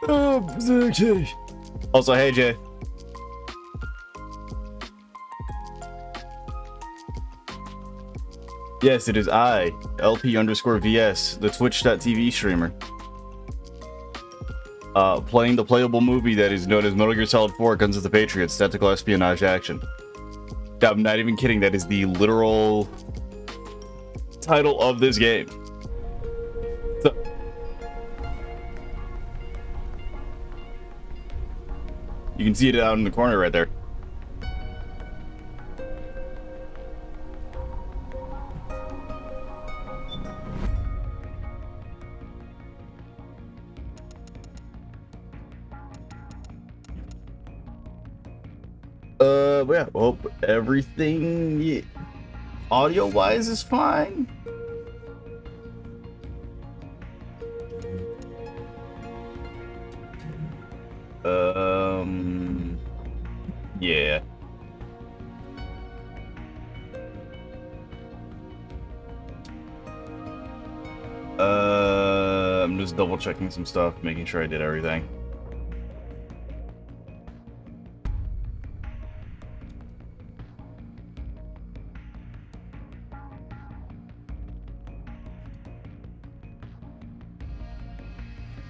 Okay. Also, hey Jay. Yes, it is I, LP_VS, the Twitch.tv streamer. Playing the playable movie that is known as Metal Gear Solid 4 Guns of the Patriots, Tactical Espionage Action. I'm not even kidding, that is the literal title of this game. So, you can see it out in the corner right there. Yeah, hope everything audio-wise is fine. Yeah. I'm just double checking some stuff, making sure I did everything.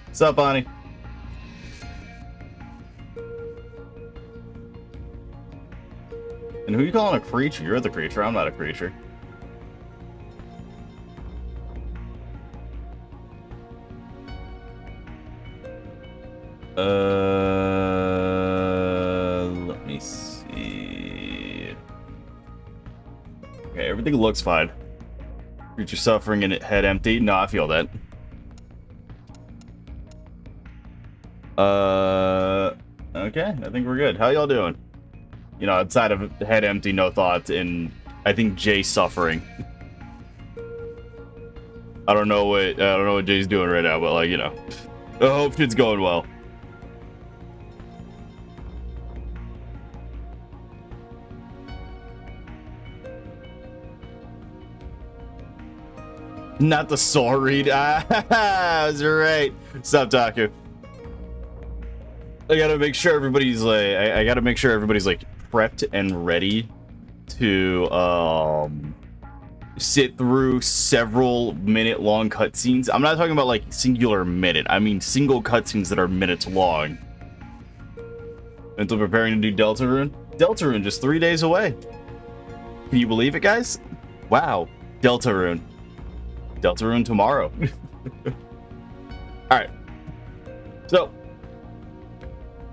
What's up, Bonnie? And who you calling a creature? You're the creature. I'm not a creature. Let me see. Okay, everything looks fine. Creature suffering and head empty. No, I feel that. Okay, I think we're good. How y'all doing? You know, outside of head empty, no thoughts, and I think Jay suffering. I don't know what Jay's doing right now, but like, you know, I hope shit's going well. Not the soul read. I was right. Stop talking. I gotta make sure everybody's like, I gotta make sure everybody's like prepped and ready to sit through several minute-long cutscenes. I'm not talking about like singular minute. I mean single cutscenes that are minutes long. Until preparing to do Deltarune. Deltarune just 3 days away. Can you believe it, guys? Wow, Deltarune. Deltarune tomorrow. All right. So.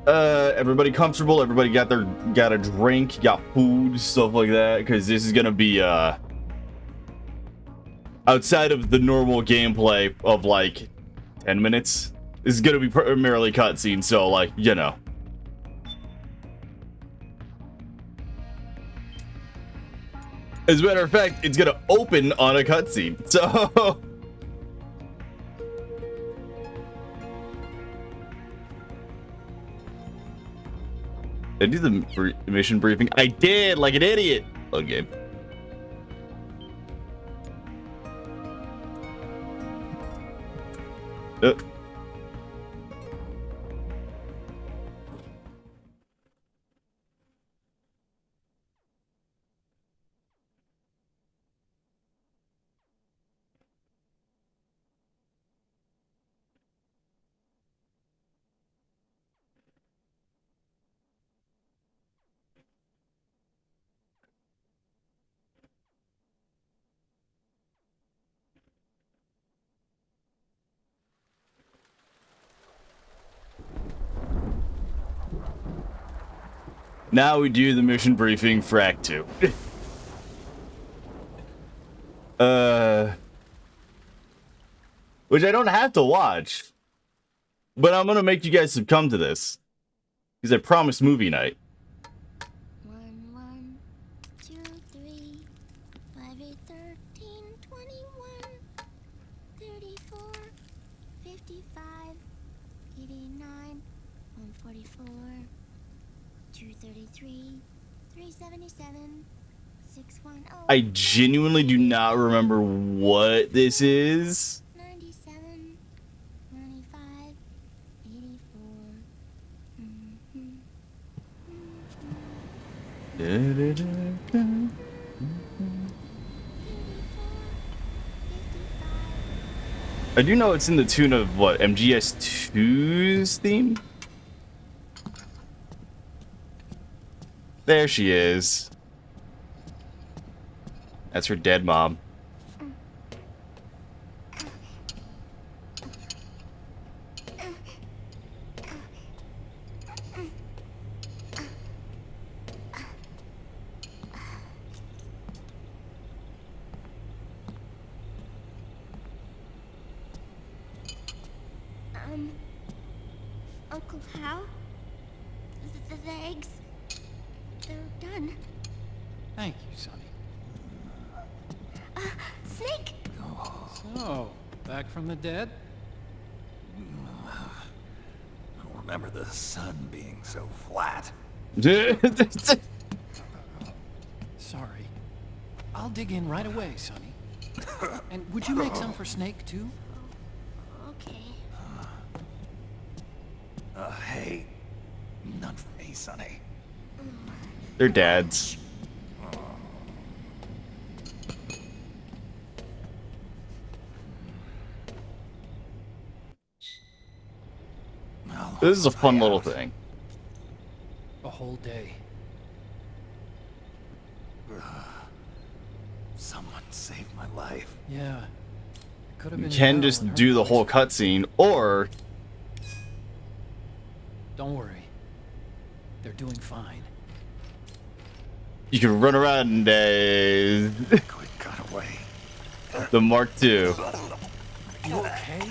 Everybody comfortable, everybody got a drink, got food, stuff like that, because this is gonna be outside of the normal gameplay of like 10 minutes. This is gonna be primarily cutscene, so like, you know. As a matter of fact, it's gonna open on a cutscene, so I did the mission briefing. I did, like an idiot. Okay. Now we do the mission briefing for Act 2. Which I don't have to watch. But I'm gonna make you guys succumb to this. Because I promised movie night. 1, 1, 2, 3, 5, 8, 13, 21, 34, 55, 89, 144, 233, 377, 610. I genuinely do not remember what this is. 97, 95, 84, I do know it's in the tune of what, MGS2's theme? There she is. That's her dead mom. Uncle Hal? The eggs? They're done. Thank you, Sonny. Snake! So, back from the dead? I don't remember the sun being so flat. Sorry. I'll dig in right away, Sonny. And would you make some for Snake, too? Okay. Hey, none for me, Sonny. They're dads. Well, This is a fun I little out. thing. A whole day. Someone saved my life. Yeah. It could have You been can Carol just and her do the boys. whole cutscene, or Don't worry. They're doing fine. you can run around Quick got away. the Mark II. You okay?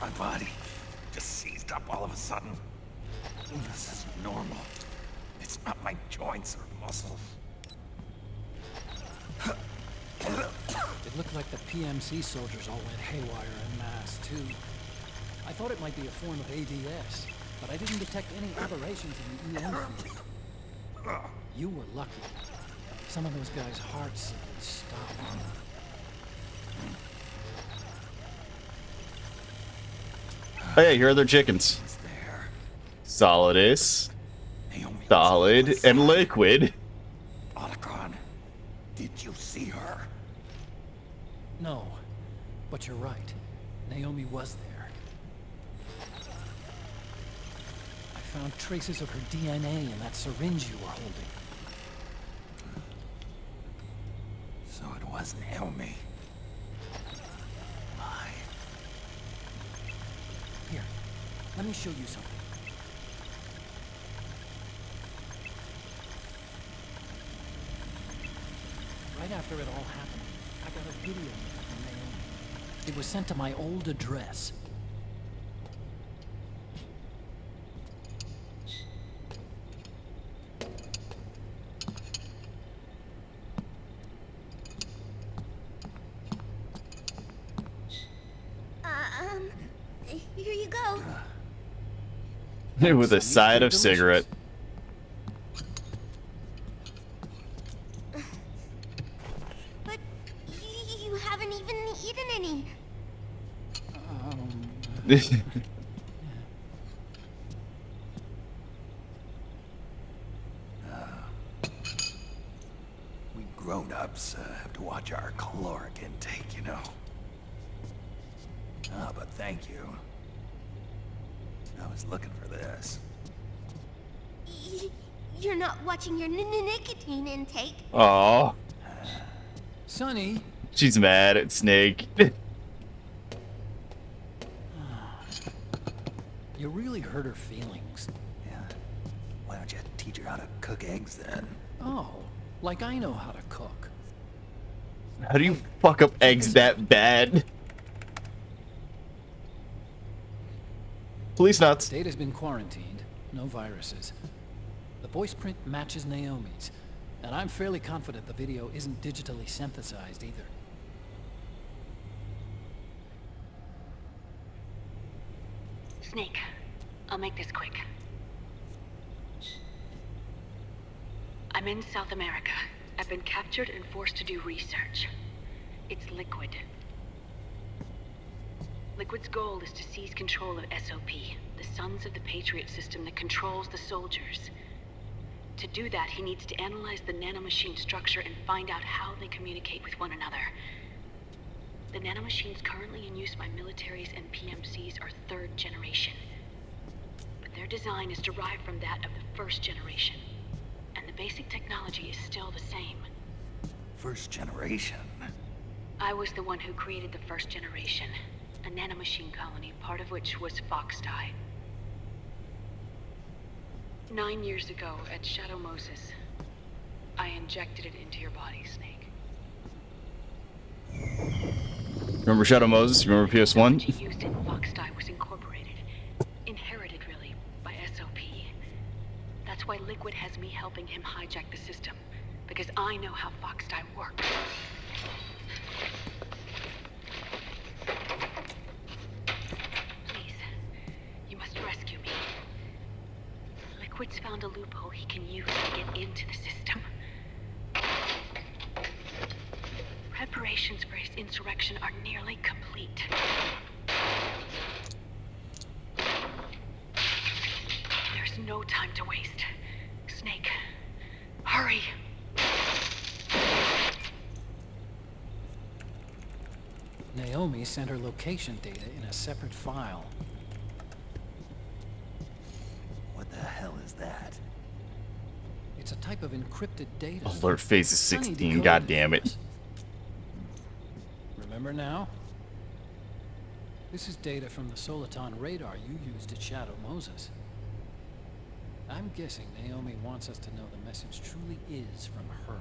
My body just seized up all of a sudden. This is normal. It's not my joints or muscles. It looked like the PMC soldiers all went haywire en masse, too. I thought it might be a form of ADS, but I didn't detect any aberrations in the EM field. You were lucky. Some of those guys' hearts simply stopped. Oh yeah, here are their chickens. It's there. Solidus, Naomi. Solid, and Liquid. Otacon, did you see her? No, but you're right. Naomi was there. I found traces of her DNA in that syringe you were holding. So it was Naomi. My. Here, let me show you something. Right after it all happened, I got a video from Naomi. It was sent to my old address. Here you go. With a side of cigarette. But you haven't even eaten any. We grown-ups have to watch our caloric intake, you know. Ah, but thank you. I was looking for this. You're not watching your nicotine intake. Aw, Sonny, she's mad at Snake. you really hurt her feelings. Yeah. Why don't you teach her how to cook eggs then? Oh, like I know how to cook. How do you fuck up eggs that bad? Police nuts. Data's been quarantined, no viruses. The voice print matches Naomi's, and I'm fairly confident the video isn't digitally synthesized either. Snake, I'll make this quick. I'm in South America. I've been captured and forced to do research. It's Liquid. Liquid's goal is to seize control of SOP, the the Sons of the Patriot system that controls the soldiers. To do that, he needs to analyze the nanomachine structure and find out how they communicate with one another. The nanomachines currently in use by militaries and PMCs are 3rd generation. But their design is derived from that of the 1st generation. And the basic technology is still the same. 1st generation? I was the one who created the 1st generation. A nanomachine colony, part of which was Foxdie. 9 years ago, at Shadow Moses, I injected it into your body, Snake. Remember Shadow Moses? You remember The PS1? technology used in Foxdie was incorporated. Inherited, really, by SOP. That's why Liquid has me helping him hijack the system. Because I know how Foxdie works. Please, you must rescue me. Liquid's found a loophole he can use to get into the system. Preparations for his insurrection are nearly complete. There's no time to waste. Snake, hurry! Naomi sent her location data in a separate file. What the hell is that? It's a type of encrypted data. Alert phase is Sonny 16, decoded god it damn for it. us. Remember now? This is data from the Soliton radar you used at Shadow Moses. I'm guessing Naomi wants us to know the message truly is from her.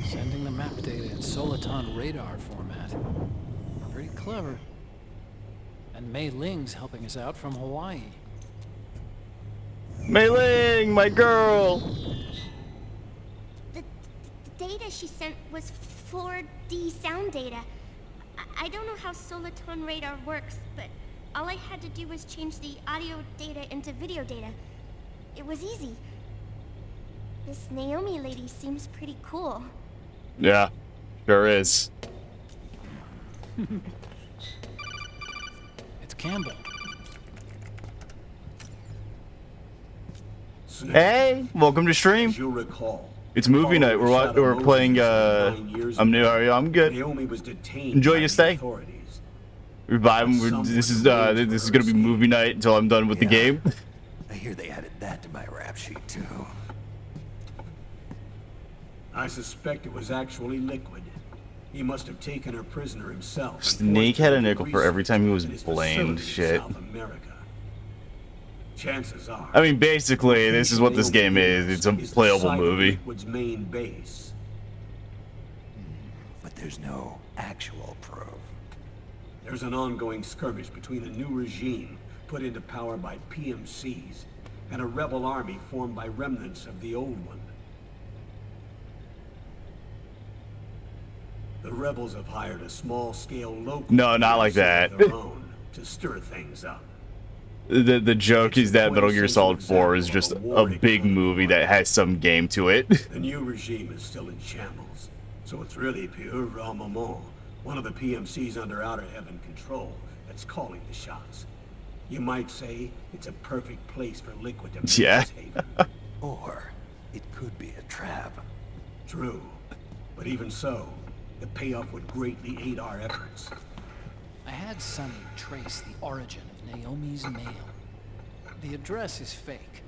Sending the map data in Soliton radar format. Pretty clever. And Mei Ling's helping us out from Hawaii. Mei Ling, my girl! The data she sent was 4D sound data. I don't know how Soliton radar works, but all I had to do was change the audio data into video data. It was easy. This Naomi lady seems pretty cool. Yeah, sure is. It's Campbell. Hey, welcome to stream. As you'll recall, It's movie night. We're playing. I'm new. I'm good. Naomi was detained. Enjoy by your the stay. authorities. We're vibing. This is gonna be movie night until I'm done with the Yeah. game. I hear they added that to my rap sheet, too. I suspect it was actually Liquid. He must have taken her prisoner himself. and Snake forced her had a to do nickel for every time he was research in his blamed. facility in Shit. South America. Chances are. I mean, basically, this is what this game is. It's a the playable site of movie. Liquid's main base. But there's no actual proof. There's an ongoing skirmish between a new regime put into power by PMCs and a rebel army formed by remnants of the old one. The rebels have hired a small-scale local No, not like PMC that. of their own to stir things up. The joke is that Metal Gear Solid 4 is just a big movie that has some game to it. The new regime is still in shambles, so it's really pure Ramamon, one of the PMCs under Outer Heaven control, that's calling the shots. You might say it's a perfect place for Liquid to make Yeah. his haven. Or it could be a trap. True, but even so, the payoff would greatly aid our efforts. I had Sonny trace the origin of Naomi's mail. The address is fake,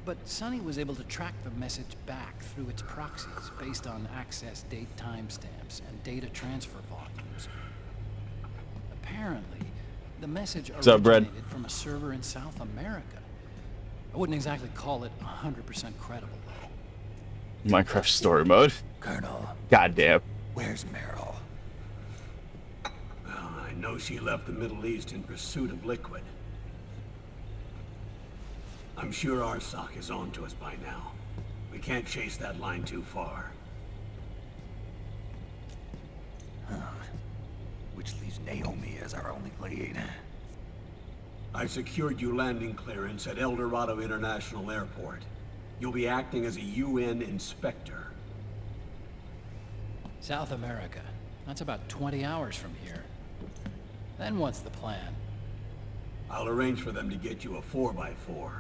but Sonny was able to track the message back through its proxies based on access date timestamps and data transfer volumes. Apparently, the message up, Brad? originated from a server in South America. I wouldn't exactly call it 100% credible, though. Minecraft story mode. Colonel, Goddamn. where's Meryl? Well, I know she left the Middle East in pursuit of Liquid. I'm sure our sock is on to us by now. We can't chase that line too far. Which leaves Naomi as our only lead. I've secured you landing clearance at El Dorado International Airport. You'll be acting as a UN inspector. South America. That's about 20 hours from here. Then what's the plan? I'll arrange for them to get you a 4x4.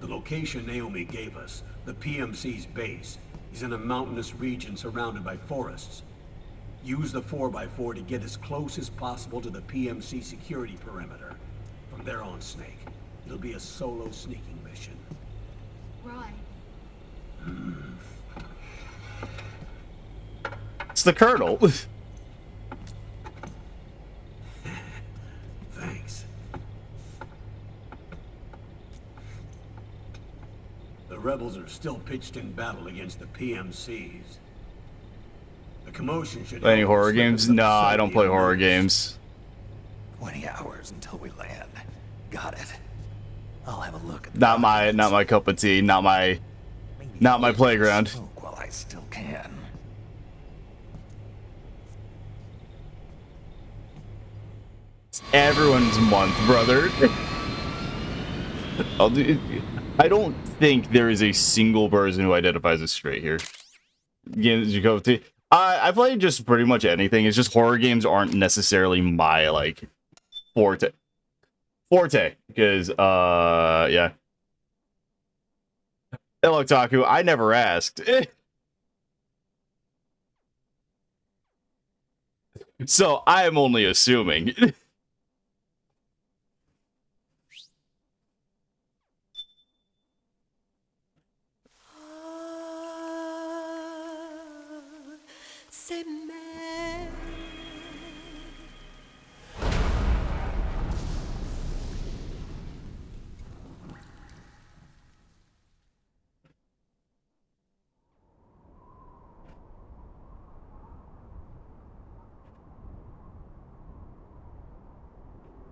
The location Naomi gave us, the PMC's base, is in a mountainous region surrounded by forests. Use the 4x4 to get as close as possible to the PMC security perimeter. From there on, Snake, it'll be a solo sneaking mission. Right. It's the Colonel. Thanks. The rebels are still pitched in battle against the PMCs. The commotion should... Any help horror slip games? into the Nah, I don't facility play horror unnoticed. games. 20 hours until we land. Got it. I'll have a look at Not my cup of tea. Not my playground. Smoke while I still can. Everyone's month, brother. I don't think there is a single person who identifies as straight here. I play just pretty much anything. It's just horror games aren't necessarily my like forte. Because yeah. Hello, Taku. I never asked. So I am only assuming.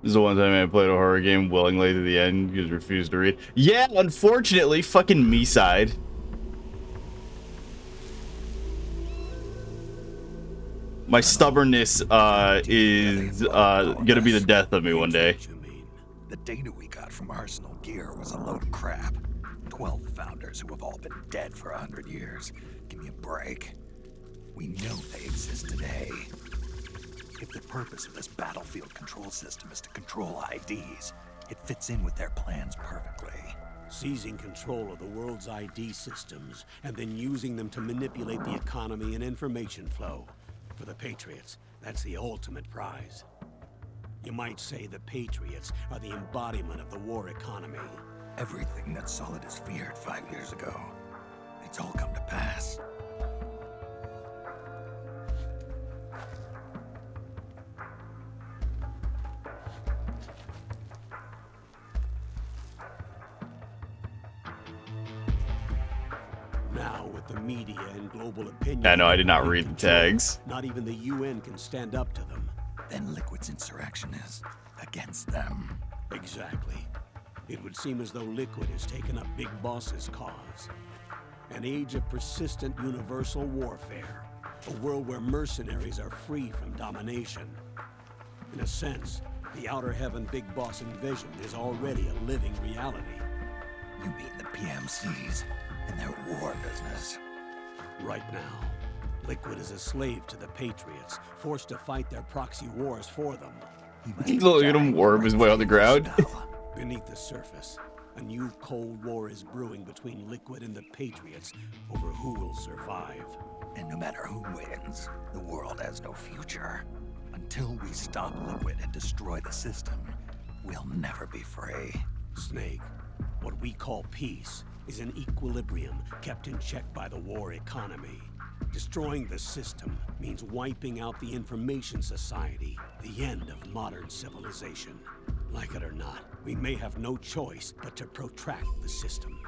This is the one time I played a horror game willingly to the end because refused to read. Yeah, unfortunately, fucking me side. My stubbornness is gonna be the death of me one day. The data we got from Arsenal Gear was a load of crap. 12 founders who have all been dead for 100 years. Give me a break. We know they exist today. If the purpose of this battlefield control system is to control IDs, it fits in with their plans perfectly. Seizing control of the world's ID systems and then using them to manipulate the economy and information flow. For the Patriots, that's the ultimate prize. You might say the Patriots are the embodiment of the war economy. Everything that Solid has feared 5 years ago, it's all come to pass. Now, with the media and global opinion... Yeah, no, I did not read the tags. Not even the UN can stand up to them. Then Liquid's insurrection is against them. Exactly. It would seem as though Liquid has taken up Big Boss's cause. An age of persistent universal warfare. A world where mercenaries are free from domination. In a sense, the Outer Heaven Big Boss envisioned is already a living reality. You mean the PMCs and their war business? Right now, Liquid is a slave to the Patriots, forced to fight their proxy wars for them. Look at him worm his way on the ground. Beneath the surface, a new Cold War is brewing between Liquid and the Patriots over who will survive. And no matter who wins, the world has no future. Until we stop Liquid and destroy the system, we'll never be free. Snake, what we call peace is an equilibrium kept in check by the war economy. Destroying the system means wiping out the information society, the end of modern civilization. Like it or not, we may have no choice but to protract the system.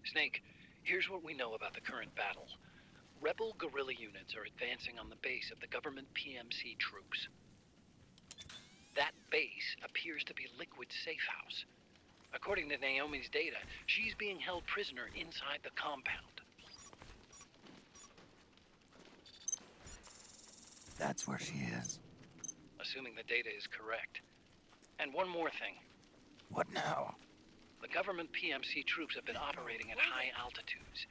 Snake, here's what we know about the current battle. Rebel guerrilla units are advancing on the base of the government PMC troops. That base appears to be Liquid's safe house. According to Naomi's data, she's being held prisoner inside the compound. That's where she is. Assuming the data is correct. And one more thing. What now? The government PMC troops have been operating at high altitudes.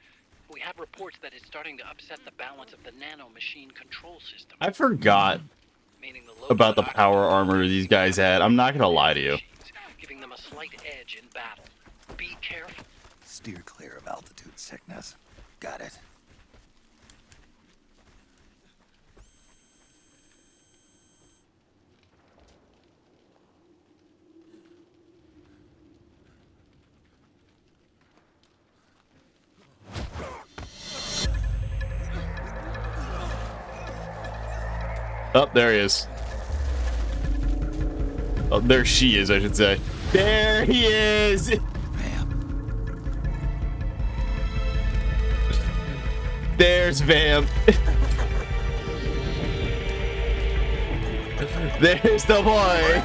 We have reports that it's starting to upset the balance of the nanomachine control system. I forgot Meaning the load about the should power occupy armor these guys had. I'm not gonna lie to you. machines, giving them a slight edge in battle. Be careful. Steer clear of altitude sickness. Got it. Oh, there he is. Oh, there she is, I should say. There he is! There's Vamp. There's the boy.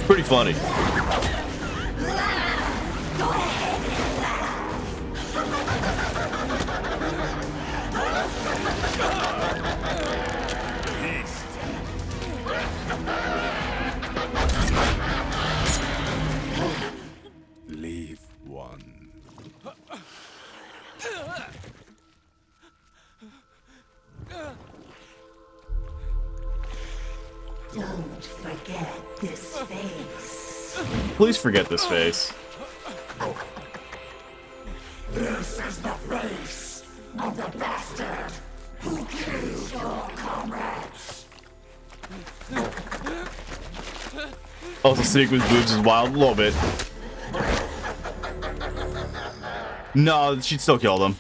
Pretty funny. Leave one. Don't forget this face. Please forget this face. This is the face of the bastard who killed your comrades. Also, Snake with boobs is wild a little bit. No, she'd still kill them.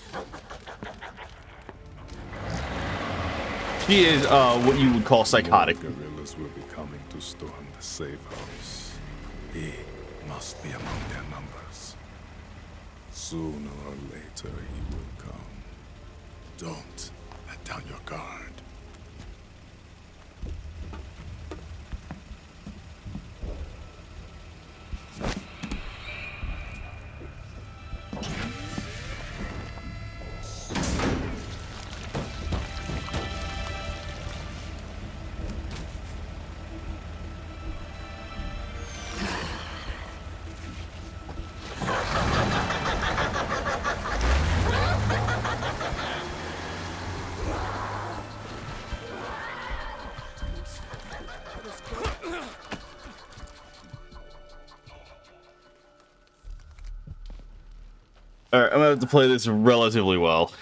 She is what you would call psychotic. Guerrillas will be coming to storm the safe house. He must be among their numbers. Sooner or later he will come. Don't let down your guard. Alright, I'm gonna have to play this relatively well.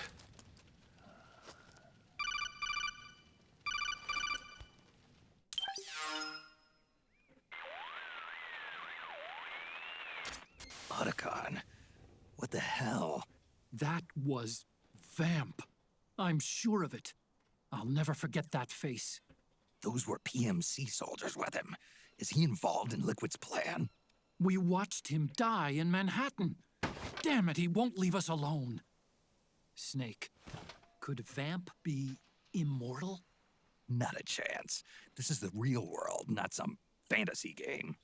Otacon. What the hell? That was Vamp. I'm sure of it. I'll never forget that face. Those were PMC soldiers with him. Is he involved in Liquid's plan? We watched him die in Manhattan. Damn it, he won't leave us alone. Snake, could Vamp be immortal? Not a chance. This is the real world, not some fantasy game.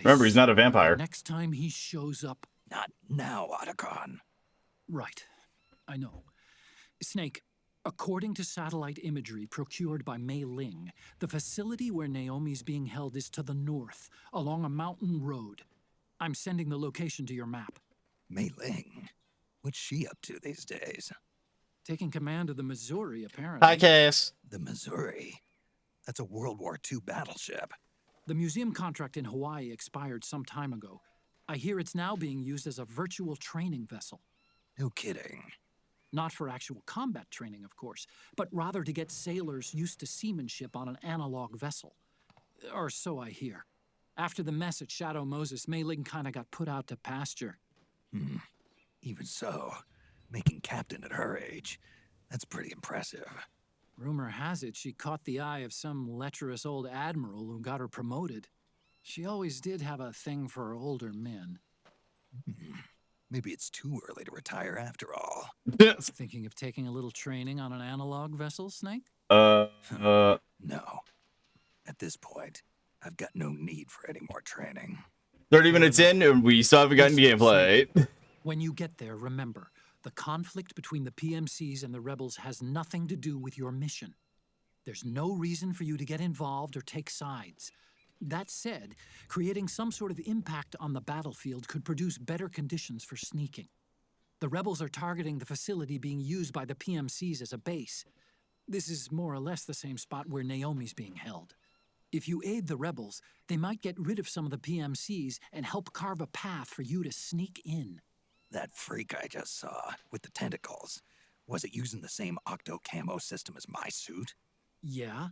Remember, he's not a vampire. Next time he shows up... Not now, Otacon. Right. I know. Snake, according to satellite imagery procured by Mei Ling, the facility where Naomi's being held is to the north, along a mountain road. I'm sending the location to your map. Mei Ling? What's she up to these days? Taking command of the Missouri, apparently. Hi, Cass. The Missouri? That's a World War II battleship. The museum contract in Hawaii expired some time ago. I hear it's now being used as a virtual training vessel. No kidding. Not for actual combat training, of course, but rather to get sailors used to seamanship on an analog vessel. Or so I hear. After the mess at Shadow Moses, Mei Ling kinda got put out to pasture. Even so, making captain at her age, that's pretty impressive. Rumor has it she caught the eye of some lecherous old admiral who got her promoted. She always did have a thing for older men. Maybe it's too early to retire after all. Thinking of taking a little training on an analog vessel, Snake? No. At this point, I've got no need for any more training. 30 minutes in, and we still haven't gotten gameplay. When you get there, remember, the conflict between the PMCs and the rebels has nothing to do with your mission. There's no reason for you to get involved or take sides. That said, creating some sort of impact on the battlefield could produce better conditions for sneaking. The rebels are targeting the facility being used by the PMCs as a base. This is more or less the same spot where Naomi's being held. If you aid the rebels, they might get rid of some of the PMCs and help carve a path for you to sneak in. That freak I just saw, with the tentacles, was it using the same octo-camo system as my suit? Yeah?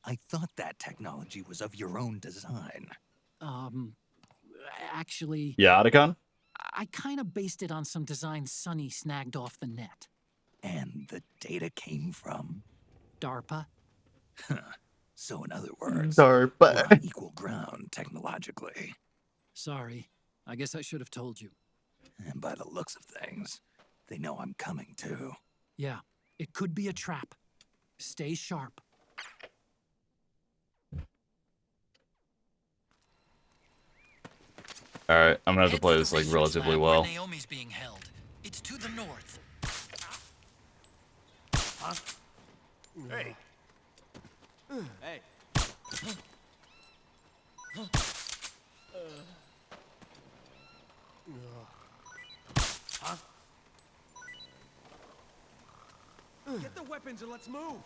I thought that technology was of your own design. Actually... Yeah, Otacon? I kind of based it on some design Sonny snagged off the net. And the data came from? DARPA? So in other words, DARPA. we're on equal ground technologically. Sorry. I guess I should have told you. And by the looks of things, they know I'm coming too. Yeah, it could be a trap. Stay sharp. Alright, I'm gonna have to play this like relatively well. Naomi's being held. It's to the north. Huh? Hey. Hey. Huh? Get the weapons and let's move.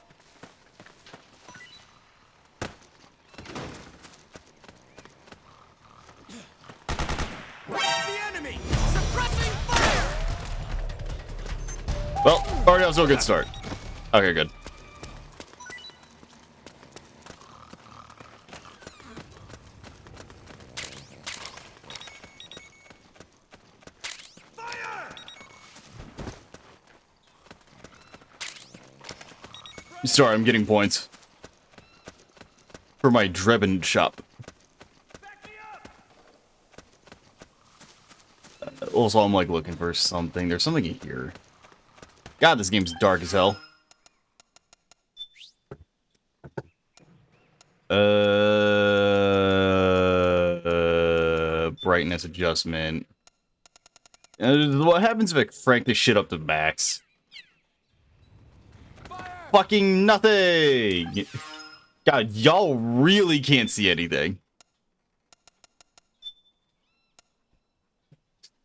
The enemy! Suppressing fire! Well, already off to a good start. Okay, good. Sorry, I'm getting points for my Drebin shop. Also, I'm like looking for something. There's something in here. God, this game's dark as hell. Brightness adjustment. What happens if I crank this shit up to max? Fucking nothing! God, y'all really can't see anything.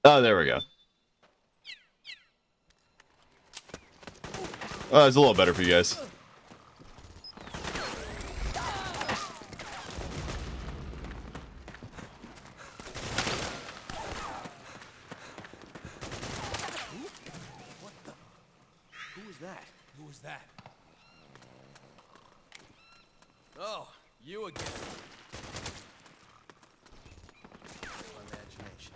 Oh, there we go. Oh, it's a little better for you guys. What the? Who was that? Who was that? Oh, you again. Imagination.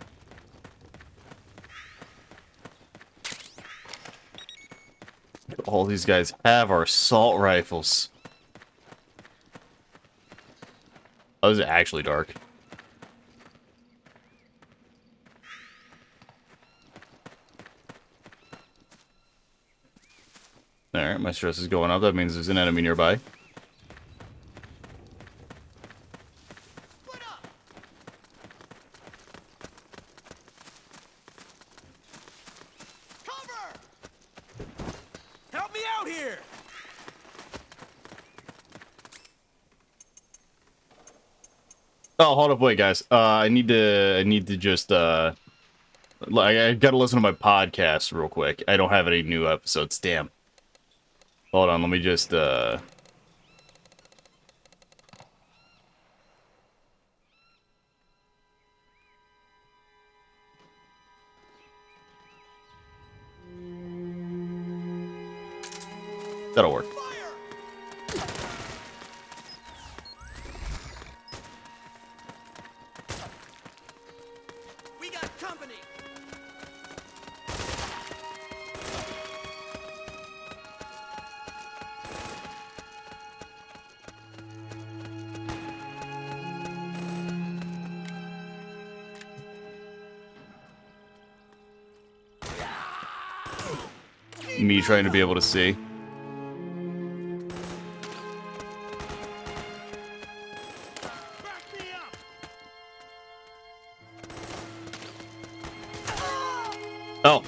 All these guys have are assault rifles. Oh, this is actually dark. Alright, my stress is going up. That means there's an enemy nearby. Help me out here! Oh, hold up, wait, guys. I need to just like, I gotta listen to my podcast real quick. I don't have any new episodes. Damn. Hold on, let me just that'll work. We got company. me trying to be able to see. Oh.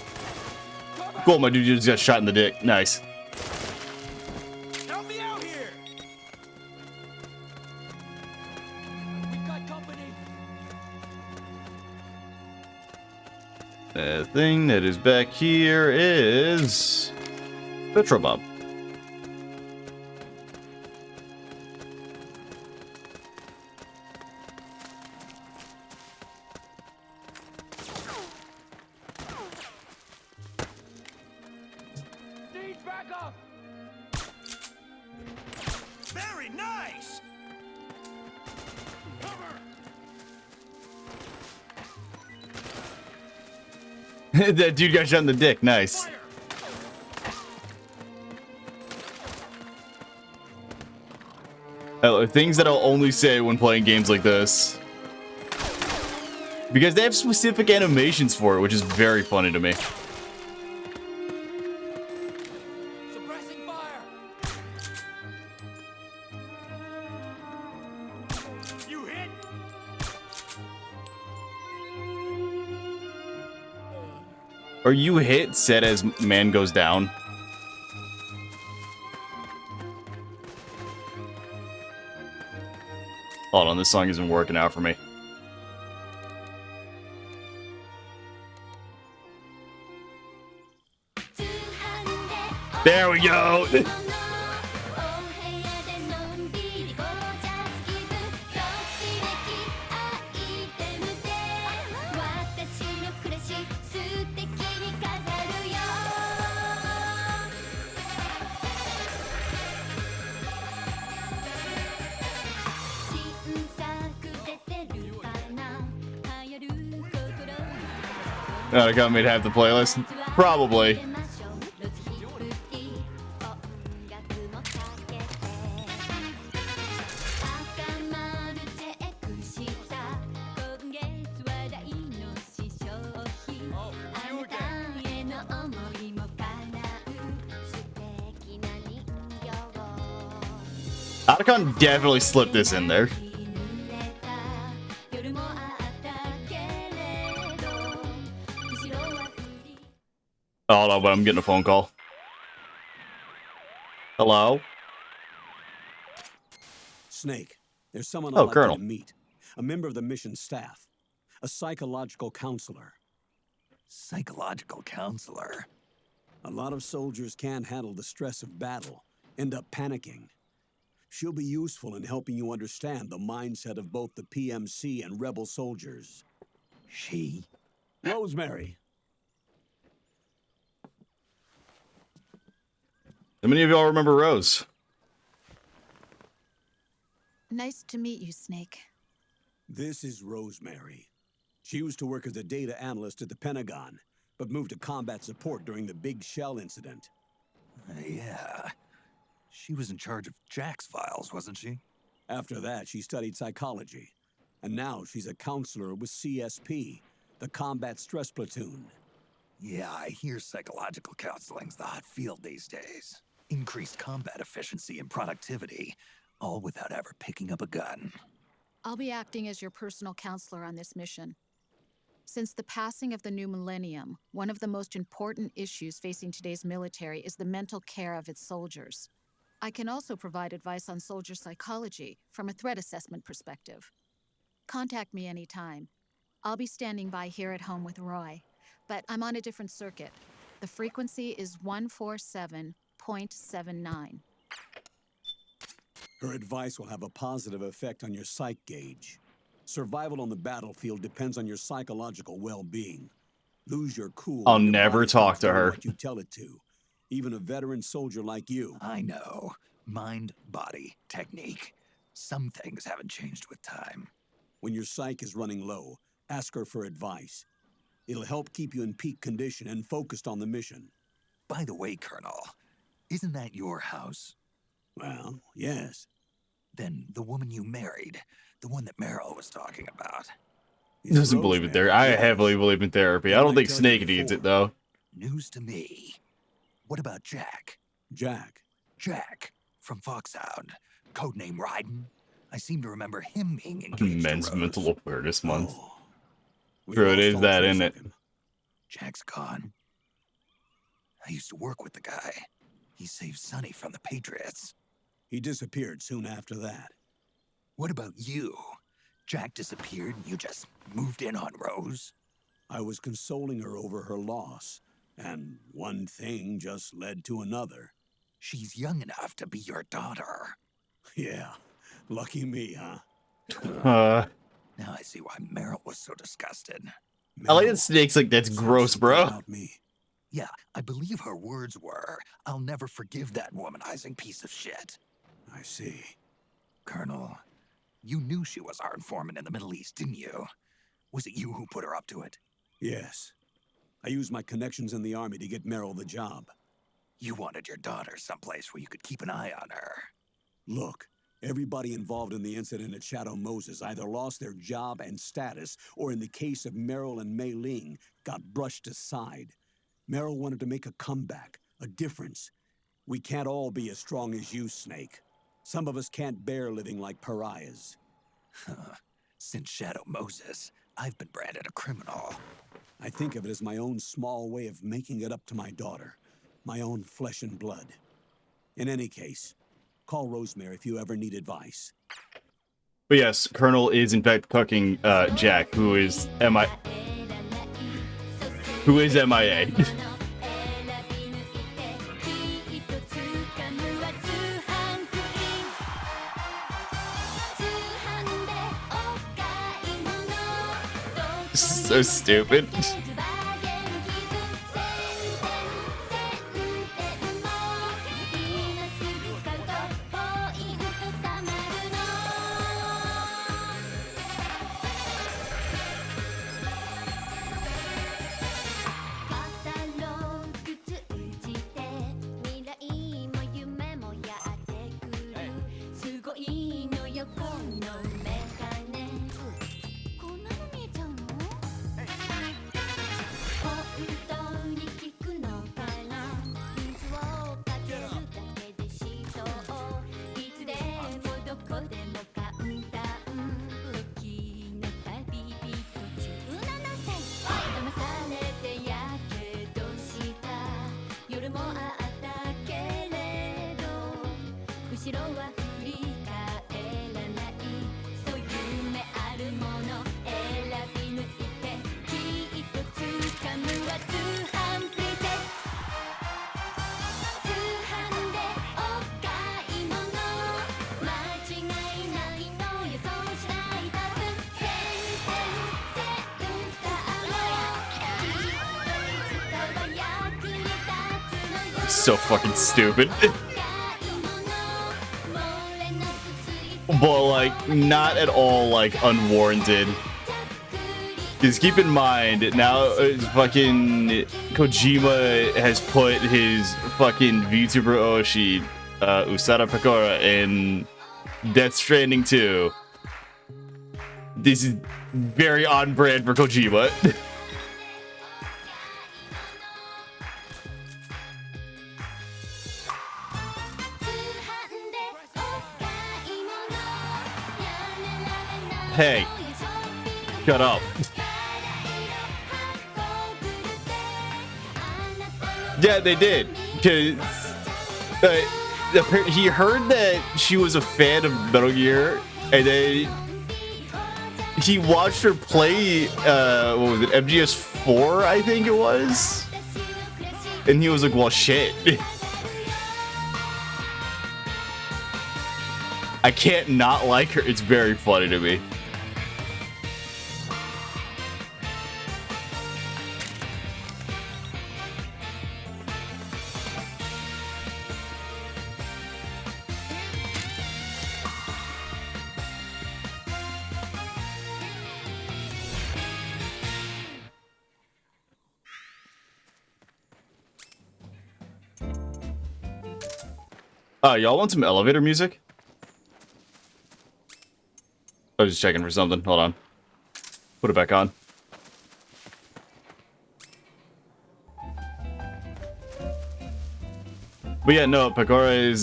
Cool, my dude just got shot in the dick. Nice. Help me out here! We've got company. The thing that is back here is petrol bomb. Need backup! Very nice! Cover! That dude got shot in the dick. Nice. Fire! Things that I'll only say when playing games like this. Because they have specific animations for it, which is very funny to me. Suppressing fire! You hit! Are you hit? Said as man goes down. Hold on, this song isn't working out for me. There we go. Oh, it got me to have the playlist. Probably. Otacon definitely slipped this in there. Oh, no, but I'm getting a phone call. Hello? Snake, there's someone Oh, I'd like Colonel. you to meet. A member of the mission staff. A psychological counselor. Psychological counselor. A lot of soldiers can't handle the stress of battle, end up panicking. She'll be useful in helping you understand the mindset of both the PMC and rebel soldiers. She? Rosemary. How many of y'all remember Rose? Nice to meet you, Snake. This is Rosemary. She used to work as a data analyst at the Pentagon, but moved to combat support during the Big Shell incident. Yeah. She was in charge of Jack's files, wasn't she? After that, she studied psychology. And now she's a counselor with CSP, the Combat Stress Platoon. Yeah, I hear psychological counseling's the hot field these days. Increased combat efficiency and productivity, all without ever picking up a gun. I'll be acting as your personal counselor on this mission. Since the passing of the new millennium, one of the most important issues facing today's military is the mental care of its soldiers. I can also provide advice on soldier psychology from a threat assessment perspective. Contact me anytime. I'll be standing by here at home with Roy, but I'm on a different circuit. The frequency is 147.79. Her advice will have a positive effect on your psych gauge. Survival on the battlefield depends on your psychological well-being. Lose your cool. I'll and your never body talk starts to doing her. What you tell it to. Even a veteran soldier like you. I know. Mind, body, technique. Some things haven't changed with time. When your psyche is running low, ask her for advice. It'll help keep you in peak condition and focused on the mission. By the way, Colonel, isn't that your house? Well, yes. Then the woman you married, the one that Meryl was talking about. It's Doesn't believe in Rosemary, therapy. I yes. heavily believe in therapy. I Didn't don't think tell you Snake needs it, before. though. News to me. What about Jack? Jack. Jack from Foxhound, codename Ryden. I seem to remember him being engaged to Men's Rose. Mental Awareness Month. Oh. We True, it lost is all that, trace isn't of it? him. Jack's gone. I used to work with the guy. He saved Sonny from the Patriots. He disappeared soon after that. What about you? Jack disappeared and you just moved in on Rose? I was consoling her over her loss, and one thing just led to another. She's young enough to be your daughter. Yeah, lucky me, huh? Now I see why Meryl was so disgusted. I like that Meryl Snake's like, that's said gross, something bro. about me. Yeah, I believe her words were, "I'll never forgive that womanizing piece of shit." I see. Colonel, you knew she was our informant in the Middle East, didn't you? Was it you who put her up to it? Yes. I used my connections in the army to get Meryl the job. You wanted your daughter someplace where you could keep an eye on her. Look, everybody involved in the incident at Shadow Moses either lost their job and status, or in the case of Meryl and Mei Ling, got brushed aside. Meryl wanted to make a comeback, a difference. We can't all be as strong as you, Snake. Some of us can't bear living like pariahs. Since Shadow Moses, I've been branded a criminal. I think of it as my own small way of making it up to my daughter, my own flesh and blood. In any case, call Rosemary if you ever need advice. But yes, Colonel is in fact cucking Jack, who is MIA. So stupid. So fucking stupid. But like not at all like unwarranted. Because keep in mind now fucking Kojima has put his fucking VTuber Oshi Usada Pekora in Death Stranding 2. This is very on brand for Kojima. Hey, shut up. Yeah, they did. Because he heard that she was a fan of Metal Gear, and then he watched her play, what was it, MGS4, I think it was? And he was like, well, shit. I can't not like her. It's very funny to me. Y'all want some elevator music? I was just checking for something. Hold on. Put it back on. But yeah, no, Pecora is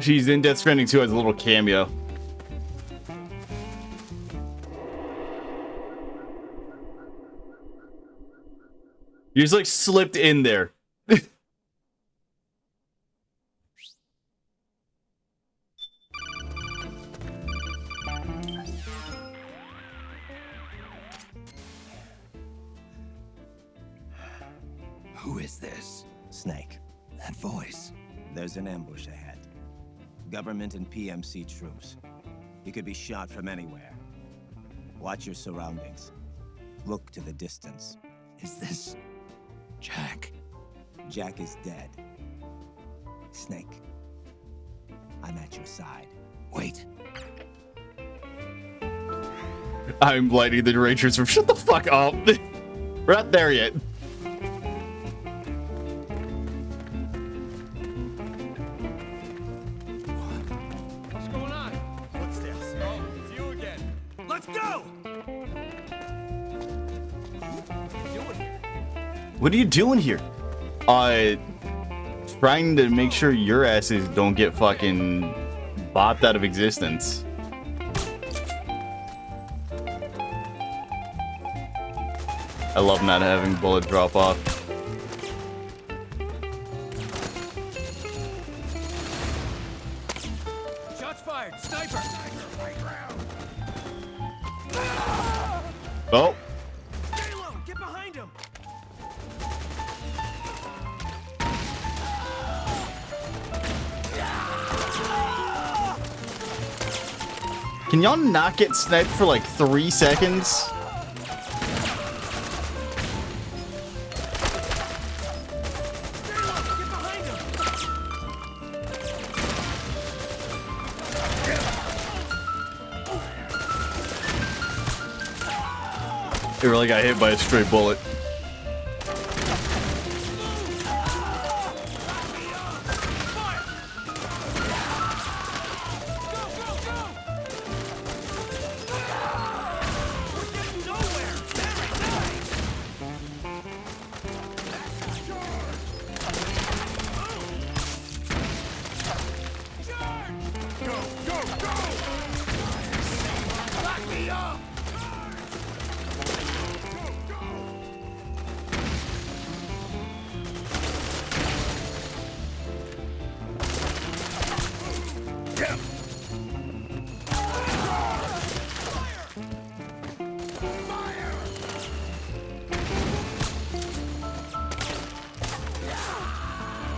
she's in Death Stranding 2 as a little cameo. You just like slipped in there. Who is this? Snake, That voice. there's an ambush ahead. Government and PMC troops. You could be shot from anywhere. Watch your surroundings. Look to the distance. Is this Jack? Jack is dead. Snake, I'm at your side. Wait. I'm lighting the Rangers from shut the fuck up. We're not there yet. What's going on? Footsteps. Oh, it's you again. Let's go! What are you doing here? Trying to make sure your asses don't get fucking bopped out of existence. I love not having bullet drop off. Shots fired. Sniper. Oh, Stay low. Get behind him. can y'all not get sniped for like 3 seconds? Stay low. Get behind him. It really got hit by a stray bullet.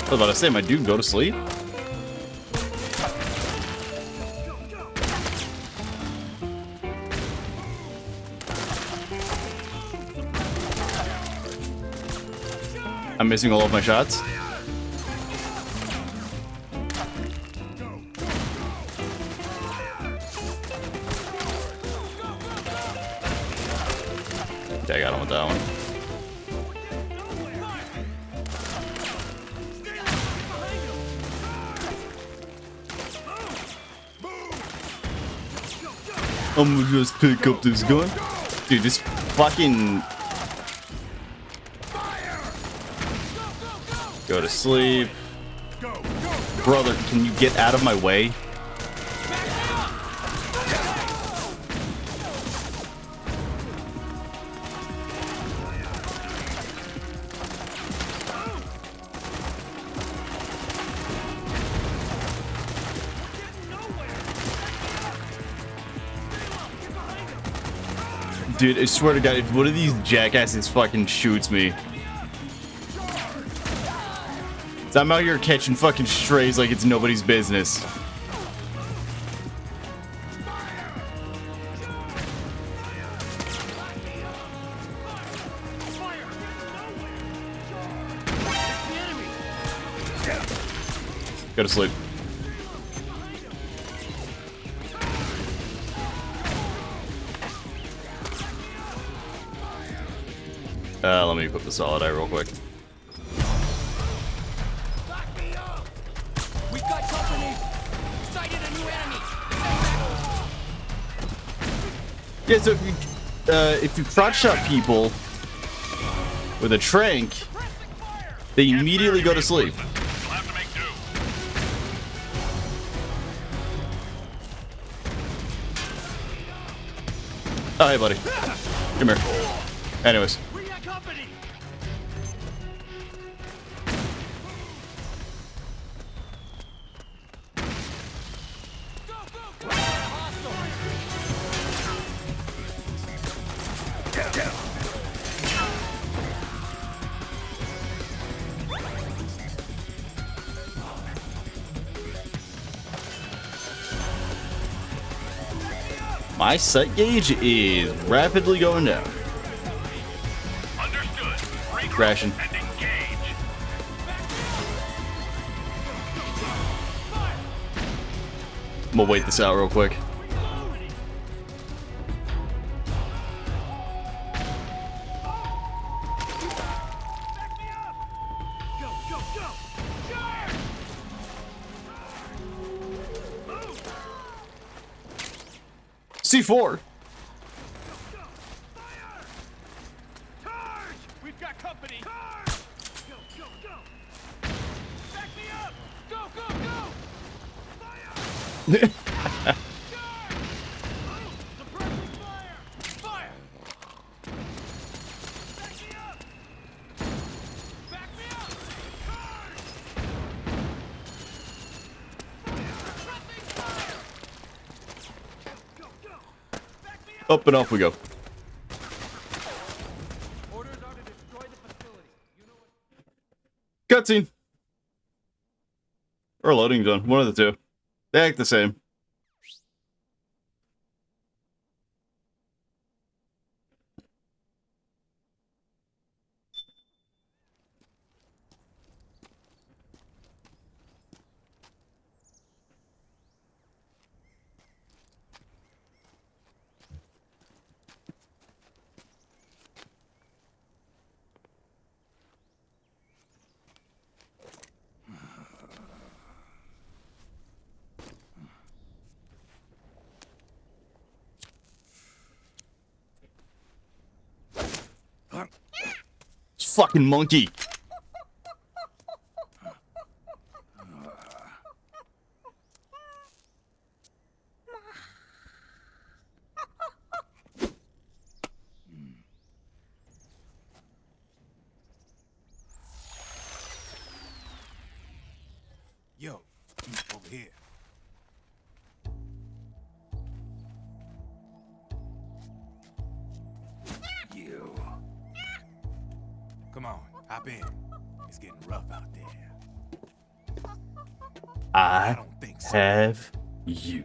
I was about to say, my dude, go to sleep. I'm missing all of my shots. Okay, I got him with that one. I'm gonna just pick up this gun. Dude, this fucking... Go to sleep. Brother, can you get out of my way? Dude, I swear to God, if one of these jackasses fucking shoots me. So I'm out here catching fucking strays like it's nobody's business. Go to sleep. Let me equip the solid eye real quick. We've got company. Sighted a new enemy. Yeah, so if you crotch shot people, with a trank, they immediately go to sleep. Oh, hey, buddy. Come here. Anyways. My sight gauge is rapidly going down. Understood. Crashing. And engage. I'm gonna wait this out real quick. C4. We've got company. Go, go, go. Back me up. Go, go, go. Fire. Suppressing fire. Fire. Back me up. Back me up. Suppressing fire. Go, go. Back me up. Up and off we go. Orders are to destroy the facility. You know what? Cutscene. Or loading zone. One of the two. They act the same. This fucking monkey. Yo, over here. You. Come on, hop in. It's getting rough out there. I don't think so. have you.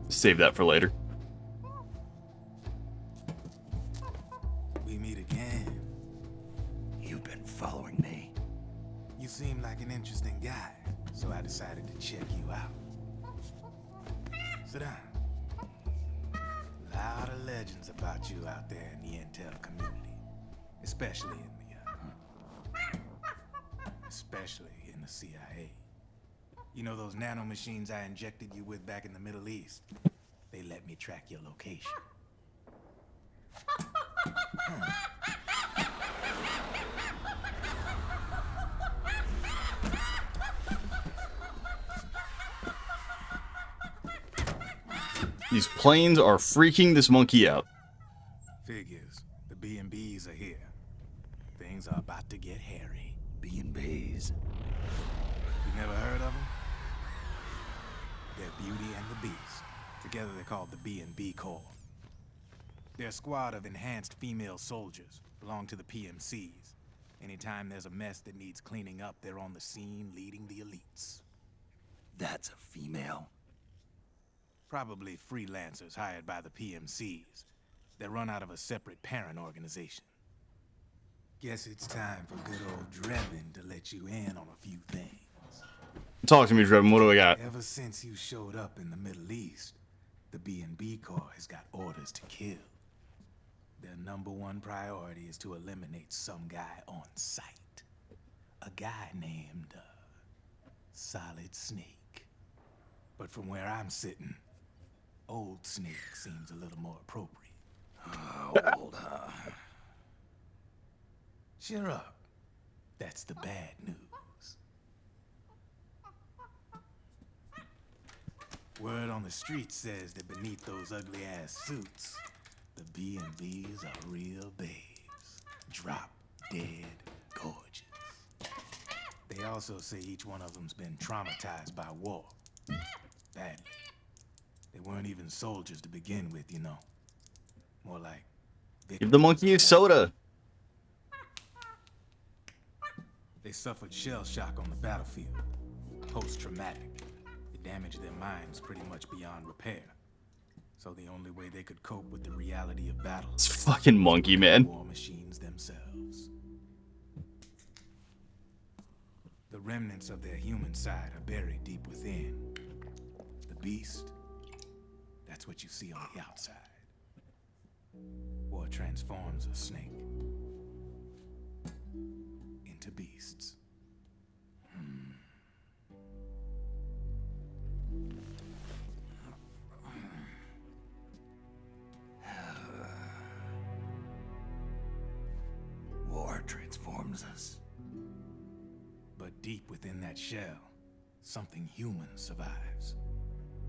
Save that for later. We meet again. You've been following me. You seem like an interesting guy, so I decided to check you out. Sit down. A lot of legends about you out there in the intel community, especially in the CIA. You know those nanomachines I injected you with back in the Middle East? They let me track your location. These planes are freaking this monkey out. Figures. The B&Bs are here. Things are about to get hairy. B&Bs. You never heard of them? They're Beauty and the Beast. Together they're called the B&B Corps. They're a squad of enhanced female soldiers, belong to the PMCs. Anytime there's a mess that needs cleaning up, they're on the scene leading the elites. That's a female. Probably freelancers hired by the PMCs. They're run out of a separate parent organization. Guess it's time for good old Drebin to let you in on a few things. Talk to me, Drebin. What do we got? Ever since you showed up in the Middle East, the B&B Corps has got orders to kill. Their #1 priority is to eliminate some guy on sight. a guy named Solid Snake. But from where I'm sitting, Old Snake seems a little more appropriate. Old, huh? Cheer up. That's the bad news. Word on the street says that beneath those ugly-ass suits, the B&Bs are real babes. Drop dead gorgeous. They also say each one of them's been traumatized by war. Badly. They weren't even soldiers to begin with, you know. More like Give the monkey a soda. they suffered shell shock on the battlefield. Post-traumatic. It damaged their minds pretty much beyond repair. So the only way they could cope with the reality of battle It's fucking monkey, man. war machines themselves. The remnants of their human side are buried deep within. The beast, that's what you see on the outside. War transforms a snake into beasts. War transforms us. But deep within that shell, something human survives.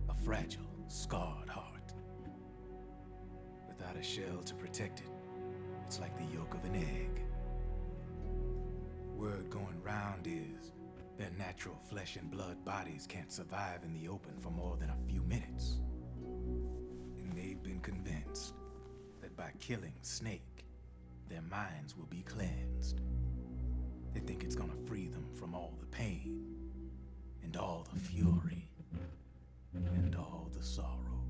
A fragile, scarred heart. Without a shell to protect it, it's like the yolk of an egg. Word going round is their natural flesh and blood bodies can't survive in the open for more than a few minutes. And they've been convinced that by killing Snake, their minds will be cleansed. They think it's gonna free them from all the pain, and all the fury, and all the sorrow.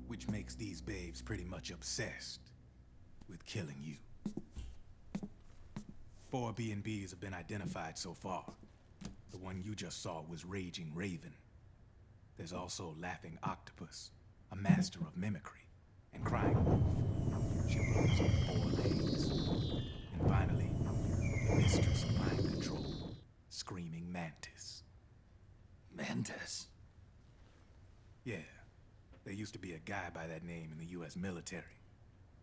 Which makes these babes pretty much obsessed with killing you. 4 B&Bs have been identified so far. The one you just saw was Raging Raven. There's also Laughing Octopus, a master of mimicry, and Crying Wolf. She runs on 4 legs. And finally, the mistress of mind control, Screaming Mantis. Mantis? Yeah, there used to be a guy by that name in the US military.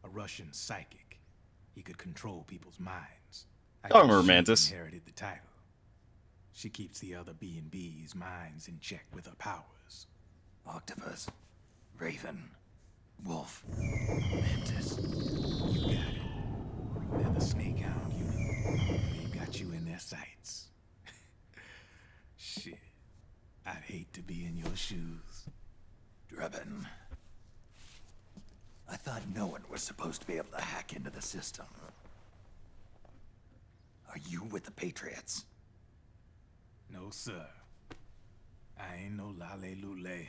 A Russian psychic. He could control people's minds. I remember she Mantis. inherited the title. She keeps the other B&B's minds in check with her powers. Octopus, Raven, Wolf, Mantis. You got it. They're the Snake Hound unit, and they've got you in their sights. Shit, I'd hate to be in your shoes. Drebin. I thought no one was supposed to be able to hack into the system. Are you with the Patriots? No, sir. I ain't no lale-lule.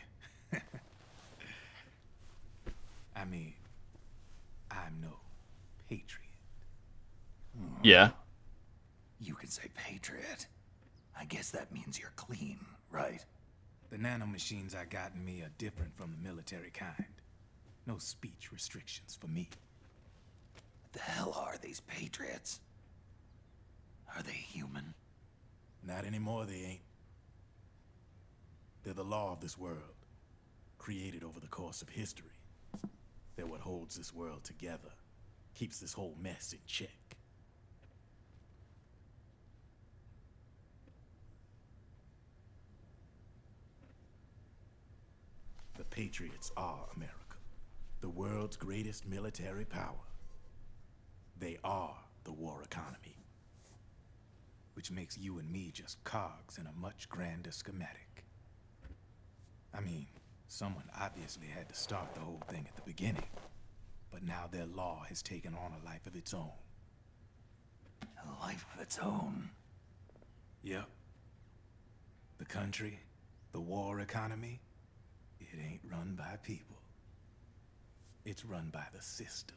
I mean, I'm no patriot. Yeah. You can say Patriot. I guess that means you're clean, right? The nanomachines I got in me are different from the military kind. No speech restrictions for me. What the hell are these Patriots? Are they human? Not anymore, they ain't. They're the law of this world, created over the course of history. They're what holds this world together, keeps this whole mess in check. The Patriots are America, the world's greatest military power. They are the war economy, which makes you and me just cogs in a much grander schematic. I mean, someone obviously had to start the whole thing at the beginning, but now their law has taken on a life of its own. A life of its own? Yep. The country, the war economy, it ain't run by people. It's run by the system.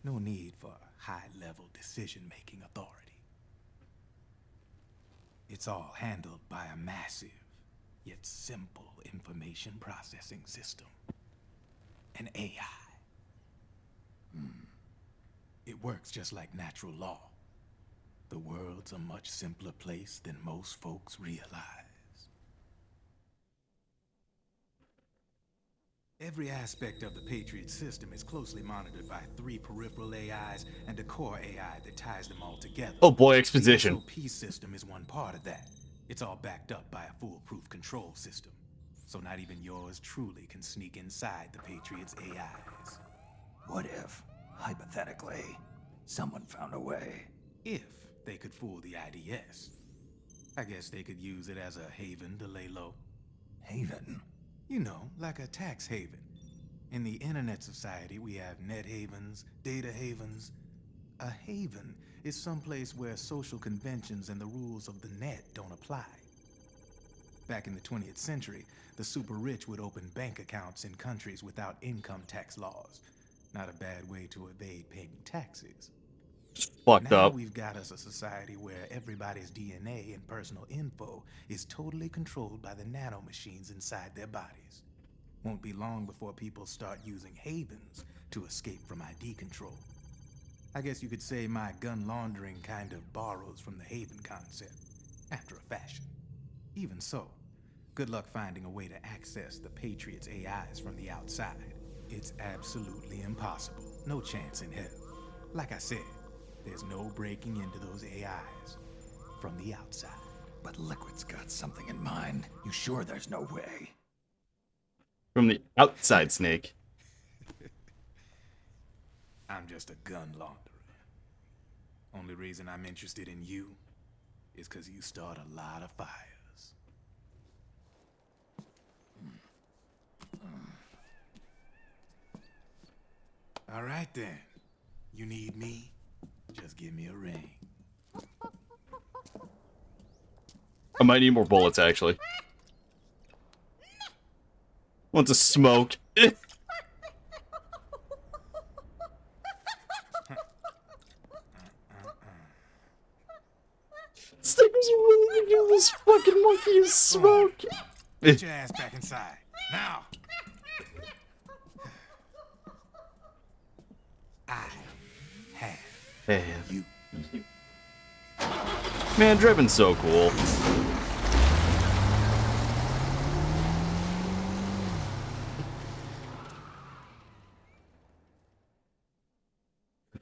No need for high-level decision-making authority. It's all handled by a massive, yet simple information processing system. An AI. It works just like natural law. The world's a much simpler place than most folks realize. Every aspect of the Patriot system is closely monitored by 3 peripheral AIs and a core AI that ties them all together. Oh boy, exposition. The SOP system is one part of that. It's all backed up by a foolproof control system. So not even yours truly can sneak inside the Patriots' AIs. What if, hypothetically, someone found a way? If they could fool the IDS. I guess they could use it as a haven to lay low. Haven? You know, like a tax haven. In the internet society, we have net havens, data havens. A haven is someplace where social conventions and the rules of the net don't apply. Back in the 20th century, the super rich would open bank accounts in countries without income tax laws. Not a bad way to evade paying taxes. Fucked Now up. we've got us a society where everybody's DNA and personal info is totally controlled by the nanomachines inside their bodies. Won't be long before people start using havens to escape from ID control. I guess you could say my gun laundering kind of borrows from the haven concept, after a fashion. Even so, good luck finding a way to access the Patriots' AIs from the outside. It's absolutely impossible. No chance in hell. Like I said, there's no breaking into those AIs from the outside. But Liquid's got something in mind. You sure there's no way? From the outside, Snake. I'm just a gun launderer. Only reason I'm interested in you is because you start a lot of fires. All right then. You need me? Just give me a ring. I might need more bullets, actually. Want to smoke? Snake was willing to give this fucking monkey a smoke. Get your ass back inside. Now! I have you. Man, Drebin's so cool.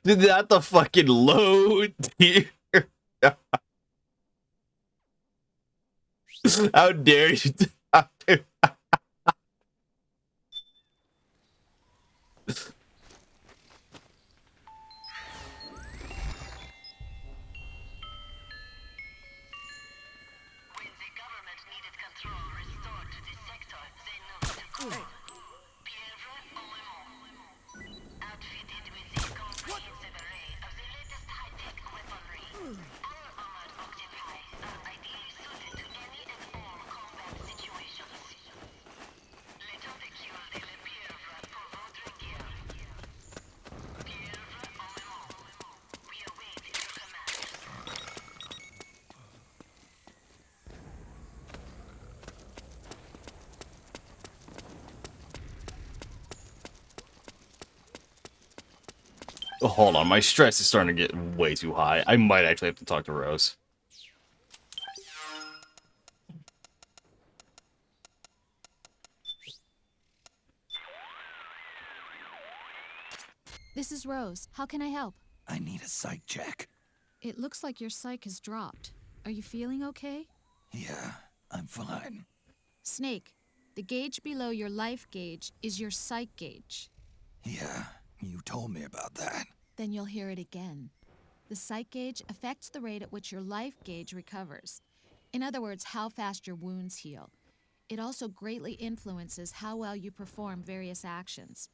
Did that the fucking load here? How dare you? Oh, hold on, my stress is starting to get way too high. I might actually have to talk to Rose. This is Rose. How can I help? I need a psych check. It looks like your psych has dropped. Are you feeling okay? Yeah, I'm fine. Snake, the gauge below your life gauge is your psych gauge. Yeah, you told me about that. Then you'll hear it again. The psych gauge affects the rate at which your life gauge recovers. In other words, how fast your wounds heal. It also greatly influences how well you perform various actions.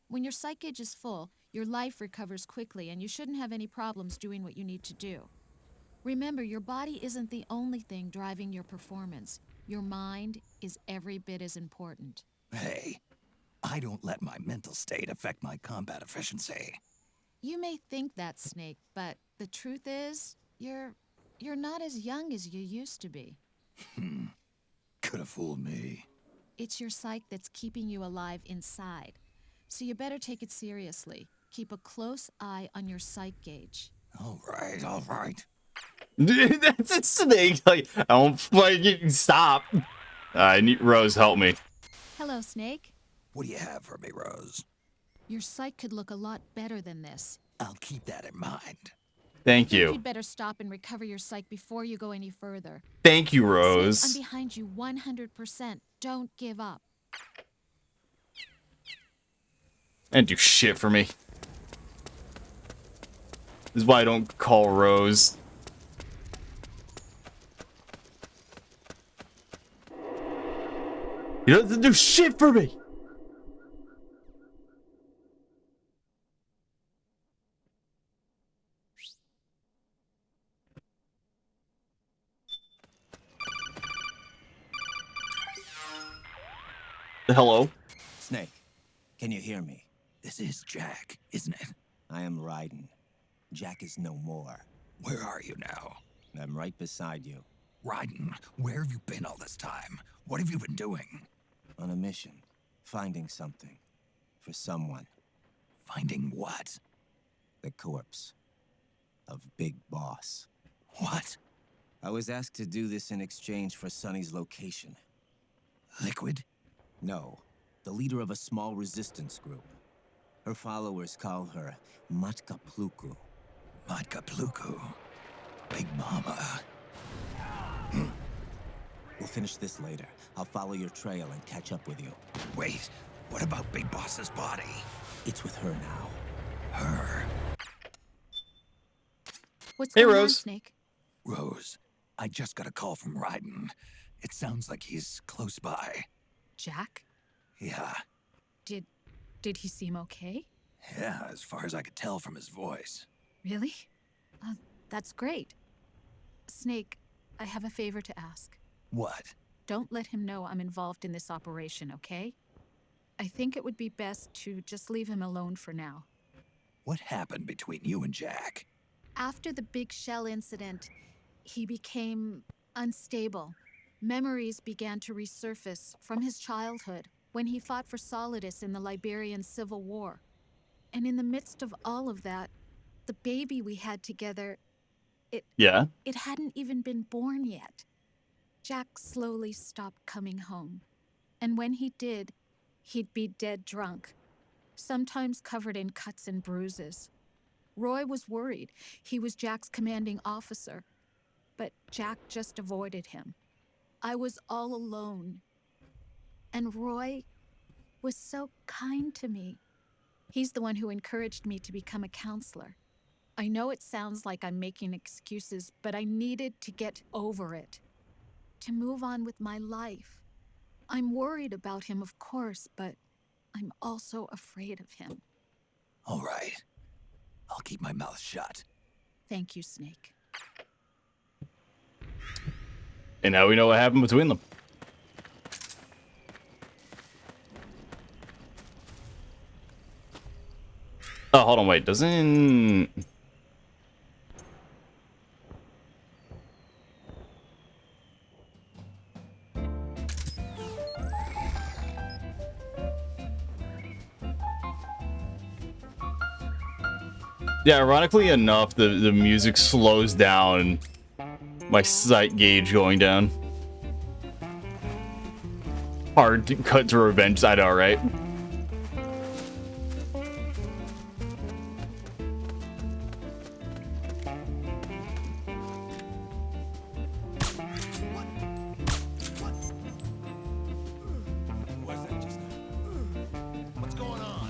When your psych gauge is full, your life recovers quickly and you shouldn't have any problems doing what you need to do. Remember, your body isn't the only thing driving your performance. Your mind is every bit as important. Hey, I don't let my mental state affect my combat efficiency. You may think that, Snake, but the truth is, you're not as young as you used to be. Could have fooled me. It's your psyche that's keeping you alive inside. So you better take it seriously. Keep a close eye on your psych gauge. All right, all right. That's a snake. Like, I don't fucking stop. I need Rose, help me. Hello, Snake. What do you have for me, Rose? Your sight could look a lot better than this. I'll keep that in mind. Thank I think you. you'd better stop and recover your sight before you go any further. Thank you, Snake, I'm Rose. behind you 100%. Don't give up. And do shit for me. This is why I don't call Rose. He doesn't do shit for me. Hello? Snake, can you hear me? This is Jack, isn't it? I am Raiden. Jack is no more. Where are you now? I'm right beside you. Raiden, where have you been all this time? What have you been doing? On a mission. Finding something. For someone. Finding what? The corpse. Of Big Boss. What? I was asked to do this in exchange for Sonny's location. Liquid? No. The leader of a small resistance group. Her followers call her Matka Pluku. Matka Pluku? Big Mama. We'll finish this later. I'll follow your trail and catch up with you. Wait, what about Big Boss's body? It's with her now. Her? What's Hey, going on, Rose. Snake? Rose, I just got a call from Raiden. It sounds like he's close by. Jack? Yeah, Did he seem okay? yeah, as far as I could tell from his voice. Really? That's great. Snake, I have a favor to ask. What? Don't let him know I'm involved in this operation, okay? I think it would be best to just leave him alone for now. What happened between you and Jack? After the Big Shell incident, he became unstable. Memories began to resurface from his childhood when he fought for Solidus in the Liberian Civil War. And in the midst of all of that, the baby we had together, Yeah? it hadn't even been born yet. Jack slowly stopped coming home. And when he did, he'd be dead drunk, sometimes covered in cuts and bruises. Roy was worried. He was Jack's commanding officer. But Jack just avoided him. I was all alone. And Roy was so kind to me. He's the one who encouraged me to become a counselor. I know it sounds like I'm making excuses, but I needed to get over it. To move on with my life. I'm worried about him, of course, but I'm also afraid of him. All right. I'll keep my mouth shut. Thank you, Snake. And now we know what happened between them. Oh, hold on, wait. Doesn't... Yeah, ironically enough, the music slows down my sight gauge going down. Hard to cut to revenge, I know, right? What's going on?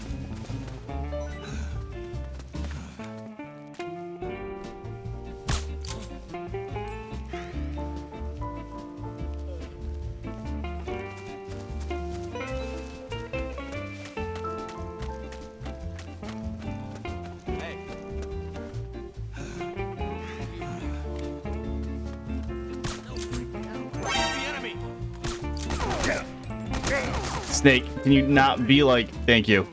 Hey. The enemy. Snake, can you not be like, thank you?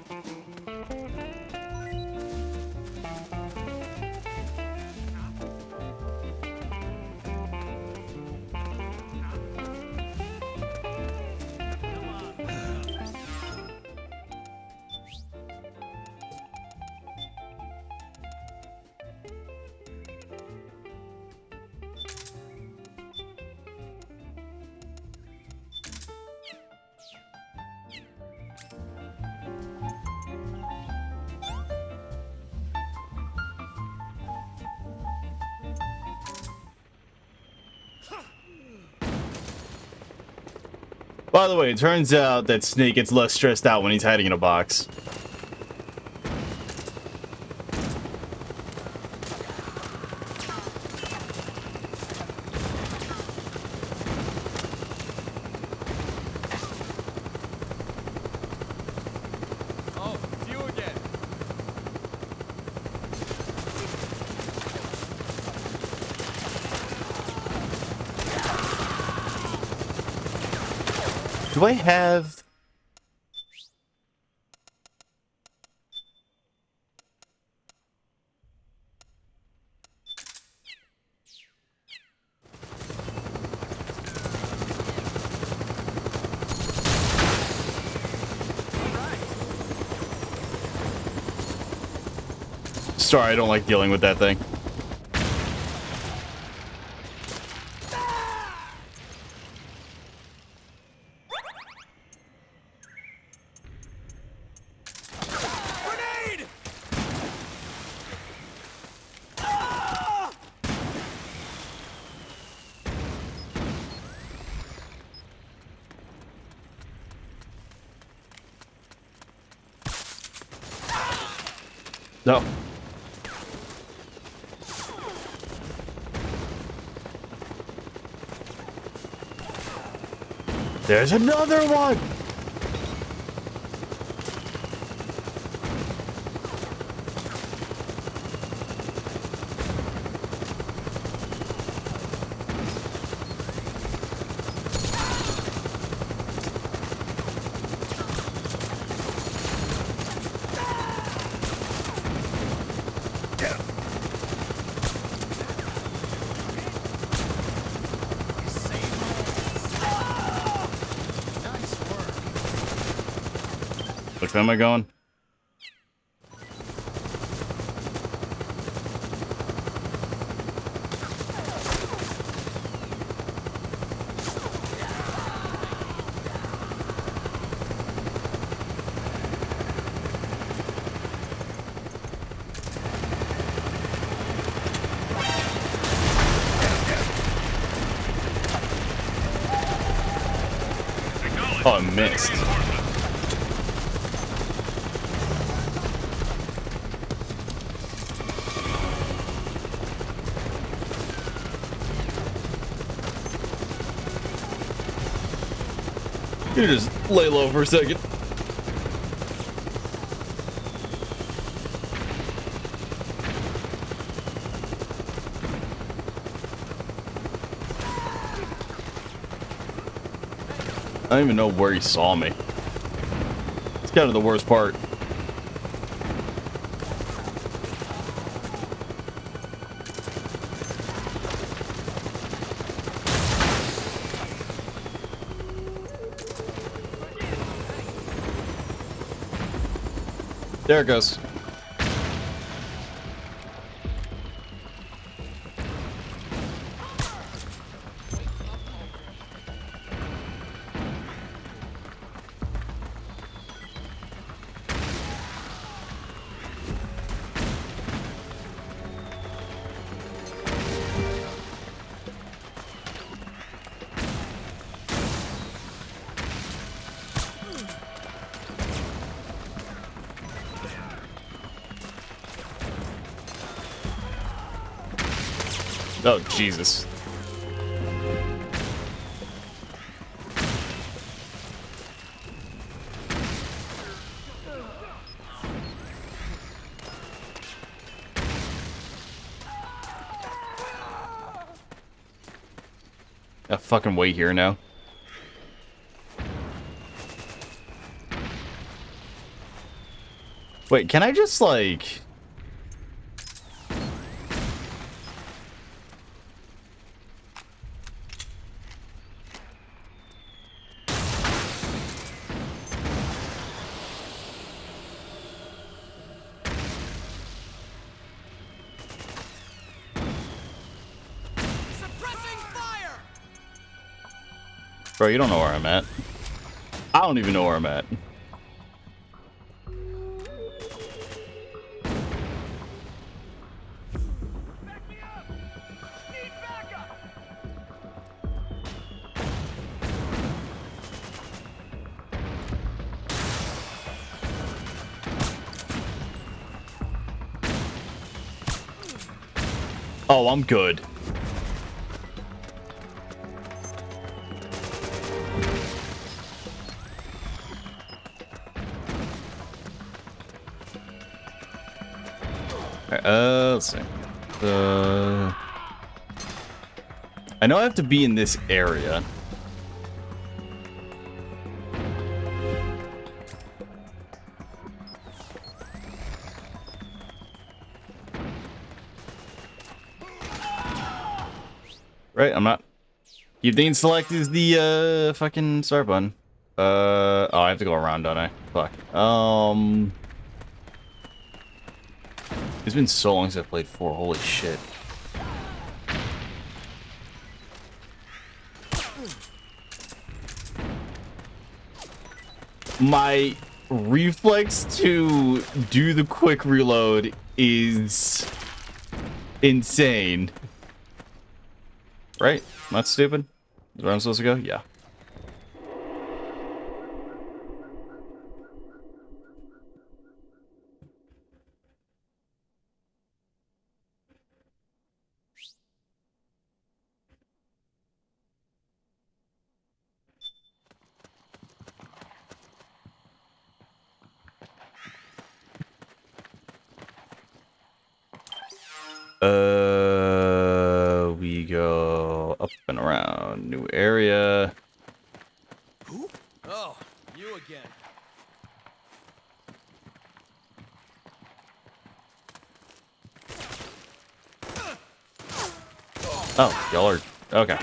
By the way, it turns out that Snake gets less stressed out when he's hiding in a box. Oh, it's you again. Do I have... Sorry, I don't like dealing with that thing. Grenade! No. There's another one! Which way am I going? Oh, I missed. You just lay low for a second. I don't even know where he saw me. It's kind of the worst part. There it goes. Oh, Jesus. Gotta fucking wait here now. Wait, can I just, like... Bro, you don't know where I'm at. I don't even know where I'm at. Oh, I'm good. Alright, let's see. I know I have to be in this area. Right, I'm not. Keep thing select is the fucking start button. Oh, I have to go around, don't I? Fuck. It's been so long since I played 4. Holy shit. My reflex to do the quick reload is insane. Right? Not stupid? Is where I'm supposed to go? Yeah. We go up and around. New area. Oh, you again. Oh, y'all are... Okay.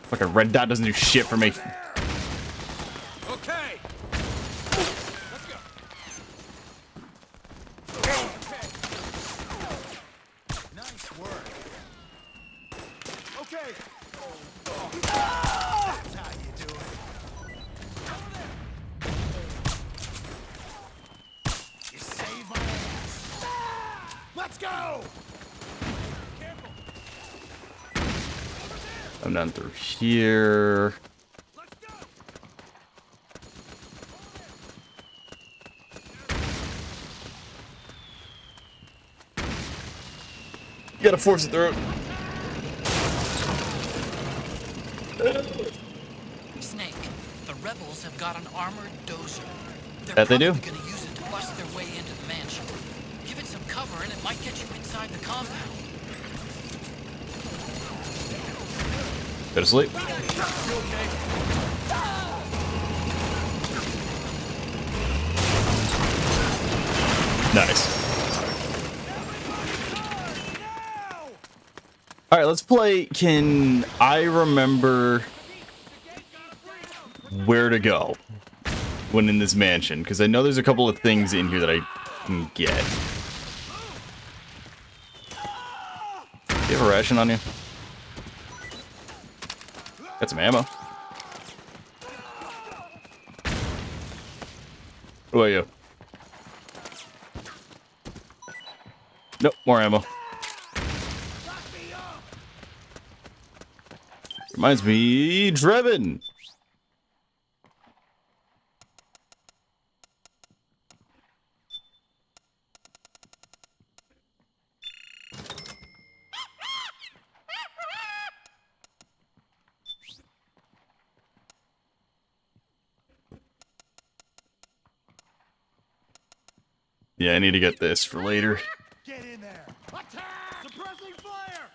Fucking red dot doesn't do shit for me. Okay. Let's go. Nice work. Okay. That's how you do it. You saved my ass. Let's go. Careful. I'm down through here. Let's go. You gotta force it through. Snake, the rebels have got an armored dozer. They're That they do. probably gonna use it to bust their way into the mansion. Give it some cover and it might get you inside the compound. Go to sleep. Nice. All right, let's play. Can I remember where to go when in this mansion? Because I know there's a couple of things in here that I can get. Do you have a ration on you? Got some ammo. Who are you? Nope, more ammo. Reminds me, Drebin. Yeah, I need to get this for later. Get in there. Attack! Suppressing fire.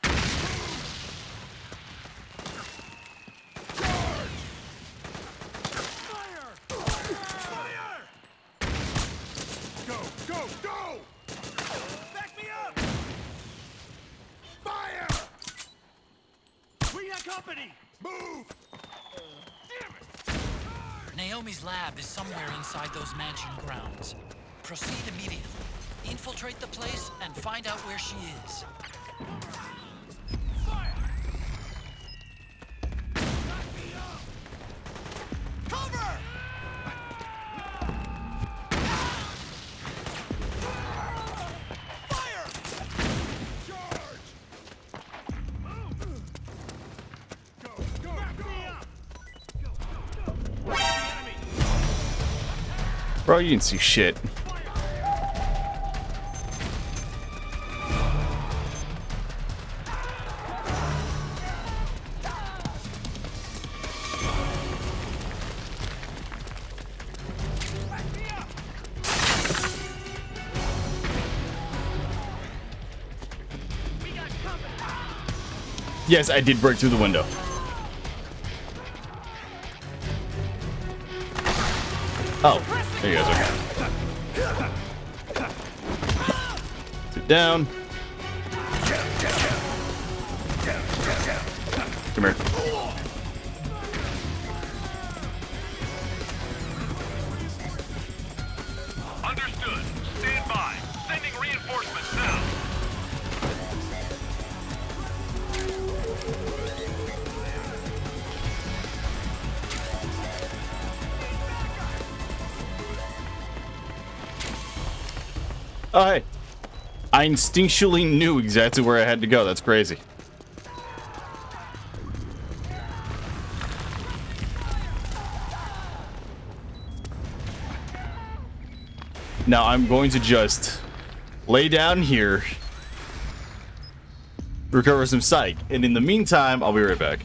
Fire! Go, go, go! Back me up! Fire! We got company! Move! Damn it! Naomi's lab is somewhere inside those mansion grounds. Proceed immediately. Infiltrate the place and find out where she is. Fire! Back me up! Cover! Fire! Charge! Move! Go, go, back me up! Go, go, go! The enemy! Bro, you didn't see shit. Yes, I did break through the window. Oh, there you guys are. Sit down. Come here. Understood. Stand by. Sending reinforcements now. Oh, hey. I instinctually knew exactly where I had to go. That's crazy. Now I'm going to just lay down here, recover some psych, and in the meantime, I'll be right back.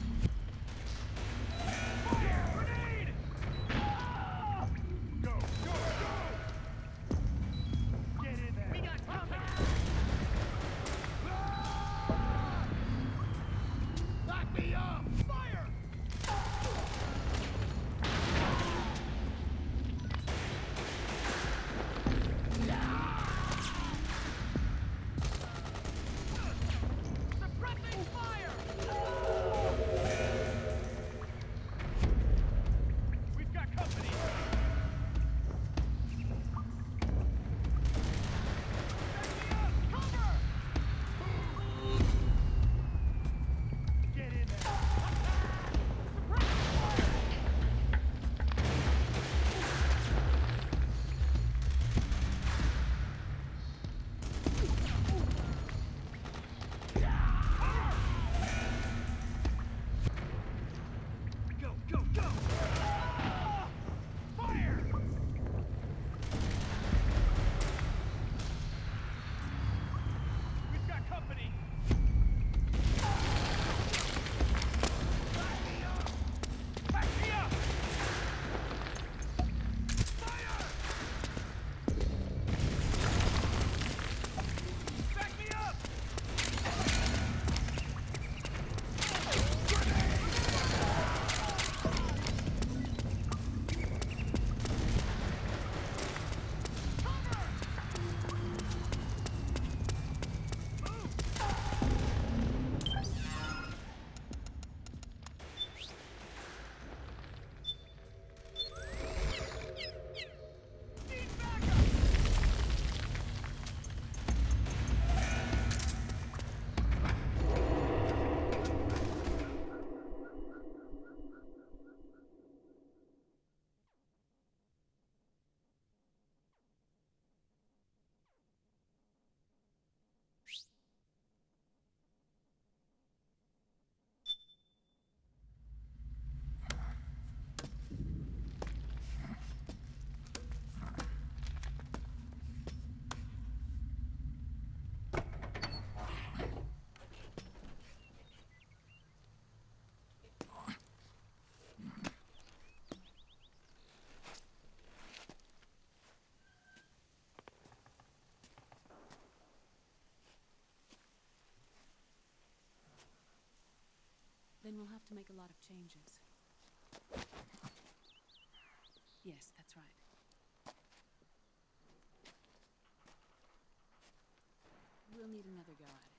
Then we'll have to make a lot of changes. Yes, that's right. We'll need another go at it.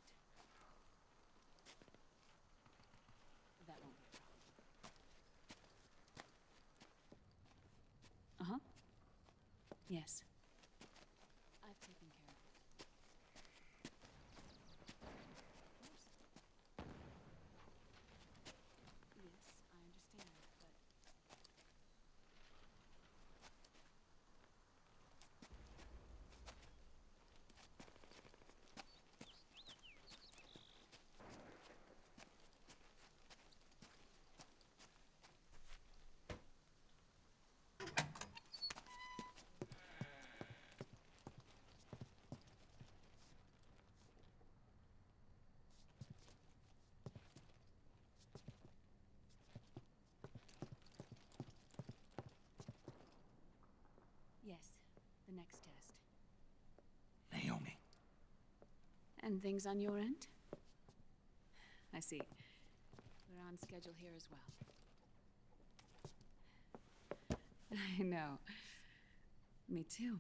That won't be a problem. Uh-huh. Yes. I've taken care of it. Yes, I understand, but... the next test. Naomi. And things on your end? I see. We're on schedule here as well. I know. Me too.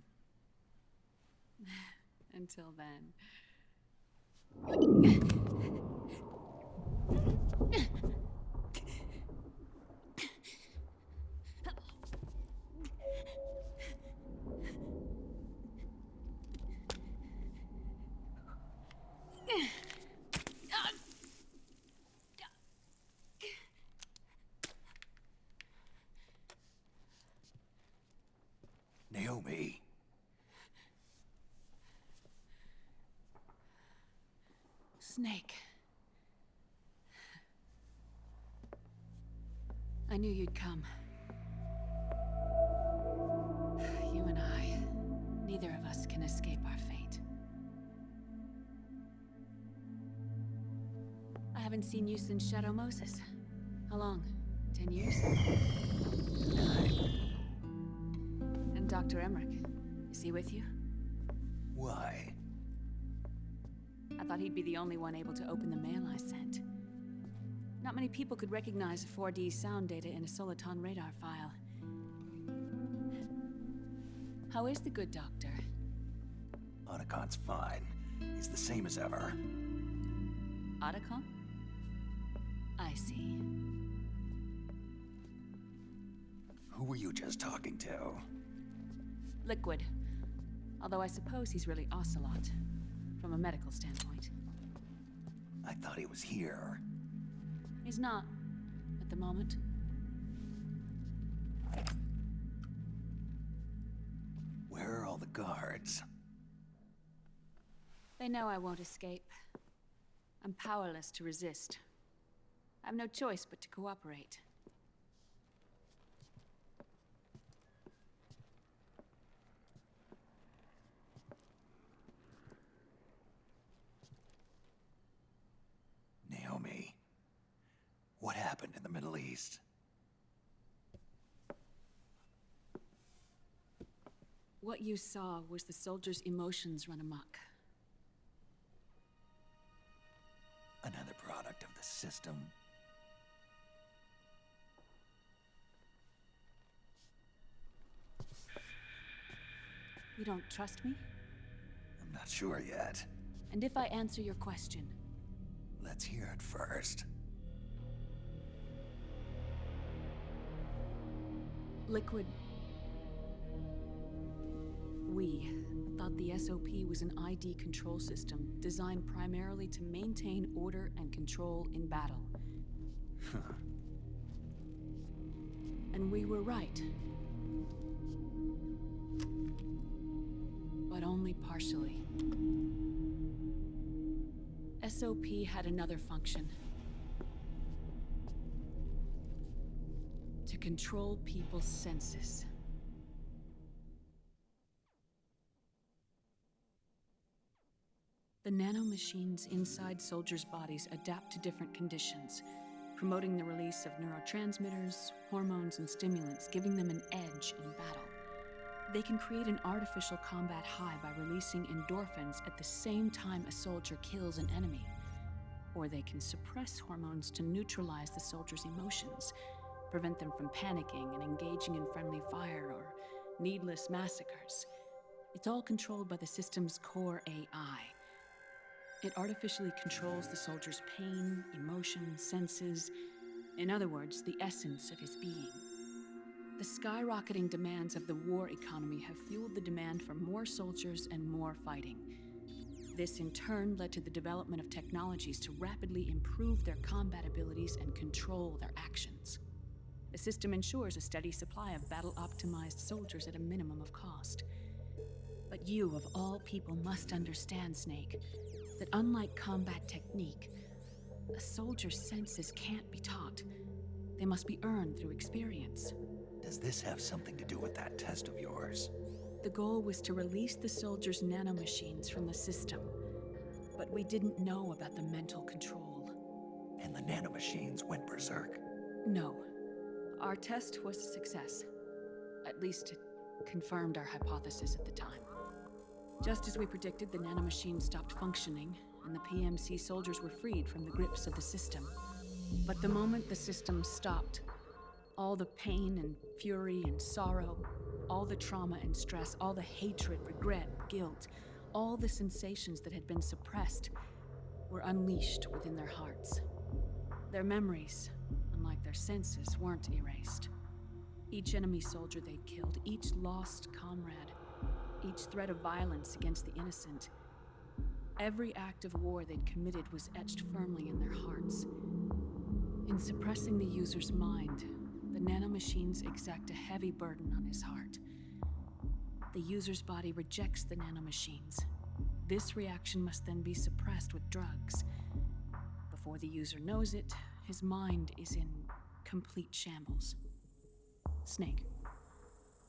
Until then. Naomi. Snake. I knew you'd come. You and I, neither of us can escape our fate. I haven't seen you since Shadow Moses. How long? 10 years? 9. And Dr. Emmerich, is he with you? Why? I thought he'd be the only one able to open the mail I sent. Not many people could recognize 4D sound data in a Soliton radar file. How is the good doctor? Otacon's fine. He's the same as ever. Otacon? I see. Who were you just talking to? Liquid. Although I suppose he's really Ocelot, from a medical standpoint. I thought he was here. He's not, at the moment. Where are all the guards? They know I won't escape. I'm powerless to resist. I have no choice but to cooperate. Naomi, what happened in the Middle East? What you saw was the soldiers' emotions run amok. Another product of the system. You don't trust me? I'm not sure yet. And if I answer your question? Let's hear it first. Liquid. We thought the SOP was an ID control system designed primarily to maintain order and control in battle. And we were right. But only partially. SOP had another function. To control people's senses. The nanomachines inside soldiers' bodies adapt to different conditions, promoting the release of neurotransmitters, hormones, and stimulants, giving them an edge in battle. They can create an artificial combat high by releasing endorphins at the same time a soldier kills an enemy. Or they can suppress hormones to neutralize the soldier's emotions, prevent them from panicking and engaging in friendly fire or needless massacres. It's all controlled by the system's core AI. It artificially controls the soldier's pain, emotion, senses, in other words, the essence of his being. The skyrocketing demands of the war economy have fueled the demand for more soldiers and more fighting. This in turn led to the development of technologies to rapidly improve their combat abilities and control their actions. The system ensures a steady supply of battle-optimized soldiers at a minimum of cost. But you, of all people, must understand, Snake, that unlike combat technique, a soldier's senses can't be taught. They must be earned through experience. Does this have something to do with that test of yours? The goal was to release the soldiers' nanomachines from the system, but we didn't know about the mental control. And the nanomachines went berserk? No. Our test was a success. At least it confirmed our hypothesis at the time. Just as we predicted, the nanomachine stopped functioning, and the PMC soldiers were freed from the grips of the system. But the moment the system stopped, all the pain and fury and sorrow, all the trauma and stress, all the hatred, regret, guilt, all the sensations that had been suppressed were unleashed within their hearts. Their memories, unlike their senses, weren't erased. Each enemy soldier they'd killed, each lost comrade, each threat of violence against the innocent, every act of war they'd committed was etched firmly in their hearts. In suppressing the user's mind, the nanomachines exact a heavy burden on his heart. The user's body rejects the nanomachines. This reaction must then be suppressed with drugs. Before the user knows it, his mind is in complete shambles. Snake.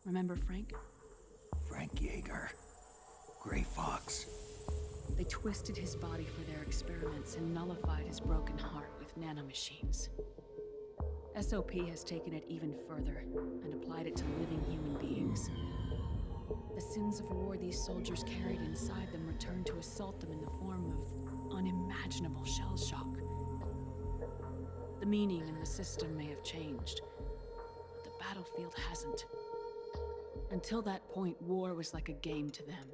Remember Frank? Frank Yeager. Gray Fox. They twisted his body for their experiments and nullified his broken heart with nanomachines. SOP has taken it even further and applied it to living human beings. The sins of war these soldiers carried inside them returned to assault them in the form of unimaginable shell shock. The meaning in the system may have changed, but the battlefield hasn't. Until that point, war was like a game to them.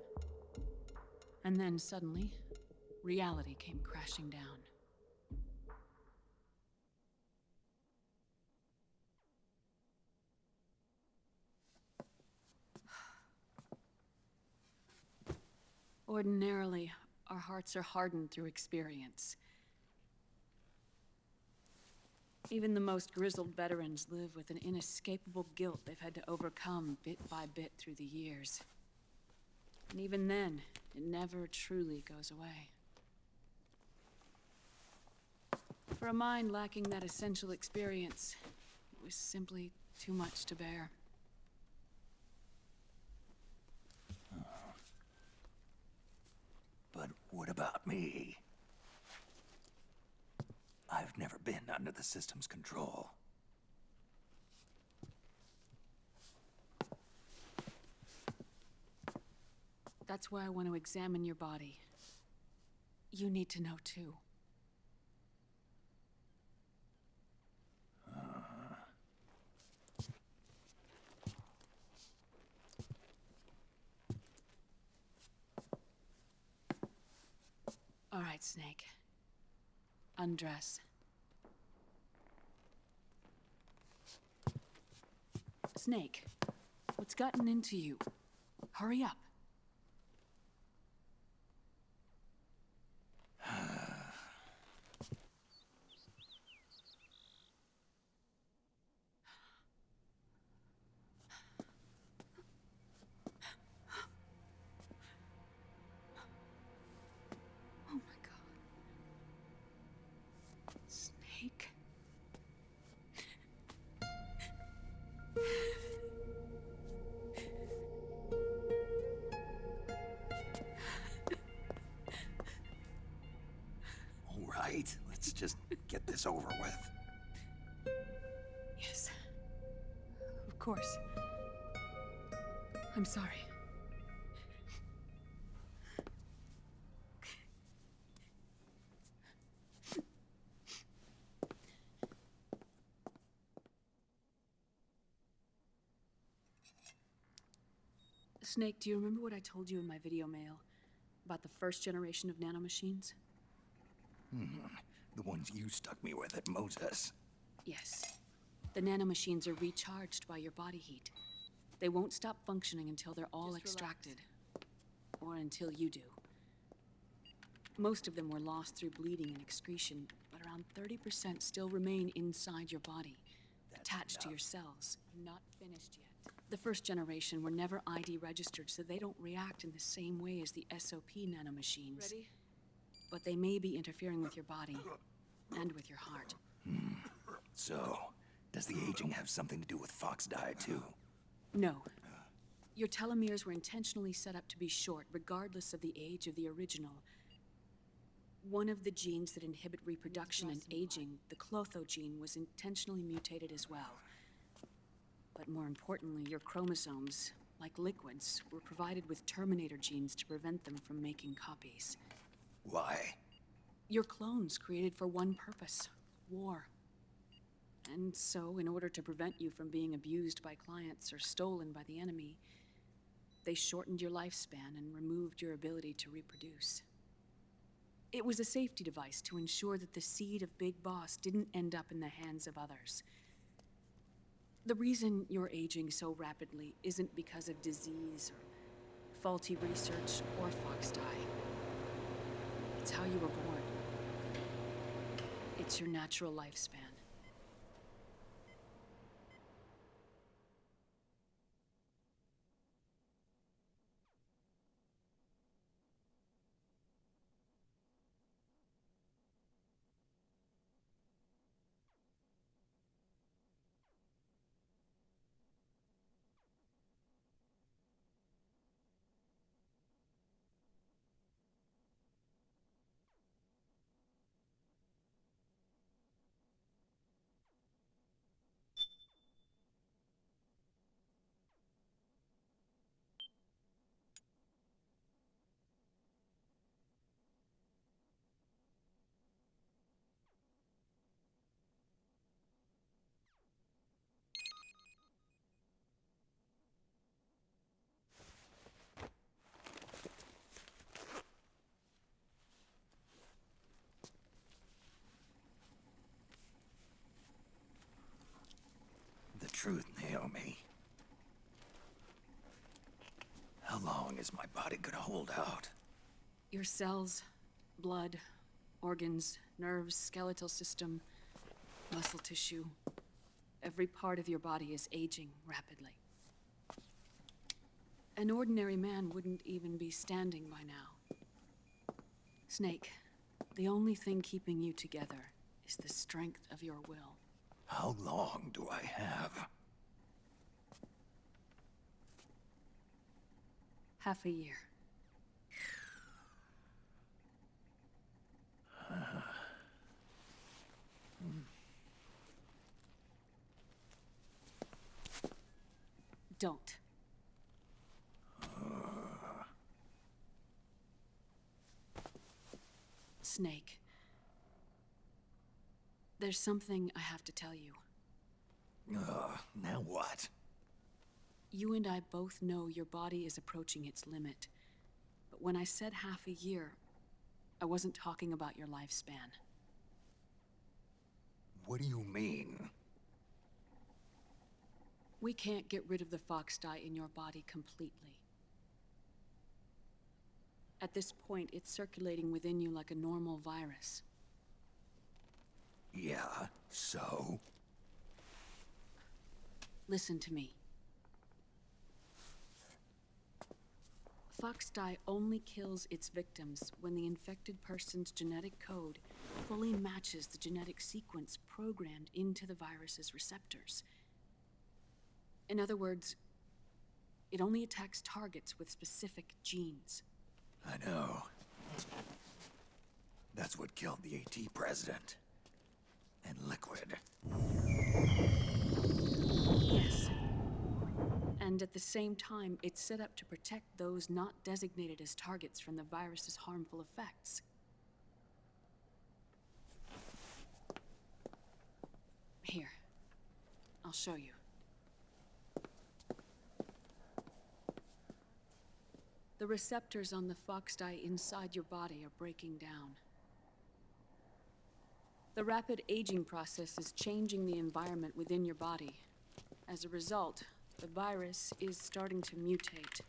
And then suddenly, reality came crashing down. Ordinarily, our hearts are hardened through experience. Even the most grizzled veterans live with an inescapable guilt they've had to overcome bit by bit through the years. And even then, it never truly goes away. For a mind lacking that essential experience, it was simply too much to bear. But what about me? I've never been under the system's control. That's why I want to examine your body. You need to know too. All right, Snake. Undress. Snake, what's gotten into you? Hurry up. Oh my God. Snake. All right, let's just get this over with. Yes. Of course. I'm sorry. Snake, do you remember what I told you in my video mail about the first generation of nanomachines? The ones you stuck me with at Moses. Yes. The nanomachines are recharged by your body heat. They won't stop functioning until they're all extracted. Or until you do. Most of them were lost through bleeding and excretion, but around 30% still remain inside your body, attached to your cells, not finished yet. The first generation were never ID registered, so they don't react in the same way as the SOP nanomachines. Ready? But they may be interfering with your body, and with your heart. So, does the aging have something to do with Fox diet too? No. Your telomeres were intentionally set up to be short, regardless of the age of the original. One of the genes that inhibit reproduction and aging, the Clotho gene, was intentionally mutated as well. But more importantly, your chromosomes, like liquids, were provided with Terminator genes to prevent them from making copies. Why? Your clones created for one purpose: war. And so, in order to prevent you from being abused by clients or stolen by the enemy, they shortened your lifespan and removed your ability to reproduce. It was a safety device to ensure that the seed of Big Boss didn't end up in the hands of others. The reason you're aging so rapidly isn't because of disease or faulty research or fox dye. It's how you were born. It's your natural lifespan. The truth, Naomi. How long is my body gonna hold out? Your cells, blood, organs, nerves, skeletal system, muscle tissue. Every part of your body is aging rapidly. An ordinary man wouldn't even be standing by now. Snake, the only thing keeping you together is the strength of your will. How long do I have? Half a year. Don't. Snake. There's something I have to tell you. Now what? You and I both know your body is approaching its limit. But when I said half a year, I wasn't talking about your lifespan. What do you mean? We can't get rid of the fox dye in your body completely. At this point, it's circulating within you like a normal virus. Yeah, so? Listen to me. Fox dye only kills its victims when the infected person's genetic code fully matches the genetic sequence programmed into the virus's receptors. In other words, it only attacks targets with specific genes. I know. That's what killed the AT president. And Liquid. Yes. And at the same time, it's set up to protect those not designated as targets from the virus's harmful effects. Here, I'll show you. The receptors on the fox dye inside your body are breaking down. The rapid aging process is changing the environment within your body. As a result, the virus is starting to mutate.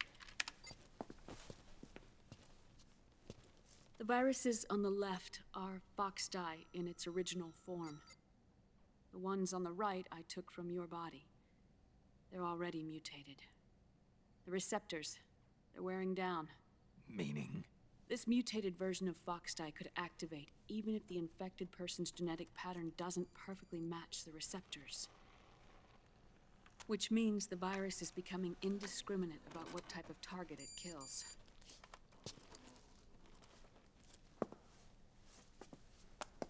The viruses on the left are fox dye in its original form. The ones on the right I took from your body. They're already mutated. The receptors, they're wearing down. Meaning? This mutated version of fox dye could activate even if the infected person's genetic pattern doesn't perfectly match the receptors. Which means the virus is becoming indiscriminate about what type of target it kills.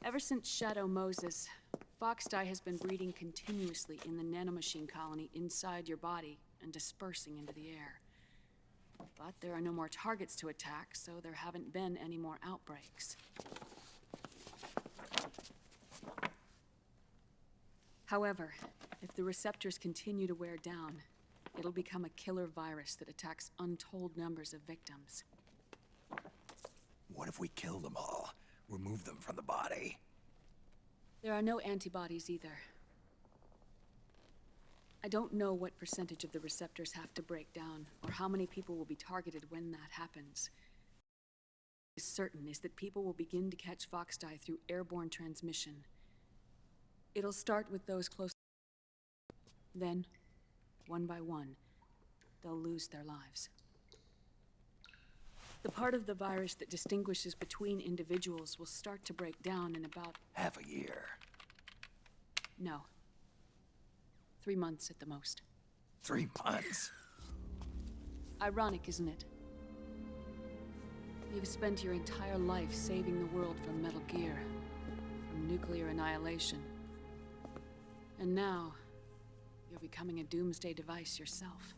Ever since Shadow Moses, fox dye has been breeding continuously in the nanomachine colony inside your body, and dispersing into the air. But there are no more targets to attack, so there haven't been any more outbreaks. However, if the receptors continue to wear down, it'll become a killer virus that attacks untold numbers of victims. What if we kill them all? Remove them from the body? There are no antibodies either. I don't know what percentage of the receptors have to break down, or how many people will be targeted when that happens. What is certain is that people will begin to catch Foxdie through airborne transmission. It'll start with those close. Then, one by one, they'll lose their lives. The part of the virus that distinguishes between individuals will start to break down in about... half a year. No. 3 months at the most. 3 months? Ironic, isn't it? You've spent your entire life saving the world from Metal Gear, from nuclear annihilation. And now, you're becoming a doomsday device yourself.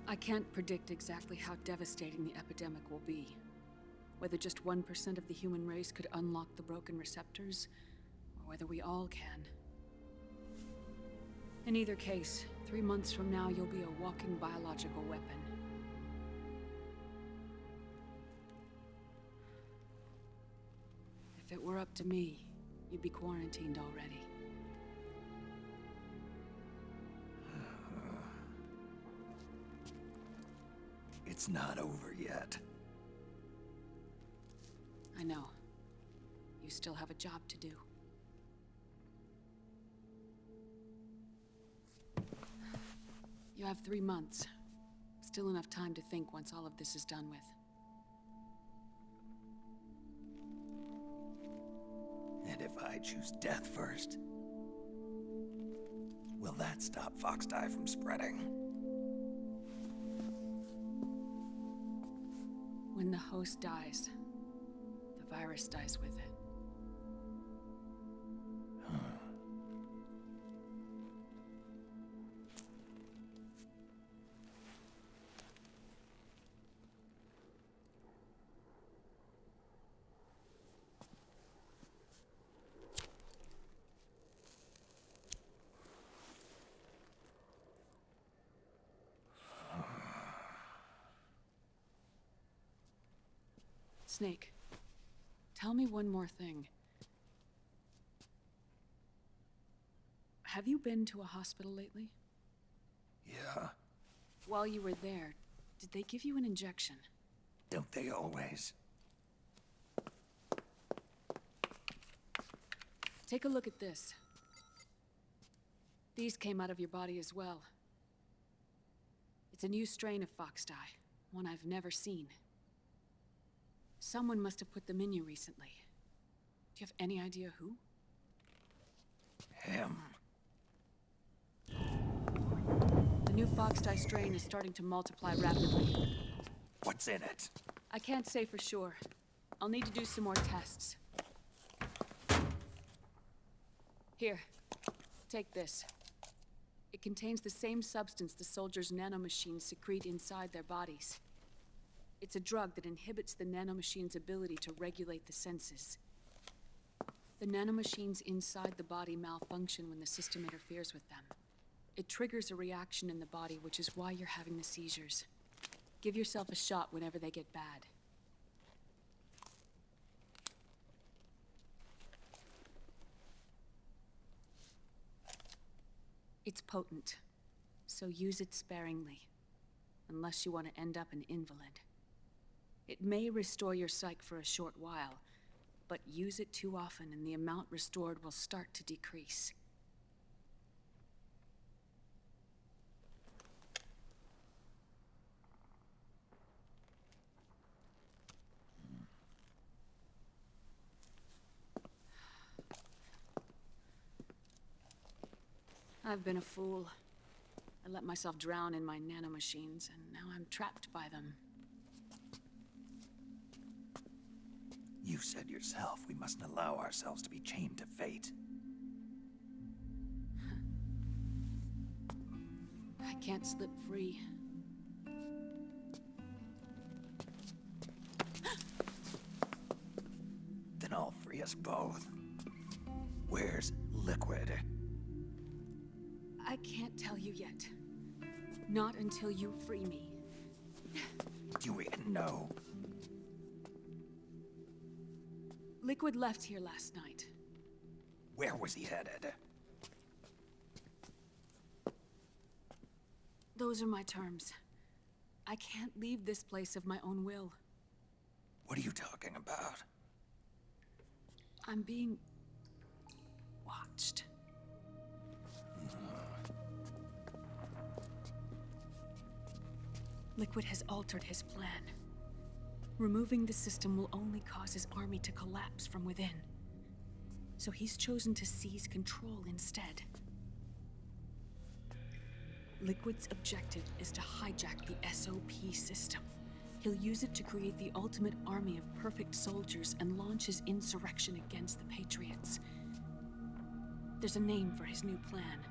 I can't predict exactly how devastating the epidemic will be. Whether just 1% of the human race could unlock the broken receptors, or whether we all can. In either case, 3 months from now, you'll be a walking biological weapon. If it were up to me, you'd be quarantined already. It's not over yet. I know. You still have a job to do. You have 3 months. Still enough time to think once all of this is done with. And if I choose death first, will that stop Foxdie from spreading? When the host dies, the virus dies with it. Snake, tell me one more thing. Have you been to a hospital lately? Yeah. While you were there, did they give you an injection? Don't they always? Take a look at this. These came out of your body as well. It's a new strain of Foxdie, one I've never seen. Someone must have put them in you recently. Do you have any idea who? Him. The new Foxdie strain is starting to multiply rapidly. What's in it? I can't say for sure. I'll need to do some more tests. Here, take this. It contains the same substance the soldiers' nanomachines secrete inside their bodies. It's a drug that inhibits the nanomachine's ability to regulate the senses. The nanomachines inside the body malfunction when the system interferes with them. It triggers a reaction in the body, which is why you're having the seizures. Give yourself a shot whenever they get bad. It's potent, so use it sparingly, unless you want to end up an invalid. It may restore your psyche for a short while, but use it too often and the amount restored will start to decrease. I've been a fool. I let myself drown in my nanomachines, and now I'm trapped by them. You said yourself we mustn't allow ourselves to be chained to fate. can't slip free. Then I'll free us both. Where's Liquid? I can't tell you yet. Not until you free me. Do you even know? Liquid left here last night. Where was he headed? Those are my terms. I can't leave this place of my own will. What are you talking about? I'm being watched. Liquid has altered his plan. Removing the system will only cause his army to collapse from within. So he's chosen to seize control instead. Liquid's objective is to hijack the SOP system. He'll use it to create the ultimate army of perfect soldiers and launch his insurrection against the Patriots. There's a name for his new plan.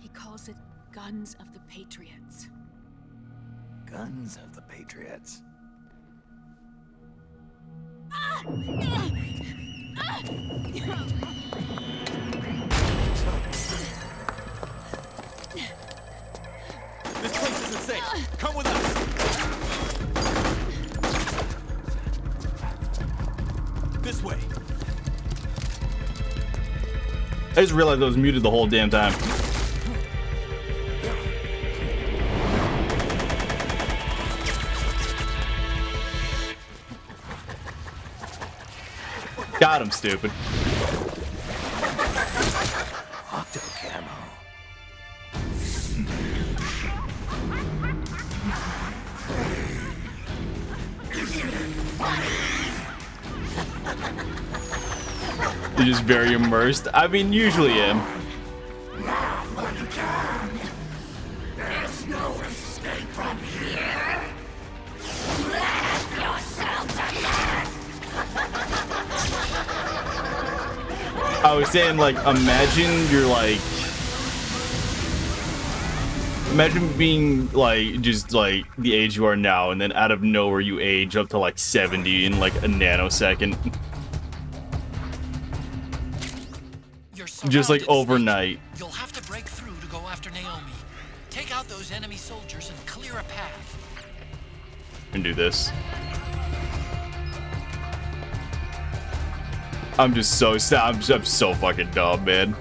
He calls it Guns of the Patriots. Guns of the Patriots. This place isn't safe. Come with us. This way. I just realized I was muted the whole damn time. Got him, stupid. Octo camo. You're just very immersed. I mean, usually am. Laugh while you can. There's no escape from here. Laugh yourself to death. I was saying, like, imagine you're like, imagine being like just like the age you are now, and then out of nowhere you age up to like 70 in like a nanosecond. Just like overnight. You'll have to break through to go after Naomi. Take out those enemy soldiers and clear a path. And do this. I'm just so sad. I'm so fucking dumb, man.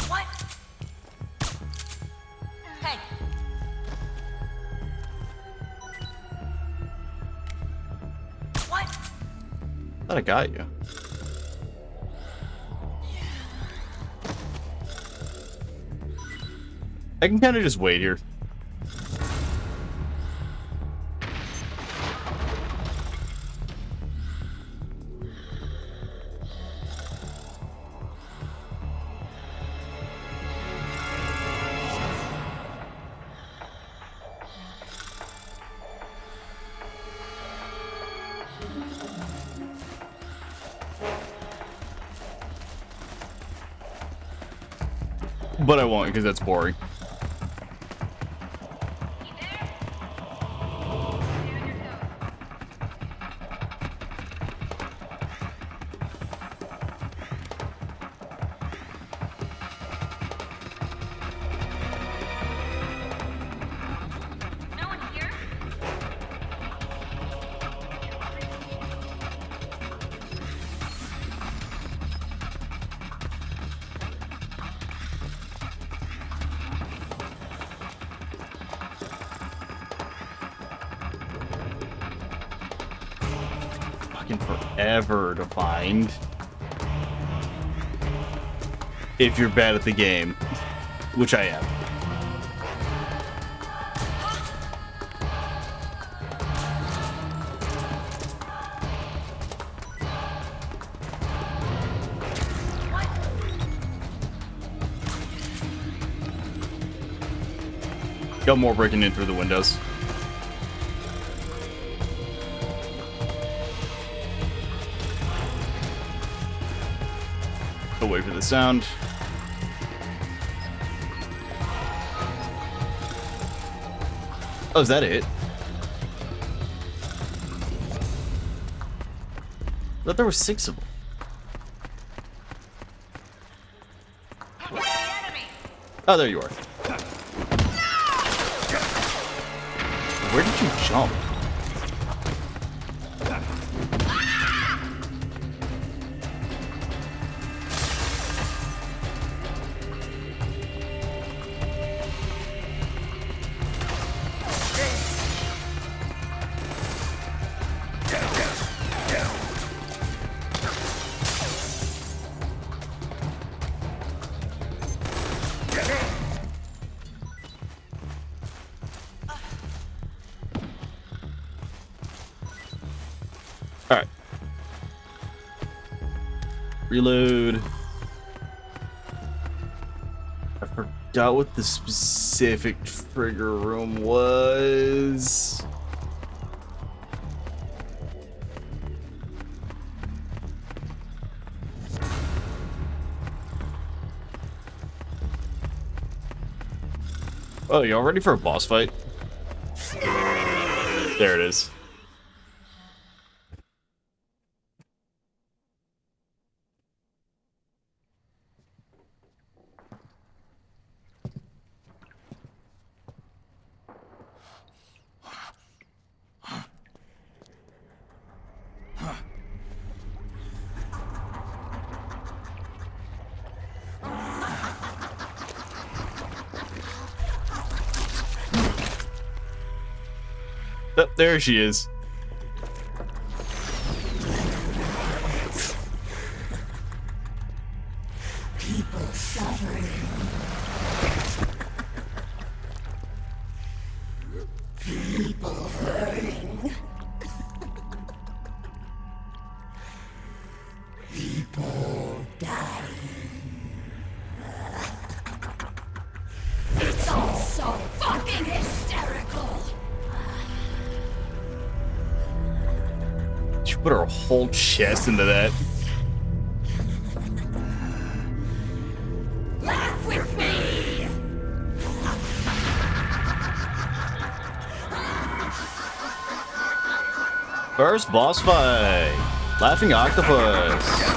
What? Hey. What? Thought I got you. I can kind of just wait here. But I won't because that's boring. Forever to find if you're bad at the game, which I am. Got more breaking in through the windows. but wait for the sound. Oh, is that it? I thought there were 6 of them. Oh, there you are. Where did you jump? Alright. Reload. I forgot what the specific trigger room was. Oh, y'all ready for a boss fight? There it is. Oh, there she is. People suffering. People hurting. People dying. It's all so fucking hysterical. She put her whole chest into that. Laugh with me. First boss fight. Laughing Octopus.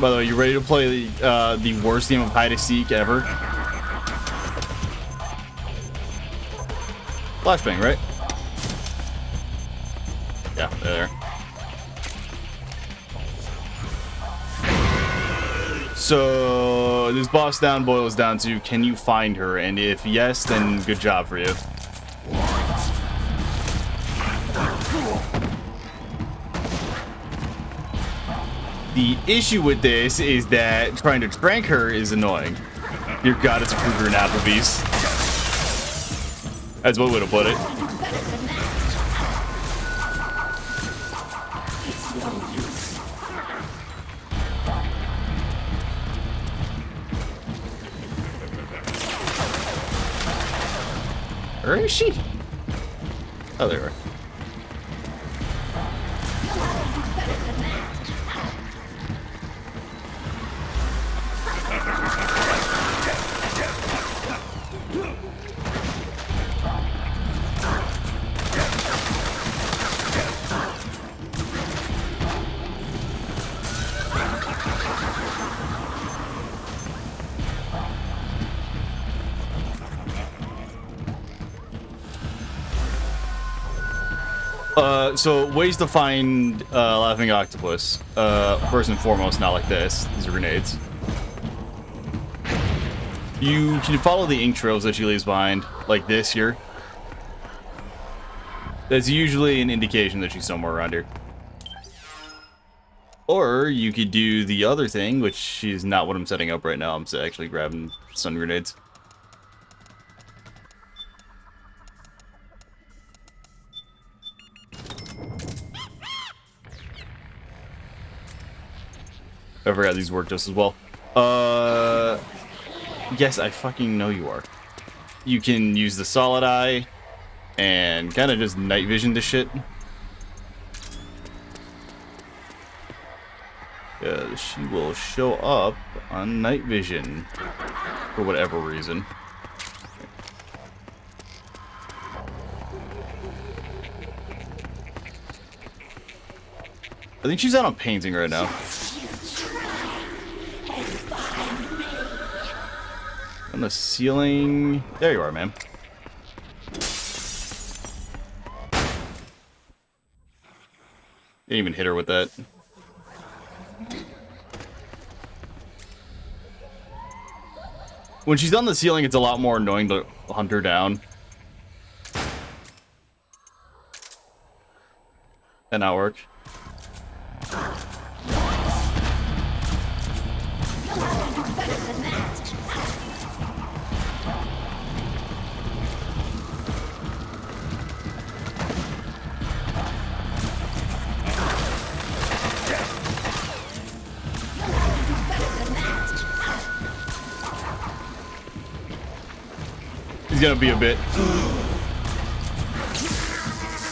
By the way, you ready to play the worst game of hide and seek ever? Flashbang, right? Yeah, there. So this boss down boils down to, can you find her? And if yes, then good job for you. The issue with this is that trying to trank her is annoying. Dear God, it's Kruger and Applebee's. That's one way to put it. Where is she? Oh, there we are. So ways to find Laughing Octopus. First and foremost, not like this. These are grenades. You can follow the ink trails that she leaves behind, like this here. That's usually an indication that she's somewhere around here. Or you could do the other thing, which is not what I'm setting up right now. I'm actually grabbing stun grenades. I forgot these work just as well. Yes, I fucking know you are. You can use the solid eye and kind of just night vision this shit. She will show up on night vision for whatever reason. I think she's out on painting right now. On the ceiling. There you are, man. Didn't even hit her with that. When she's on the ceiling, it's a lot more annoying to hunt her down. That not work. He's gonna be a bit.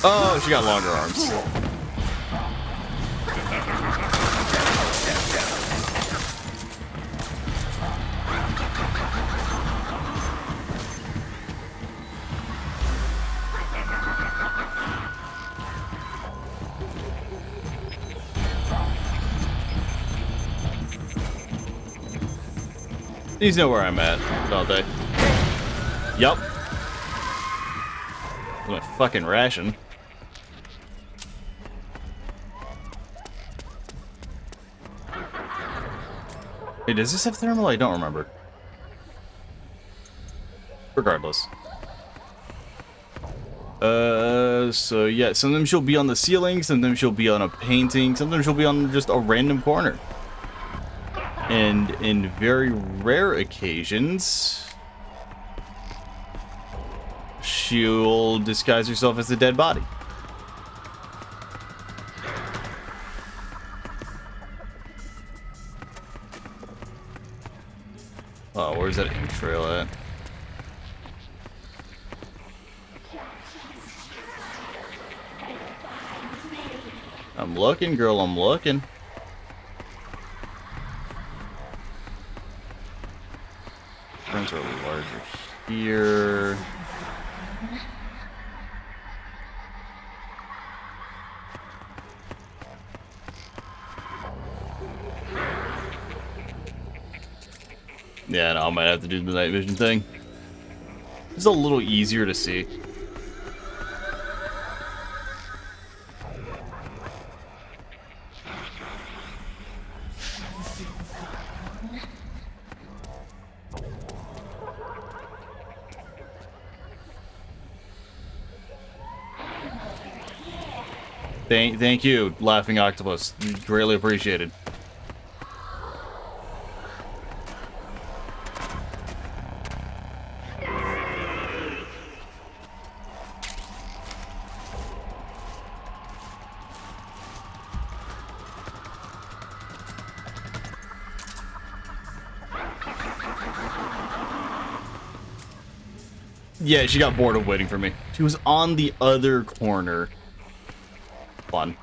Oh, she got longer arms. These know where I'm at, don't they? Yup. My fucking ration. Hey, does this have thermal? I don't remember. Regardless. So yeah, sometimes she'll be on the ceiling, sometimes she'll be on a painting, sometimes she'll be on just a random corner. And in very rare occasions, she'll disguise herself as a dead body. Oh, where's that ink trail at? I'm looking, girl, I'm looking. Friends are larger here. Yeah, no, I might have to do the night vision thing. It's a little easier to see. Thank you, Laughing Octopus. Greatly appreciated. Yeah, she got bored of waiting for me. She was on the other corner. Fun.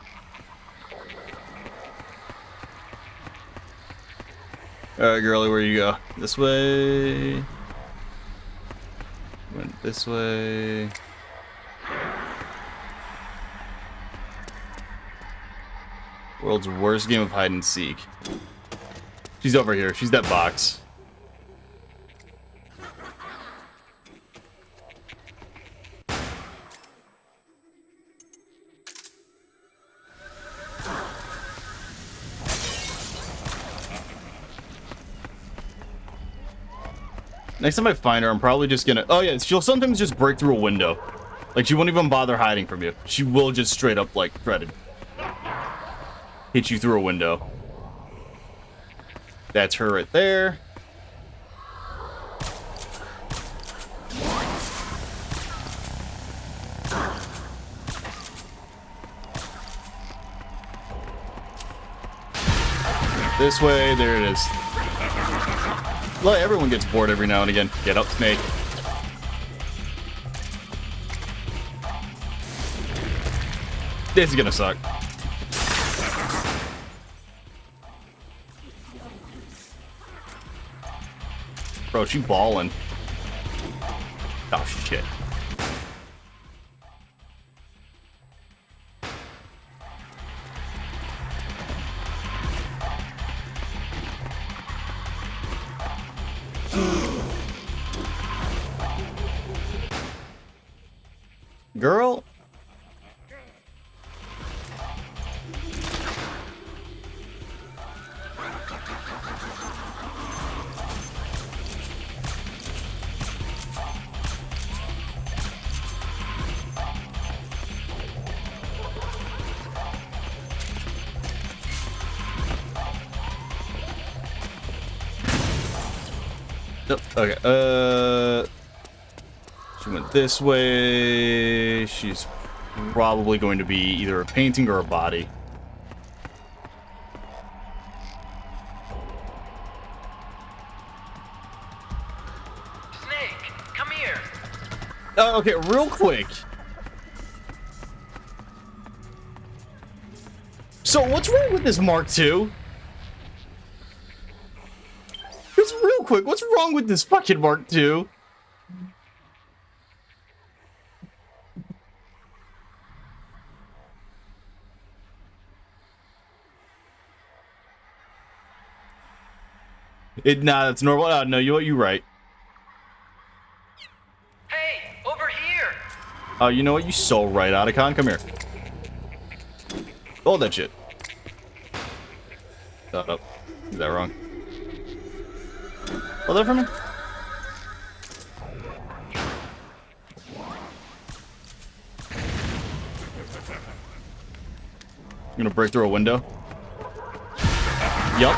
Alright, girlie, where you go? This way. Went this way. World's worst game of hide and seek. She's over here. She's that box. Next time I find her, I'm probably just gonna... Oh yeah, she'll sometimes just break through a window. Like, she won't even bother hiding from you. She will just straight up, like, threaten. Hit you through a window. That's her right there. This way, there it is. Well, everyone gets bored every now and again. Get up, Snake. This is gonna suck. Bro, she balling. Oh, shit. Girl. Nope. Okay. She went this way. She's probably going to be either a painting or a body. Snake, come here. Oh, okay, real quick. So, what's wrong with this Mark II? Just real quick, what's wrong with this fucking Mark II? Nah, that's normal. No, you're right. Hey, over here. Oh, you know what? You so right, Otacon. Come here. Hold that shit. Oh, is that wrong? Hold that for me. You gonna break through a window? Yup.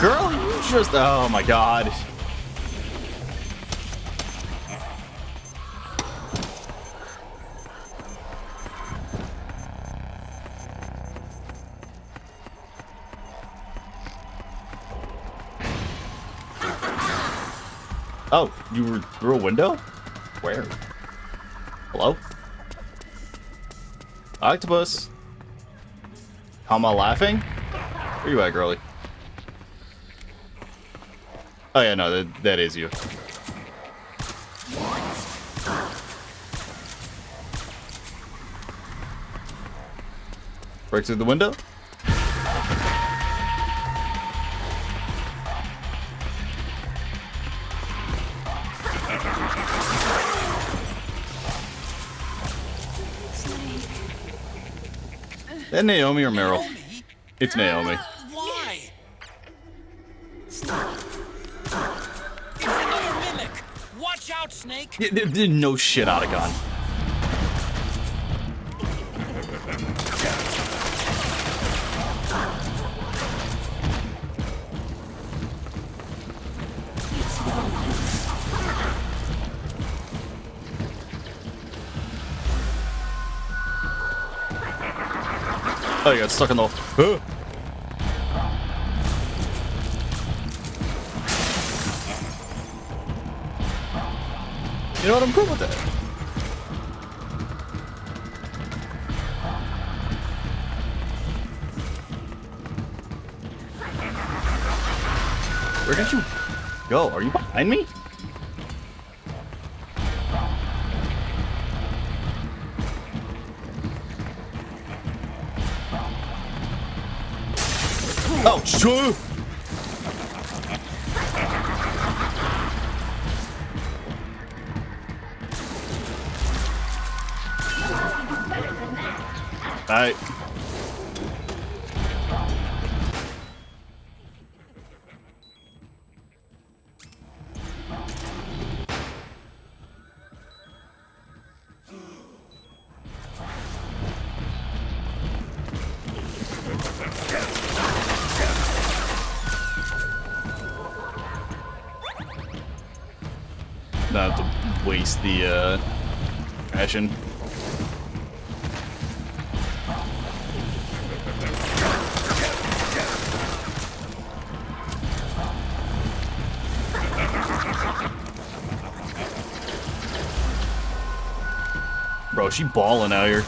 Girl, you just... Oh my god. Oh, you were through a window? Where? Hello? Octopus? How am I laughing? Where you at, girlie? Oh yeah, no, that is you. Break through the window? That Naomi or Meryl? It's Naomi. Why? It's another mimic. Watch out, Snake. No shit, Otacon. Oh, you got stuck in the... You know what? I'm cool with that. Where did you go? Are you behind me? Oh, sure. Alright. Not to waste the passion. Bro, she balling out here.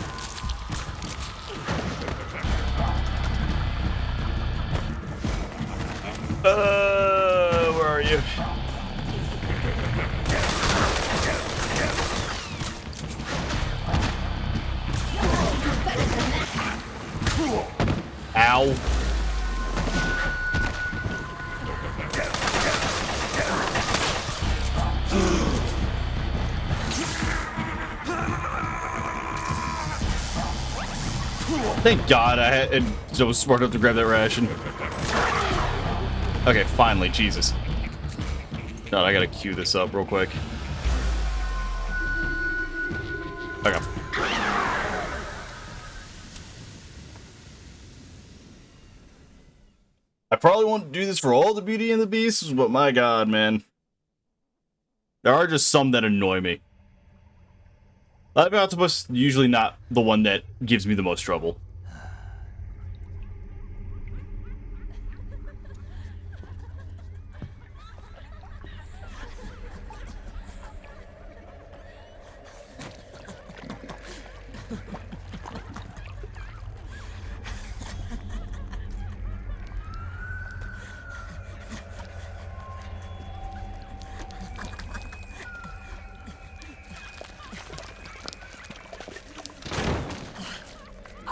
Where are you? Ow. Thank God I was smart enough to grab that ration. Okay, finally, Jesus. God, I gotta queue this up real quick. Okay. I probably won't do this for all the Beauty and the Beasts, but my God, man. There are just some that annoy me. Live Octopus usually not the one that gives me the most trouble.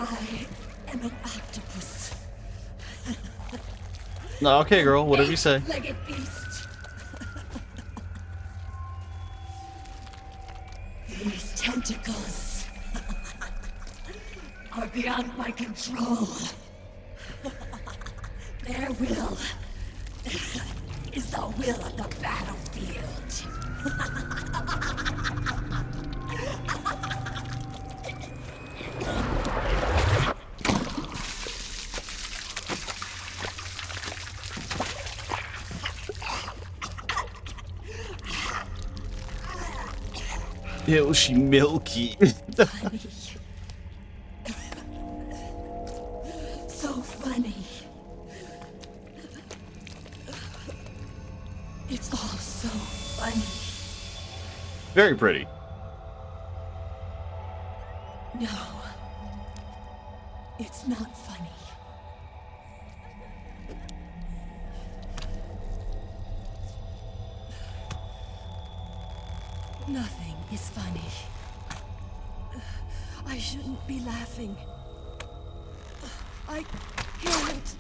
I am an octopus. No, okay, girl, whatever you say. Eight-legged beast. These tentacles are beyond my control. Their will is the will of the battlefield. Ew, she milky. Funny. So funny. It's all so funny. Very pretty. No. It's not funny. Nothing is funny. I shouldn't be laughing. I can't.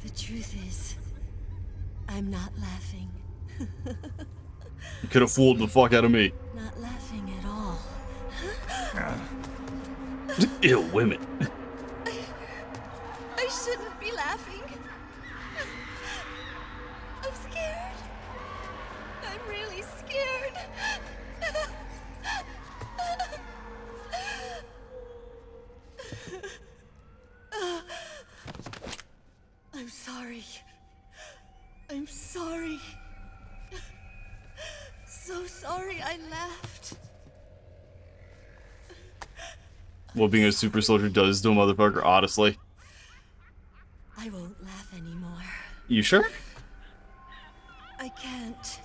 The truth is, I'm not laughing. You could have fooled the fuck out of me. Not laughing at all. Ew, women. I shouldn't be laughing. I'm scared. I'm really scared. I'm sorry. I'm sorry. So sorry I laughed. What being a super soldier does to a motherfucker, honestly. I won't laugh anymore. You sure? I can't.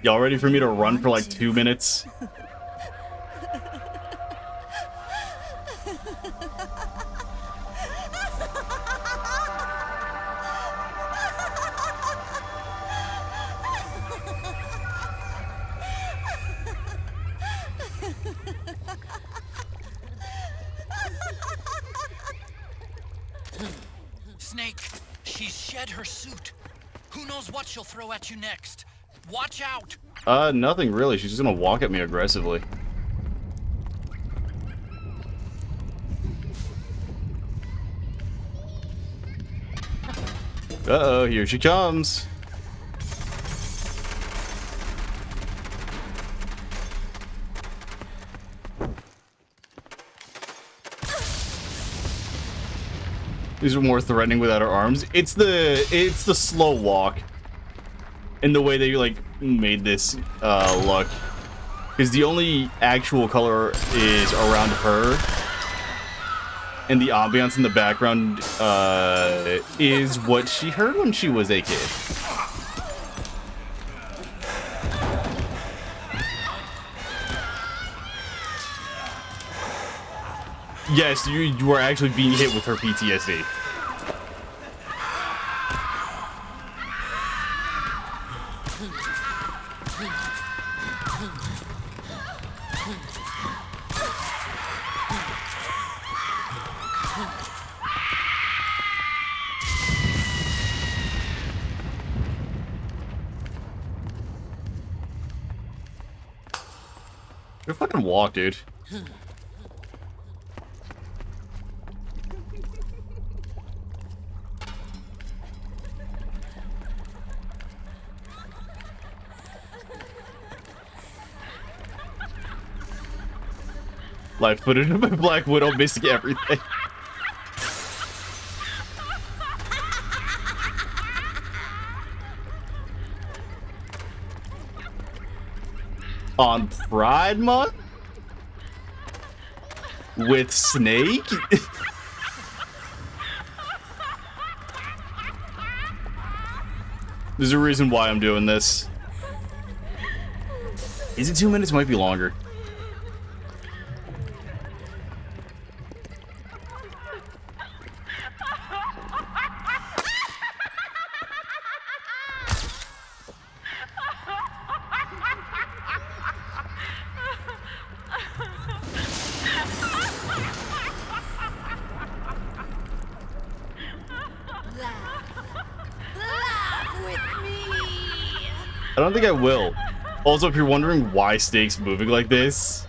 Y'all ready for me to run for like 2 minutes? Snake, she's shed her suit. Who knows what she'll throw at you next? Watch out! Nothing really. She's just gonna walk at me aggressively. Uh-oh, here she comes. These are more threatening without her arms. It's the slow walk. And the way they like made this look. Because the only actual color is around her. and the ambiance in the background is what she heard when she was a kid. Yes, you are actually being hit with her PTSD. Good fucking walk, dude. Live footage of a Black Widow missing everything. On Pride Month? With Snake? There's a reason why I'm doing this. Is it 2 minutes? Might be longer. I don't think I will. Also, if you're wondering why Snake's moving like this,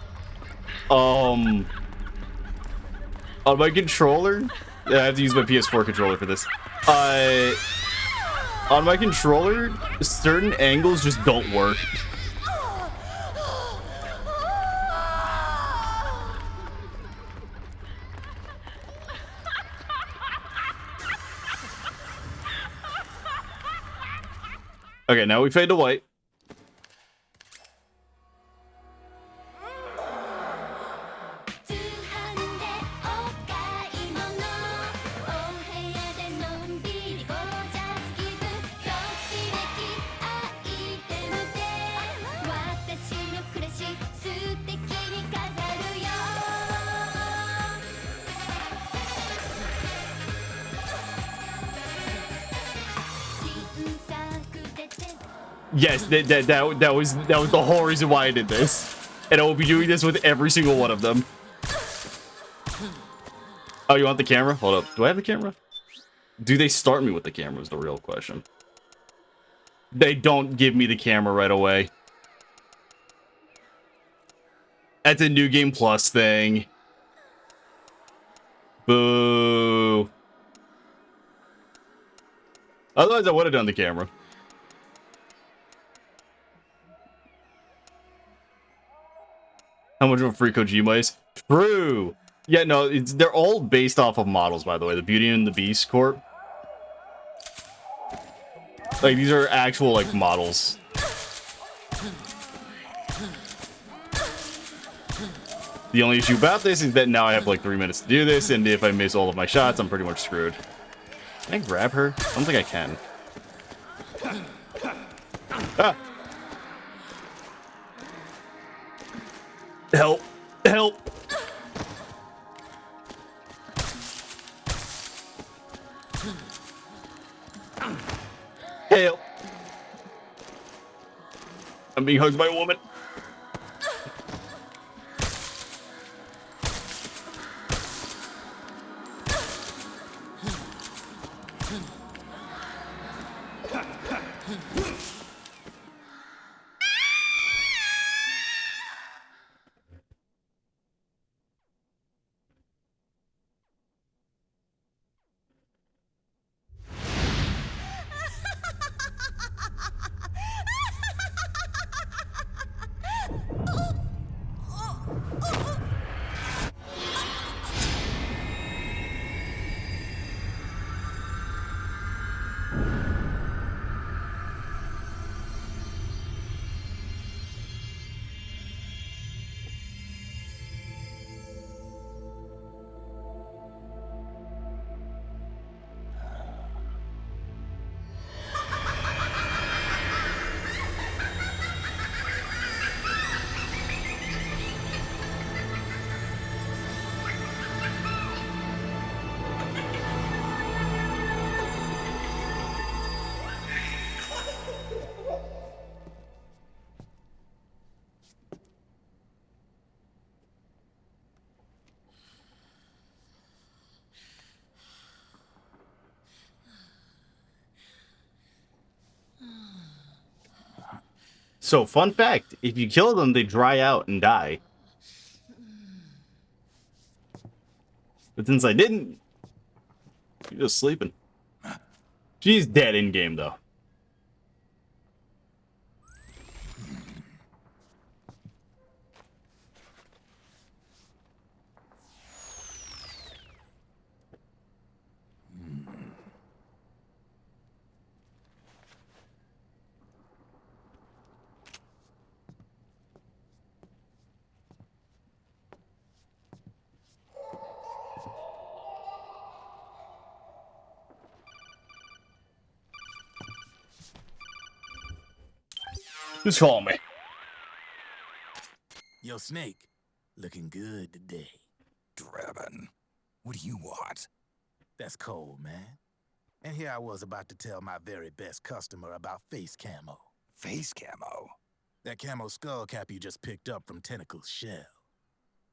on my controller, I have to use my PS4 controller for this. On my controller, certain angles just don't work. Okay, now we fade to white. Yes, that was the whole reason why I did this. And I will be doing this with every single one of them. Oh, you want the camera? Hold up. Do I have the camera? Do they start me with the camera is the real question. They don't give me the camera right away. That's a New Game Plus thing. Boo. Otherwise, I would have done the camera. How much of a free Kojima is? True. Yeah, no, they're all based off of models, by the way. The Beauty and the Beast Corp. Like, these are actual, like, models. The only issue about this is that now I have, like, 3 minutes to do this, and if I miss all of my shots, I'm pretty much screwed. Can I grab her? I don't think I can. Ah! Help! Help! Help! I'm being hugged by a woman. So, fun fact, if you kill them, they dry out and die. But since I didn't, she's just sleeping. She's dead in game, though. Just call me. Yo, Snake, looking good today. Driven. What do you want? That's cold, man. And here I was about to tell my very best customer about face camo. Face camo? That camo skull cap you just picked up from Tentacle's shell.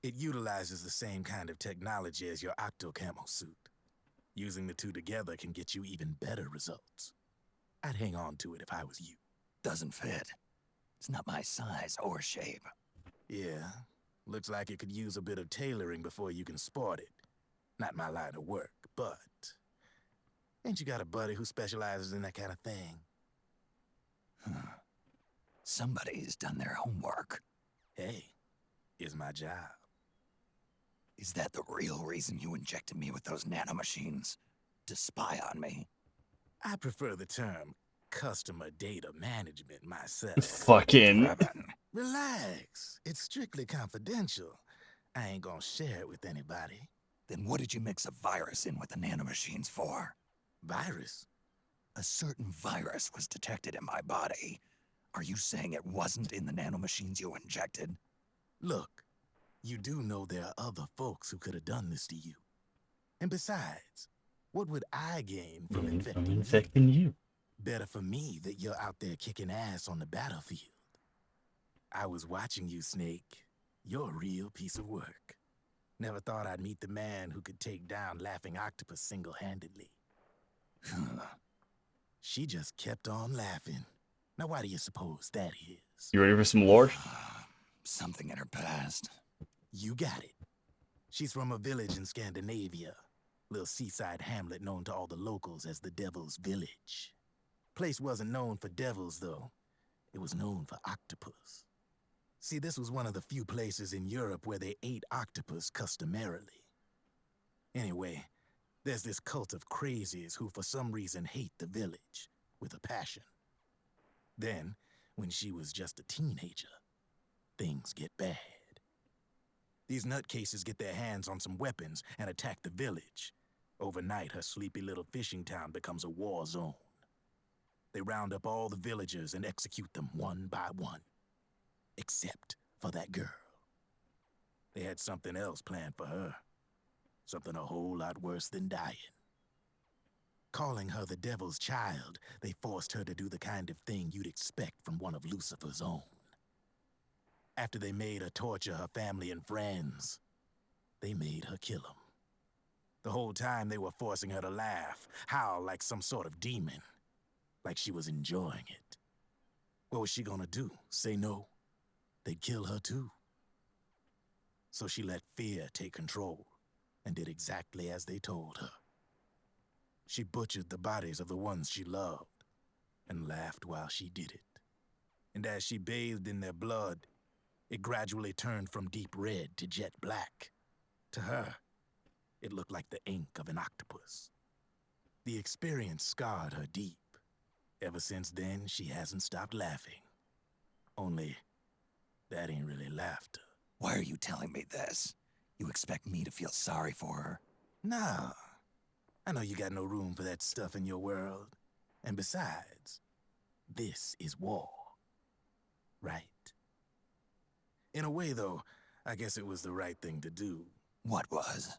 It utilizes the same kind of technology as your octo camo suit. Using the two together can get you even better results. I'd hang on to it if I was you. Doesn't fit. It's not my size or shape. Yeah, looks like it could use a bit of tailoring before you can sport it. Not my line of work, but... Ain't you got a buddy who specializes in that kind of thing? Somebody's done their homework. Hey, it's my job. Is that the real reason you injected me with those nanomachines? To spy on me? I prefer the term customer data management myself. Fucking. Relax. It's strictly confidential. I ain't gonna share it with anybody. Then what did you mix a virus in with the nanomachines for? Virus? A certain virus was detected in my body. Are you saying it wasn't in the nanomachines you injected? Look, you do know there are other folks who could have done this to you. And besides, what would I gain from infecting you? Better for me that you're out there kicking ass on the battlefield. I was watching you, Snake. You're a real piece of work. Never thought I'd meet the man who could take down Laughing Octopus single-handedly. She just kept on laughing. Now why do you suppose that is? You ready for some lore? Something in her past. You got it. She's from a village in Scandinavia. Little seaside hamlet known to all the locals as the Devil's Village. Place wasn't known for devils, though. It was known for octopus. See, this was one of the few places in Europe where they ate octopus customarily. Anyway, there's this cult of crazies who for some reason hate the village with a passion. Then, when she was just a teenager, things get bad. These nutcases get their hands on some weapons and attack the village. Overnight, her sleepy little fishing town becomes a war zone. They round up all the villagers and execute them one by one. Except for that girl. They had something else planned for her. Something a whole lot worse than dying. Calling her the devil's child, they forced her to do the kind of thing you'd expect from one of Lucifer's own. After they made her torture her family and friends, they made her kill them. The whole time they were forcing her to laugh, howl like some sort of demon. Like she was enjoying it. What was she gonna do? Say no? They'd kill her too. So she let fear take control and did exactly as they told her. She butchered the bodies of the ones she loved and laughed while she did it. And as she bathed in their blood, it gradually turned from deep red to jet black. To her, it looked like the ink of an octopus. The experience scarred her deep. Ever since then, she hasn't stopped laughing. Only, that ain't really laughter. Why are you telling me this? You expect me to feel sorry for her? Nah. I know you got no room for that stuff in your world. And besides, this is war. Right? In a way, though, I guess it was the right thing to do. What was?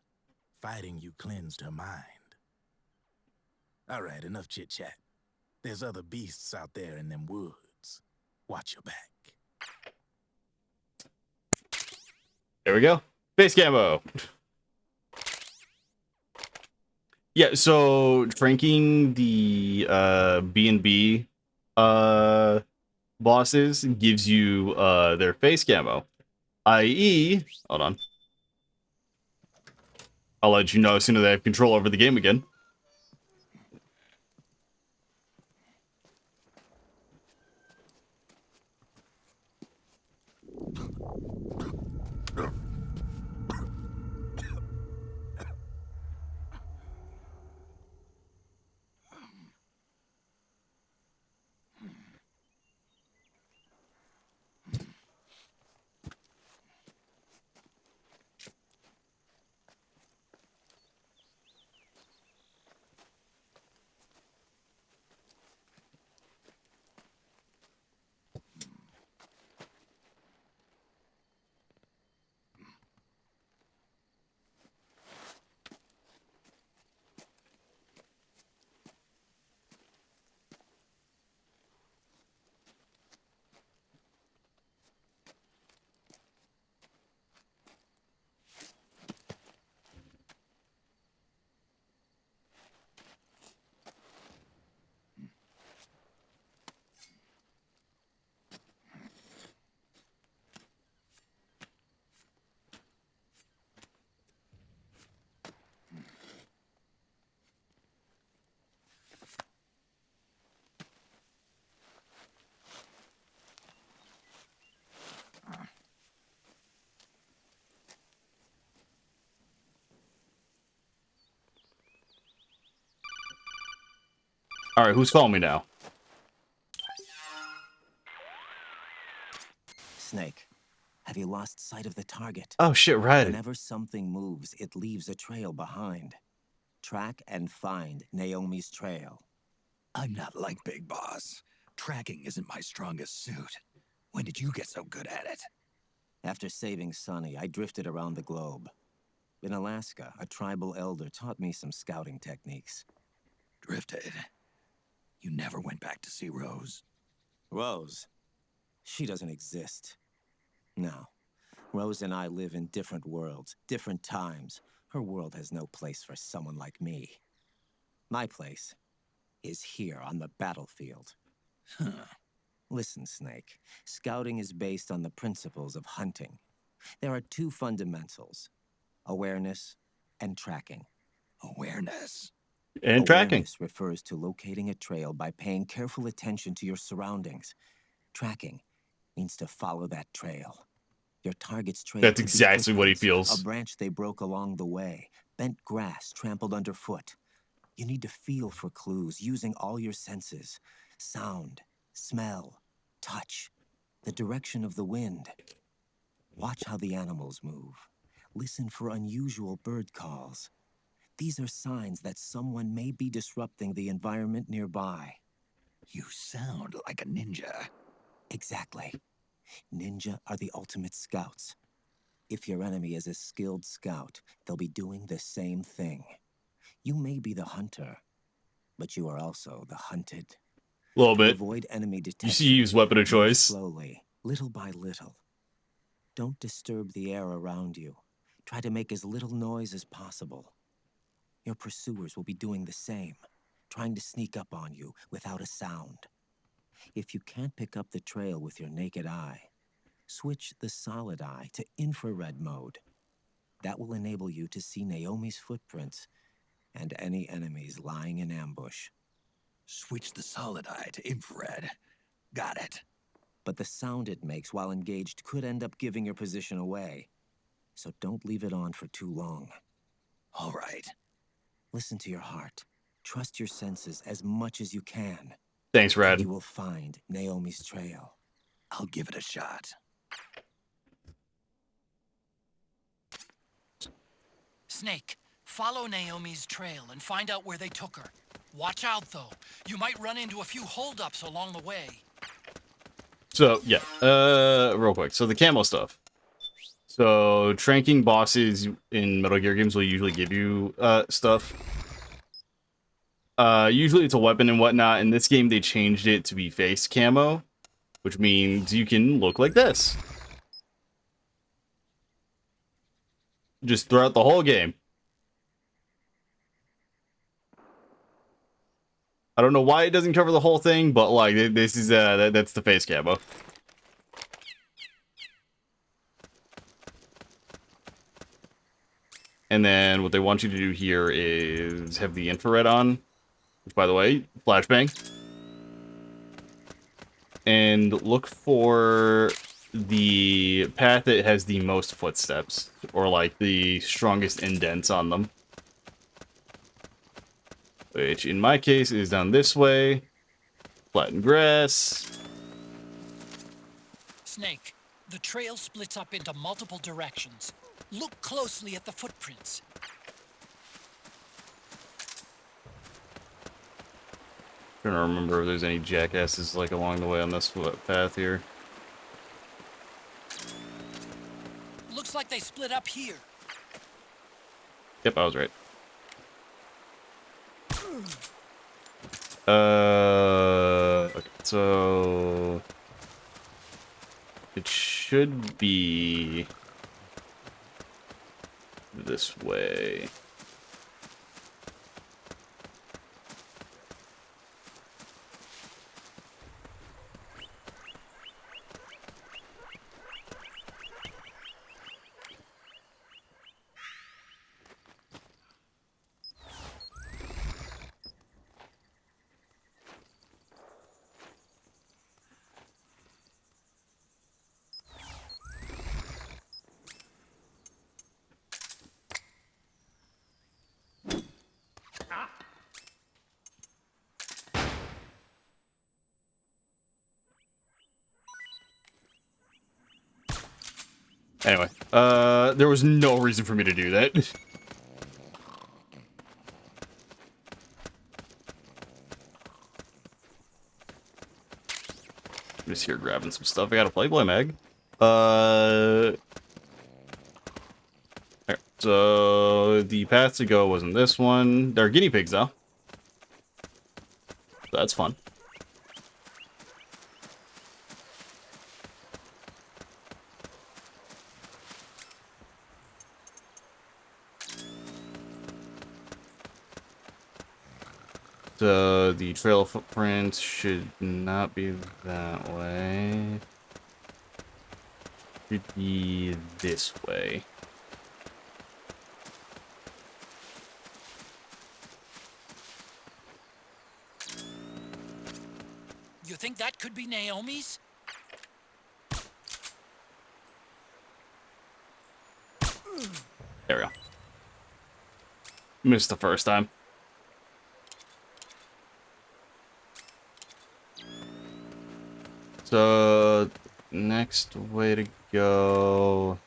Fighting you cleansed her mind. All right, enough chit-chat. There's other beasts out there in them woods. Watch your back. There we go. Base camo. Yeah, so franking the B&B bosses gives you their face camo, i.e., hold on, I'll let you know as soon as I have control over the game again. All right, who's calling me now? Snake, have you lost sight of the target? Oh shit, right. Whenever something moves, it leaves a trail behind. Track and find Naomi's trail. I'm not like Big Boss. Tracking isn't my strongest suit. When did you get so good at it? After saving Sonny, I drifted around the globe. In Alaska, a tribal elder taught me some scouting techniques. Drifted? You never went back to see Rose? Rose? She doesn't exist. No. Rose and I live in different worlds, different times. Her world has no place for someone like me. My place is here on the battlefield. Huh. Listen, Snake. Scouting is based on the principles of hunting. There are two fundamentals: awareness and tracking. Awareness? And tracking. Awareness refers to locating a trail by paying careful attention to your surroundings. Tracking means to follow that trail. Your target's trail That's could be exactly what he footprints, feels. a branch they broke along the way, bent grass trampled underfoot. You need to feel for clues using all your senses: sound, smell, touch, the direction of the wind. Watch how the animals move. Listen for unusual bird calls. These are signs that someone may be disrupting the environment nearby. You sound like a ninja. Exactly. Ninja are the ultimate scouts. If your enemy is a skilled scout, they'll be doing the same thing. You may be the hunter, but you are also the hunted. A little To bit. avoid enemy detection, You see, use weapon of move choice. slowly, little by little. Don't disturb the air around you. Try to make as little noise as possible. Your pursuers will be doing the same, trying to sneak up on you without a sound. If you can't pick up the trail with your naked eye, switch the solid eye to infrared mode. That will enable you to see Naomi's footprints and any enemies lying in ambush. Switch the solid eye to infrared. Got it. But the sound it makes while engaged could end up giving your position away. So don't leave it on for too long. All right. Listen to your heart. Trust your senses as much as you can. Thanks, Red. And you will find Naomi's trail. I'll give it a shot. Snake, follow Naomi's trail and find out where they took her. Watch out, though. You might run into a few holdups along the way. So, yeah. Real quick. So, the camo stuff. So, tranking bosses in Metal Gear games will usually give you stuff. Usually it's a weapon and whatnot. In this game, they changed it to be face camo, which means you can look like this. Just throughout the whole game. I don't know why it doesn't cover the whole thing, but like this is that's the face camo. And then what they want you to do here is have the infrared on, which by the way, flashbang. And look for the path that has the most footsteps, or like the strongest indents on them. Which in my case is down this way. Flattened grass. Snake, the trail splits up into multiple directions. Look closely at the footprints. Trying to remember if there's any jackasses like along the way on this path here. Looks like they split up here. Yep, I was right. Okay, so it should be this way. Anyway, there was no reason for me to do that. I'm just here grabbing some stuff. I got a Playboy mag. Okay, so the path to go wasn't this one. They're guinea pigs, though. So that's fun. So the trail of footprints should not be that way. Should be this way. You think that could be Naomi's? There we go. Missed the first time. So, next way to go...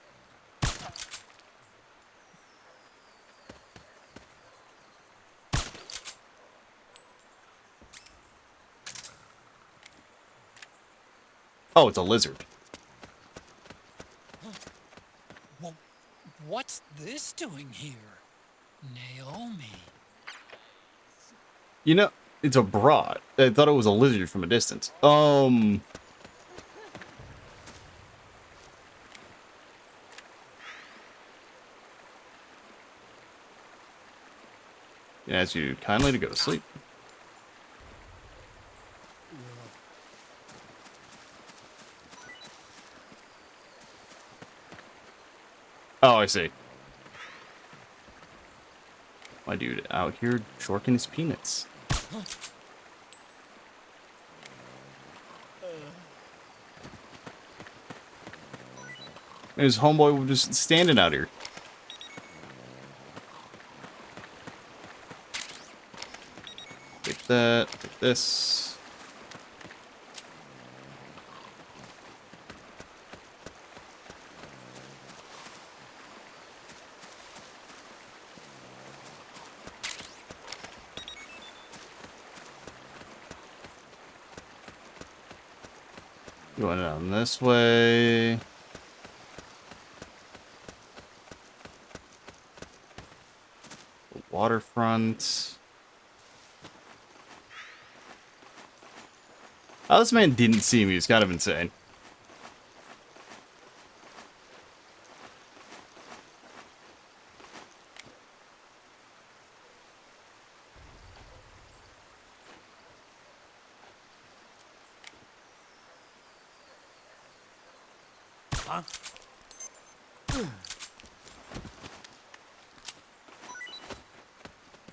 Oh, it's a lizard. Well, what's this doing here? Naomi. You know, it's a broad. I thought it was a lizard from a distance. It asks you kindly to go to sleep. Oh, I see. My dude out here chorking his peanuts. And his homeboy was just standing out here. Take that, take this. Going down this way. The waterfront. Oh, this man didn't see me. He's kind of insane. Huh?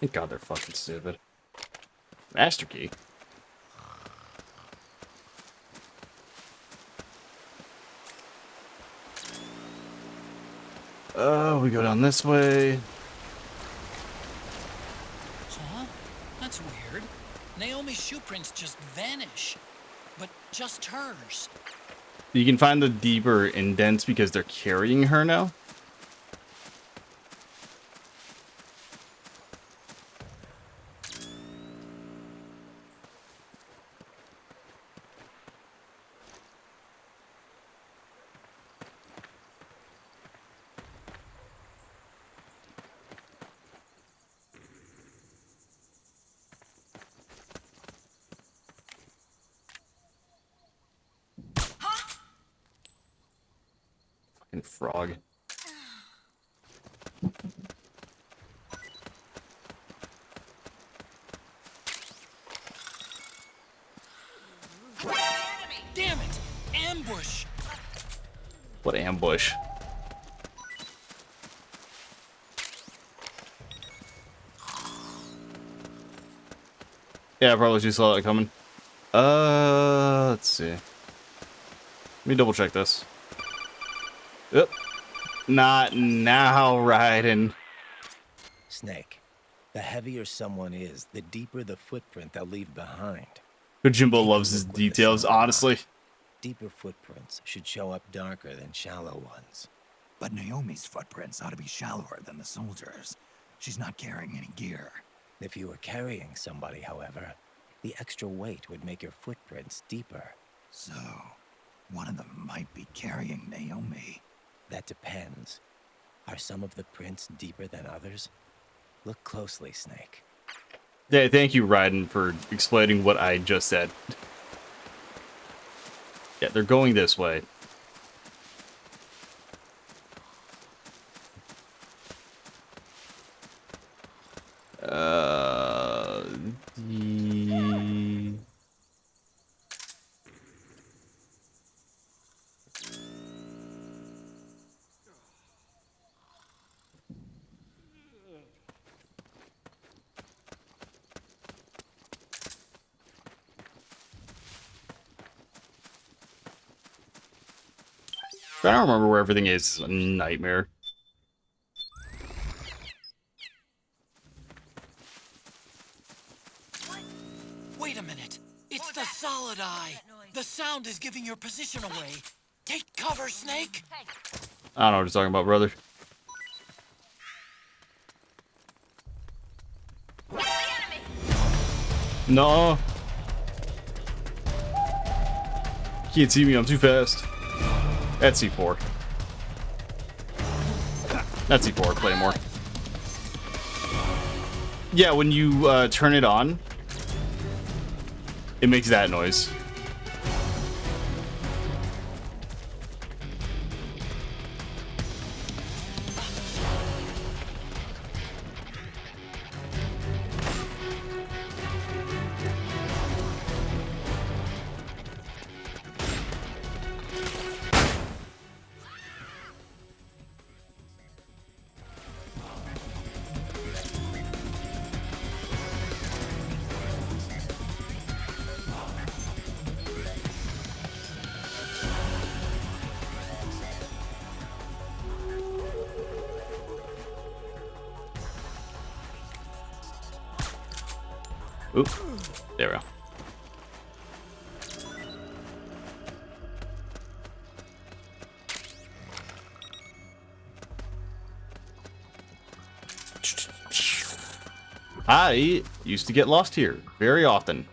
Thank God they're fucking stupid. Master key. We go down this way. Huh? That's weird. Naomi's shoe prints just vanish. But just hers. You can find the deeper indents because they're carrying her now. Fucking frog. Damn it! Ambush! What ambush? Yeah, I probably just saw that coming. Let's see. Let me double check this. Yep. Not now, Raiden. Snake, the heavier someone is, the deeper the footprint they'll leave behind. Kojimbo loves his details, honestly. Deeper footprints should show up darker than shallow ones. But Naomi's footprints ought to be shallower than the soldiers. She's not carrying any gear. If you were carrying somebody, however, the extra weight would make your footprints deeper. So, one of them might be carrying Naomi. That depends. Are some of the prints deeper than others? Look closely, Snake. Yeah, thank you, Raiden, for explaining what I just said. Yeah, they're going this way. I don't remember where everything is. It's a nightmare. Wait a minute. It's the solid eye. The sound is giving your position away. Take cover, Snake. I don't know what you're talking about, brother. No. Can't see me, I'm too fast. That's C4. That's C4, Claymore. Yeah, when you turn it on, it makes that noise. Oop. There we go. I used to get lost here very often.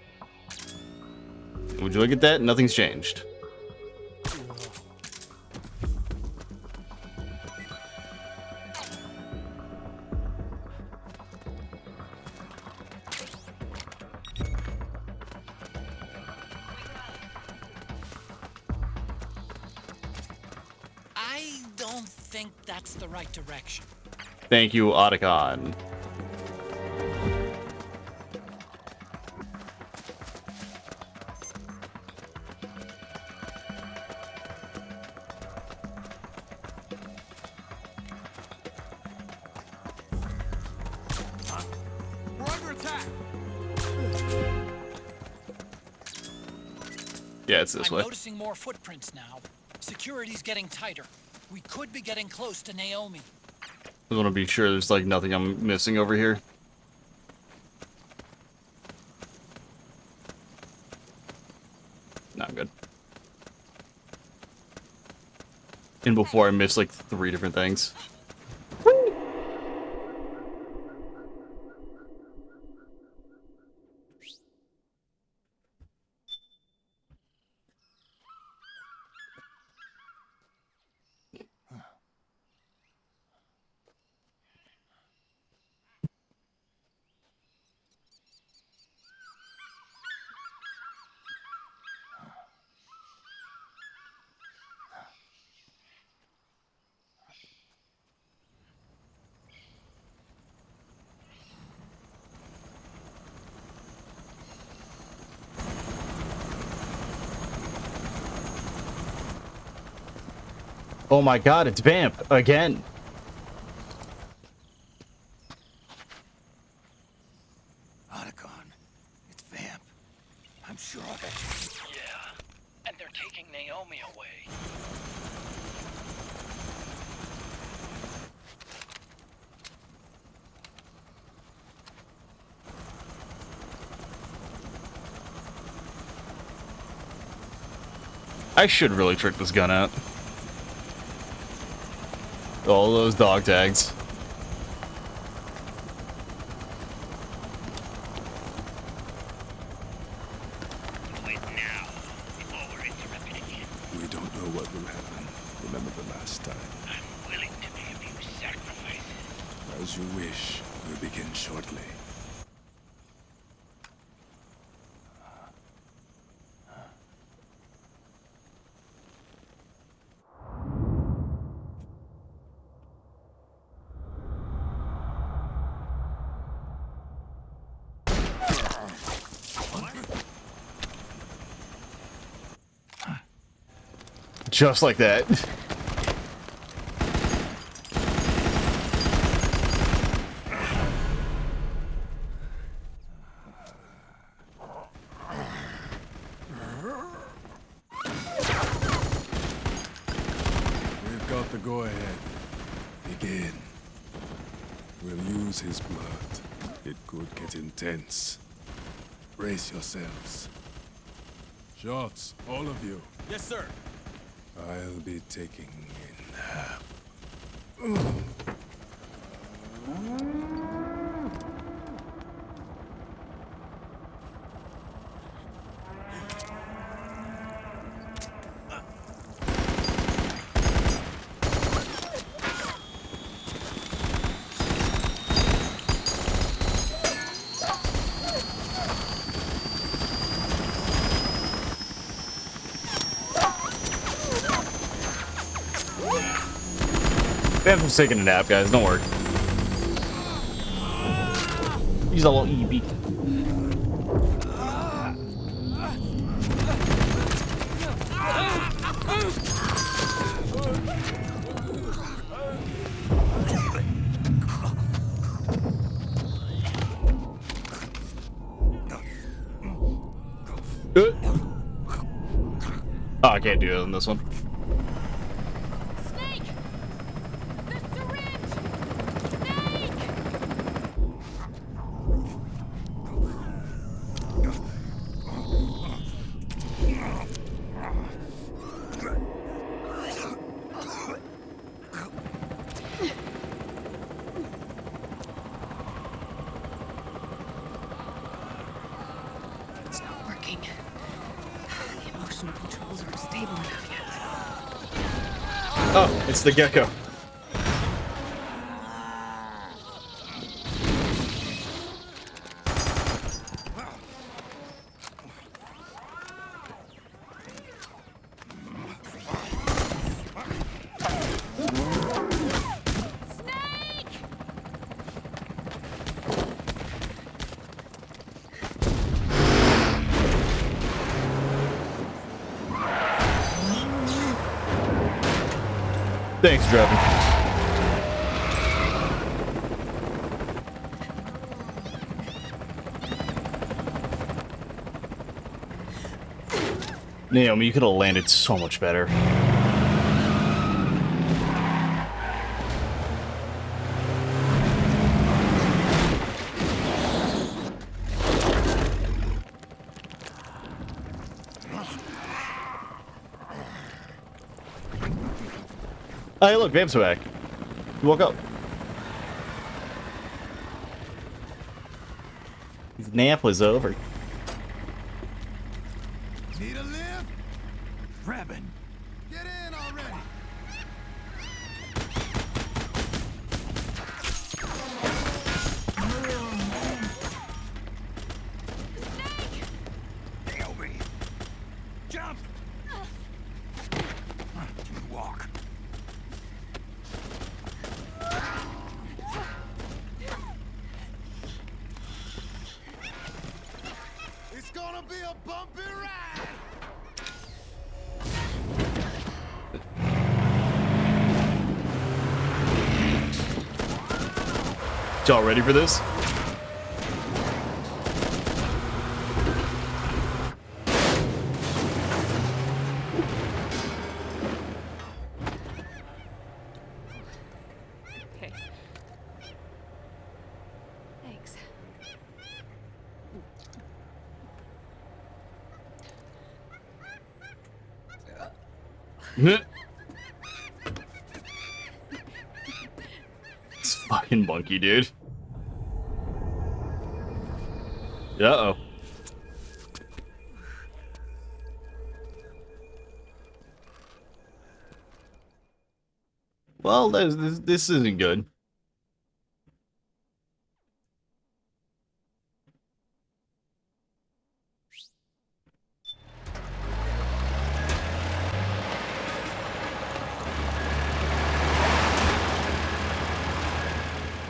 Would you look at that? Nothing's changed. I don't think that's the right direction. Thank you, Otacon. attack. Yeah, it's this I'm way. noticing more footprints now. Security's getting tighter. We could be getting close to Naomi. I want to be sure there's like nothing I'm missing over here. No, I'm good. And before I miss like 3 different things. Oh my god, it's Vamp again. Otacon, it's Vamp. I'm sure of it. Yeah, and they're taking Naomi away. I should really trick this gun out. All those dog tags. Do it now, before we're interrupted again. We don't know what will happen. Remember the last time. I'm willing to pay a few sacrifices. As you wish. We'll begin shortly. Just like that. We've got the go-ahead. Begin. We'll use his blood. It could get intense. Brace yourselves. Shots, all of you. Yes, sir. I'll be taking in half. Vamp's taking a nap, guys. Don't worry. He's a little EB. Oh, I can't do it on this one. Snake! The syringe! Snake! It's not working. The emotional controls aren't stable enough yet. Oh, it's the gecko. Thanks, Draven. Naomi, you could have landed so much better. Hey, look, Vamp's back. You woke up. His nap was over. Need a lift? Revan, Get in already! Naomi, jump! Walk. It's gonna be a bumpy ride! Y'all ready for this? Okay. Thanks. It's fucking monkey, dude. Uh-oh. Well, this isn't good.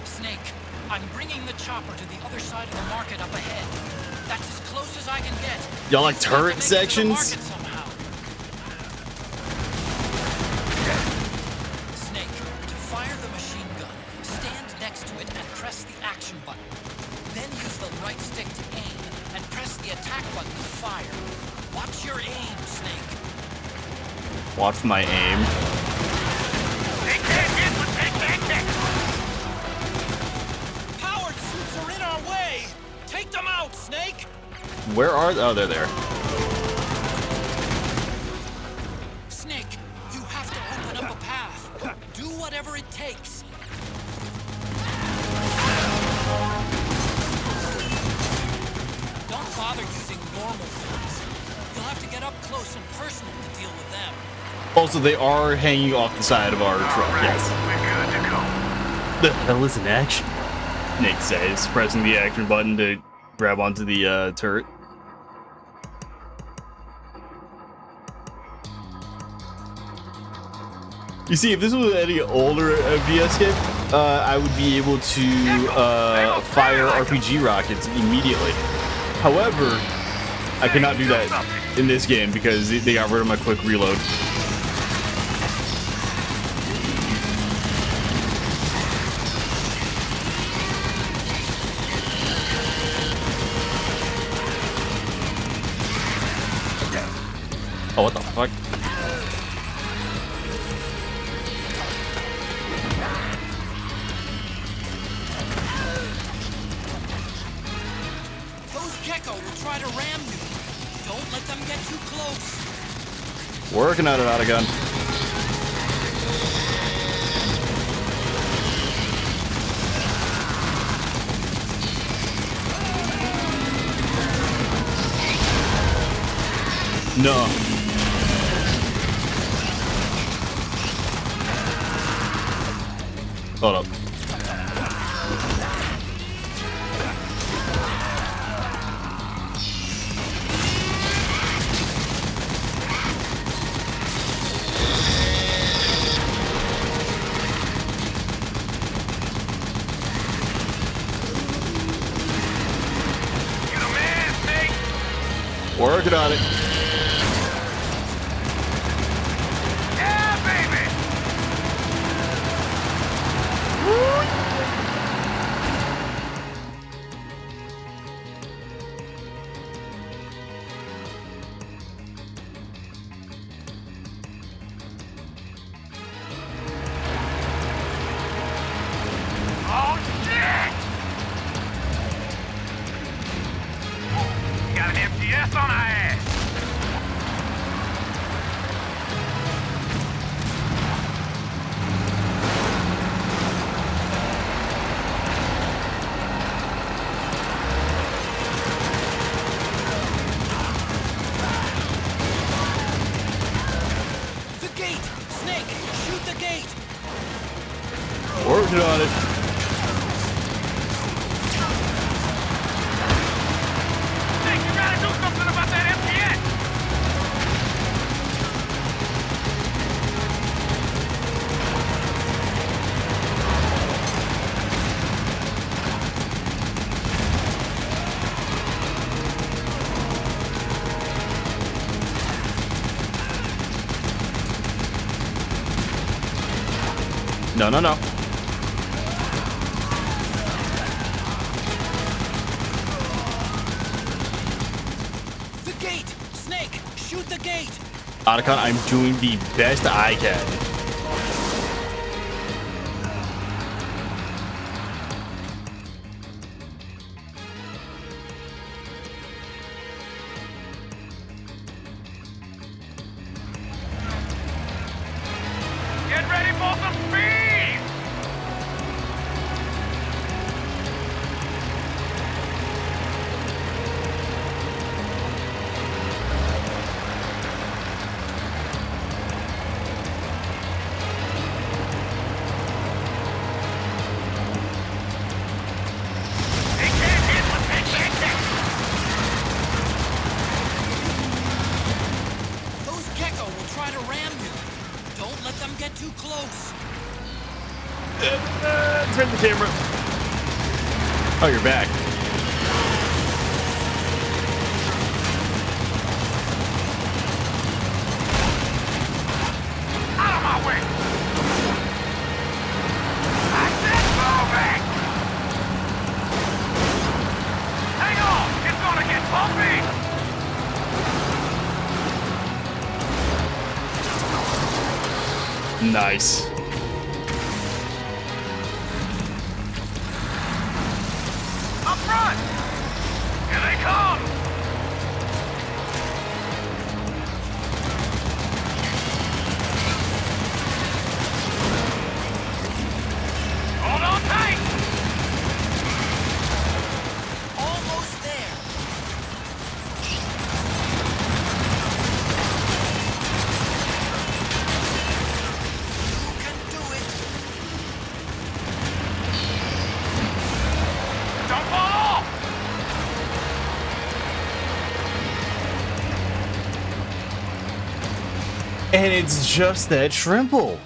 Snake, I'm bringing the chopper to the other side of the market up ahead. That's as close as I can get. Y'all like Just have to turret make it to the sections? market somehow. Snake, to fire the machine gun, stand next to it and press the action button. Then use the right stick to aim and press the attack button to fire. Watch your aim, Snake. Watch my aim. They can't hit what they can't get! Powered suits are in our way! Take them out, Snake! Where are... Oh, they're there. Snake, you have to open up a path. Do whatever it takes. Don't bother using normal things. You'll have to get up close and personal to deal with them. Also, they are hanging off the side of our truck, yes. We're good to go. The hell is an action? Nick says, pressing the action button to grab onto the turret. You see, if this was any older VS game, I would be able to fire RPG rockets immediately. However, I cannot do that in this game because they got rid of my quick reload. Oh, what the fuck? Those Gecko will try to ram you. Don't let them get too close. Working on it, out of gun. No. Hold up. You the man, Snake! Working on it. Yeah, baby! on our ass! The gate! Snake, shoot the gate! Working on it. Nick, you gotta do something about that MPS! No, no, no. The gate! Snake, shoot the gate! Otacon, I'm doing the best I can. Get ready for some speed! They can't hit what they can't take! Those Gecko will try to ram you. Don't let them get too close. Turn the camera. Oh, you're back. Out of my way! I said moving! Hang on! It's gonna get bumpy! Nice. Up front! Here they come! Hold on tight! Almost there. You can do it. Don't fall off! And it's just that shrimple.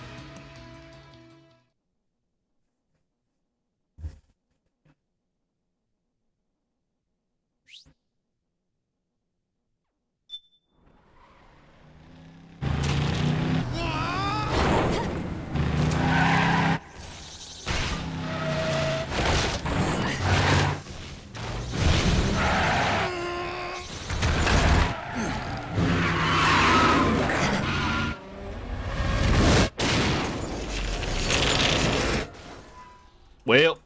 Well,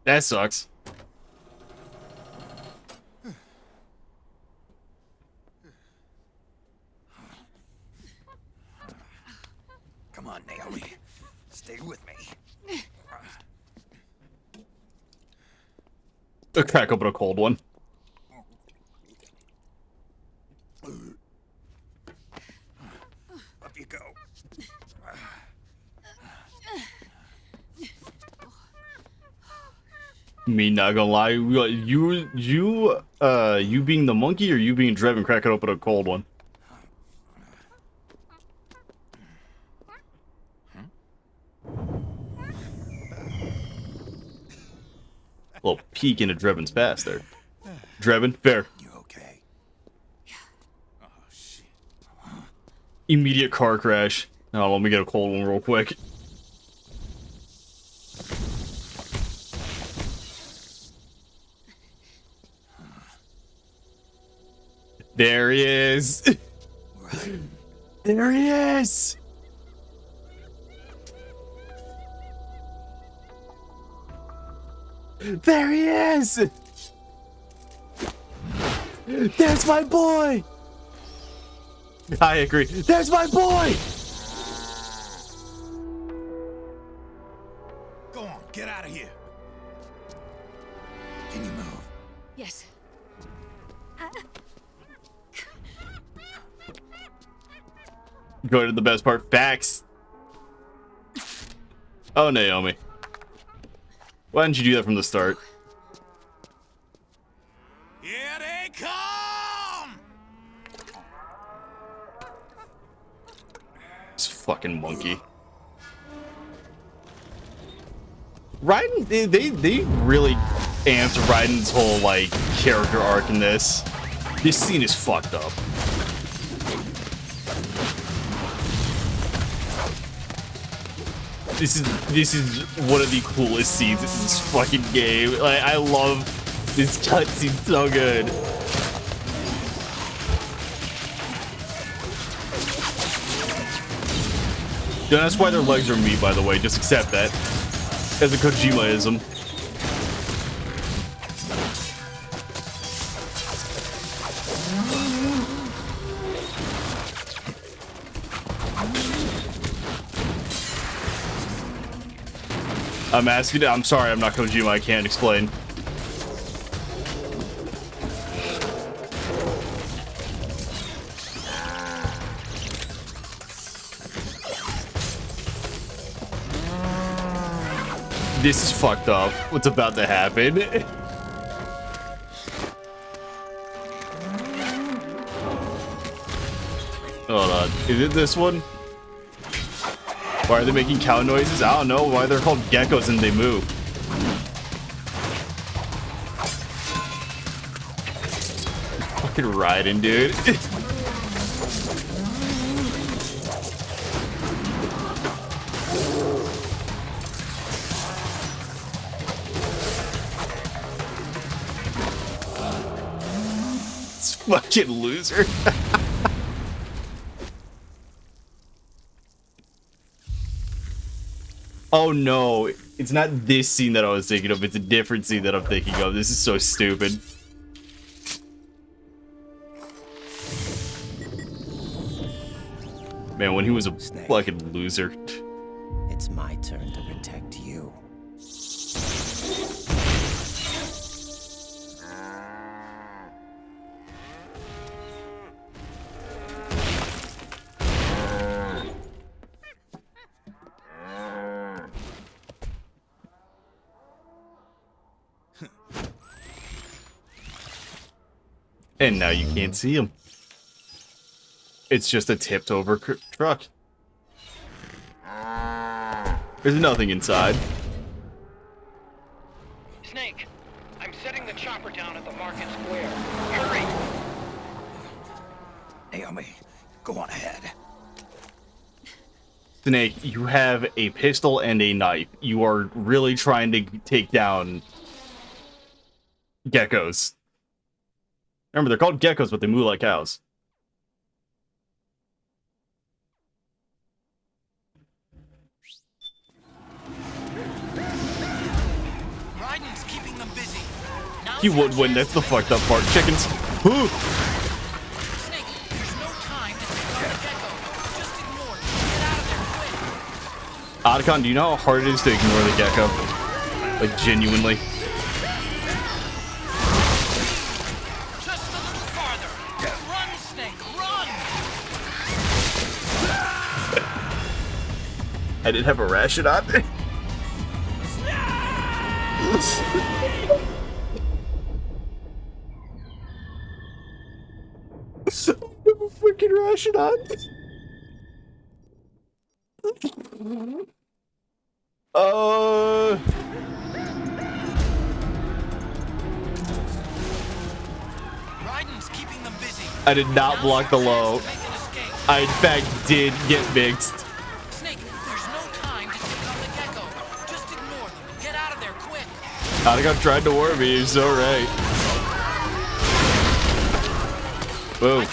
that sucks. Come on, Naomi. Stay with me. Crack open a cold one. Up you go. Me not gonna lie, you being the monkey or you being Dreven cracking open a cold one? A little peek into Dreven's past there. Dreven, fair. You okay? Oh, shit. Immediate car crash. Oh, let me get a cold one real quick. There he is. There he is. There he is. There's my boy! I agree. There's my boy! Go on, get out of here. Can you move? Yes. Go to the best part. Facts. Oh, Naomi. Why didn't you do that from the start? Here they come! This fucking monkey. Raiden, they really amped Raiden's whole, like, character arc in this. This scene is fucked up. This is one of the coolest scenes in this fucking game. Like, I love this cutscene so good. Don't ask why their legs are meat, by the way. Just accept that. As a Kojima-ism. I'm sorry, I'm not Kojima, I can't explain. This is fucked up. What's about to happen? Hold on. Is it this one? Why are they making cow noises? I don't know why they're called geckos and they move. Fucking Raiden, dude. This fucking loser. Oh no, it's not this scene that I was thinking of, it's a different scene that I'm thinking of. This is so stupid. Man, when he was a fucking loser. It's my turn to protect you. And now you can't see him. It's just a tipped over truck. There's nothing inside. Snake, I'm setting the chopper down at the market square. Hurry! Naomi, go on ahead. Snake, you have a pistol and a knife. You are really trying to take down geckos. Remember, they're called geckos, but they moo like cows. Raiden's keeping them busy. He would win. That's the fucked up part. Chickens. Whew. Snake, there's no time to take on the gecko. Just ignore it. Get out of there quick. Otacon, do you know how hard it is to ignore the gecko? Like, genuinely. Just a little farther. Run, Snake, run! I didn't have a ration on. So I have a freaking ration on. Raiden's keeping them busy. I did not block the low. I in fact did get mixed. Snake, there's no time to take on the gecko. Just ignore them. Get out of there quick. Otacon tried to warn me, you're so right. Boom.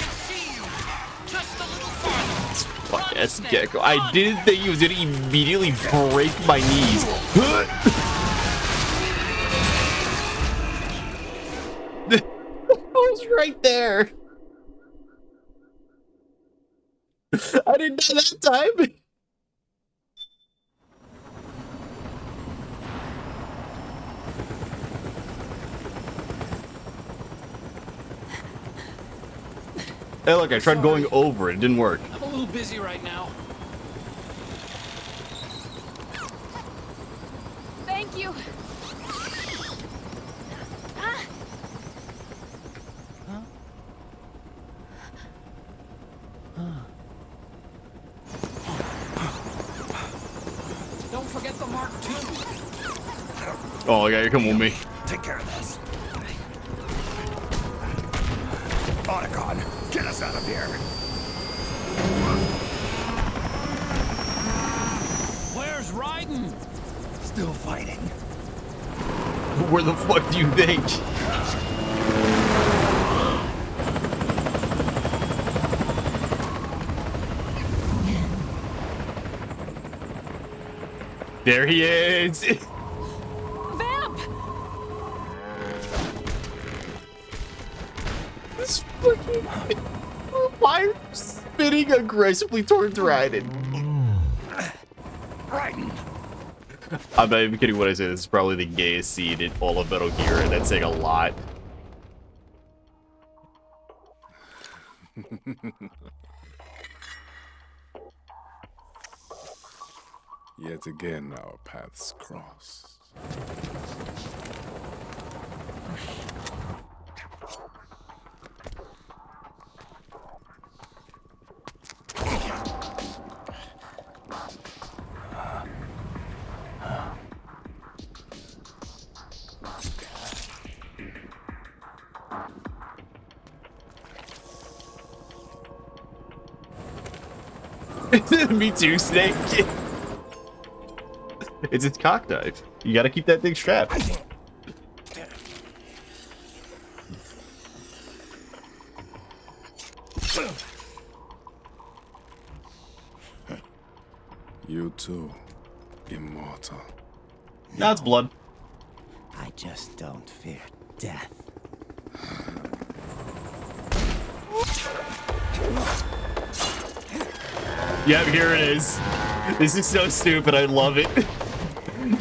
Just a little farther. Fuck ass gecko. I didn't think he was gonna immediately break my knees. I was right there. I didn't die that time. Hey, look, I tried going over it. It didn't work. I'm a little busy right now. Thank you. Don't forget the Mark II. Oh, yeah, you're coming with me. Take care of this. Otacon, get us out of here. Where's Raiden? Still fighting. Where the fuck do you think? There he is. Vamp! This fucking fire spinning aggressively towards Raiden. Raiden. I'm not even kidding when I say this is probably the gayest scene in all of Metal Gear, and that's saying a lot. Yet again, our paths cross. Me too, Snake. It's its cock knife. You gotta keep that thing strapped. You too, immortal. That's blood. I just don't fear death. Yep, here it is. This is so stupid. I love it.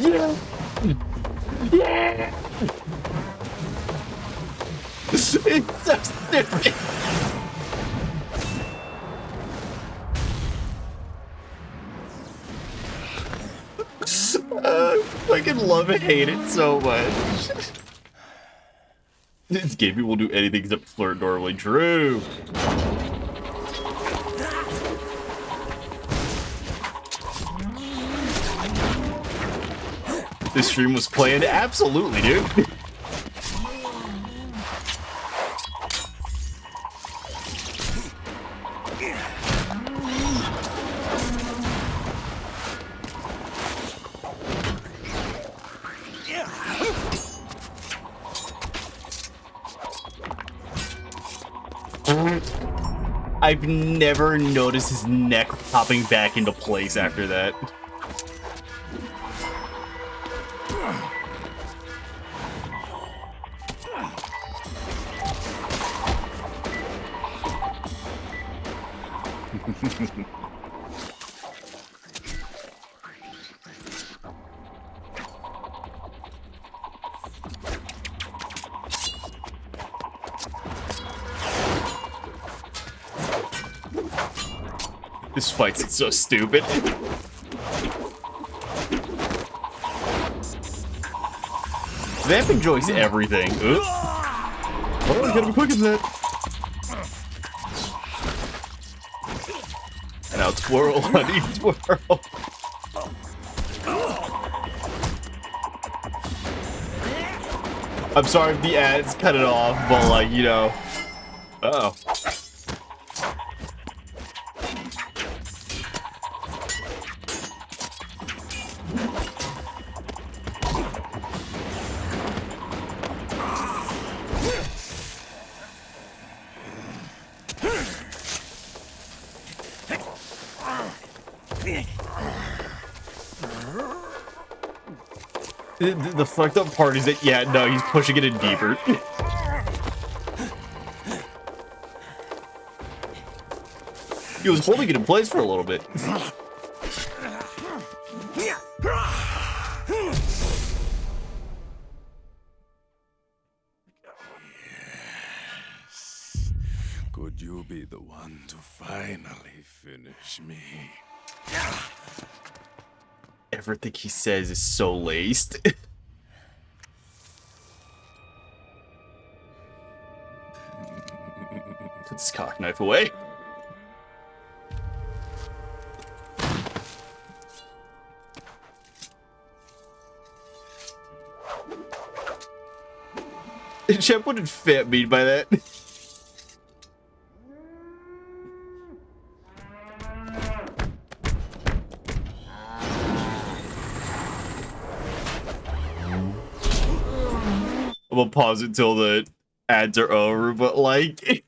Yeah. Yeah. It's so stupid. I fucking love and hate it so much. This game will do anything except flirt normally. True. This stream was planned? Absolutely, dude. I've never noticed his neck popping back into place after that. This fight's so stupid. Vamp enjoys everything. Oops. Oh, you gotta be quick as that. And now twirl, honey, twirl. I'm sorry if the ads cut it off, but like, you know. Uh-oh. The fucked up part is that, yeah, no, he's pushing it in deeper. He was holding it in place for a little bit. Could you be the one to finally finish me? Everything he says is so laced. Put this cock knife away. Chef, what did fat mean by that? I'm gonna pause it till the ads are over, but like,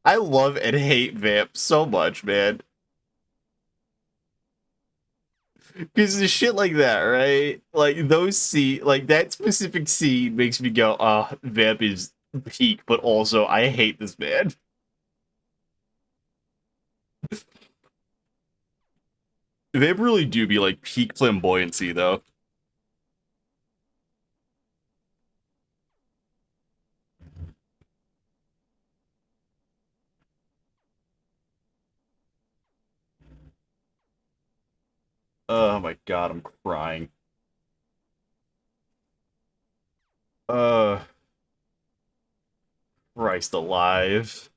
I love and hate Vamp so much, man. Because the shit like that, right? Like like that specific scene makes me go, Vamp is peak, but also I hate this man. Vamp really do be like peak flamboyancy, though. Oh my god, I'm crying. Uh, Christ alive.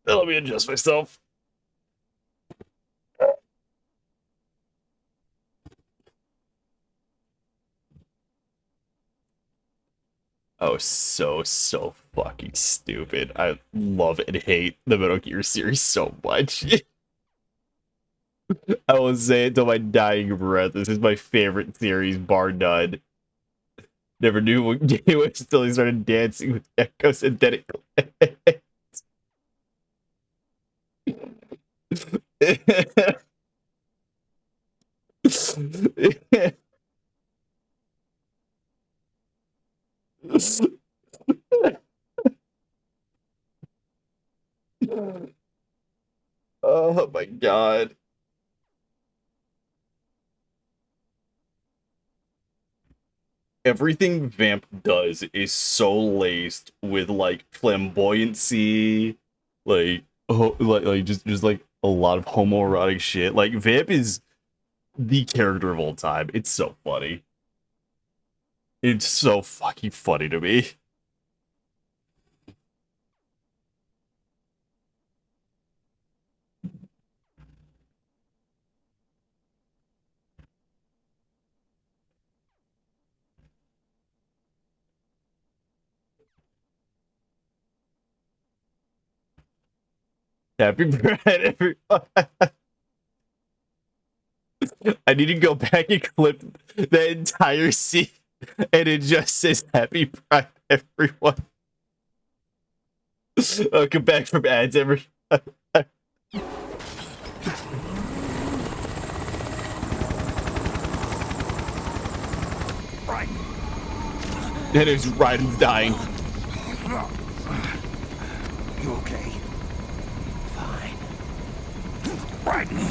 Let me adjust myself. Oh, so fucking stupid. I love and hate the Metal Gear series so much. I will say it till my dying breath. This is my favorite series, bar none. Never knew what game was until he started dancing with Echo synthetic. Oh my god. Everything Vamp does is so laced with like flamboyancy, like just like a lot of homoerotic shit. Like Vamp is the character of all time. It's so funny. It's so fucking funny to me. Happy birthday, everyone. I need to go back and clip the entire scene, and it just says Happy Pride, everyone. Come back from ads, everyone. And it's Ryden's dying. You okay? Fine. Ryden!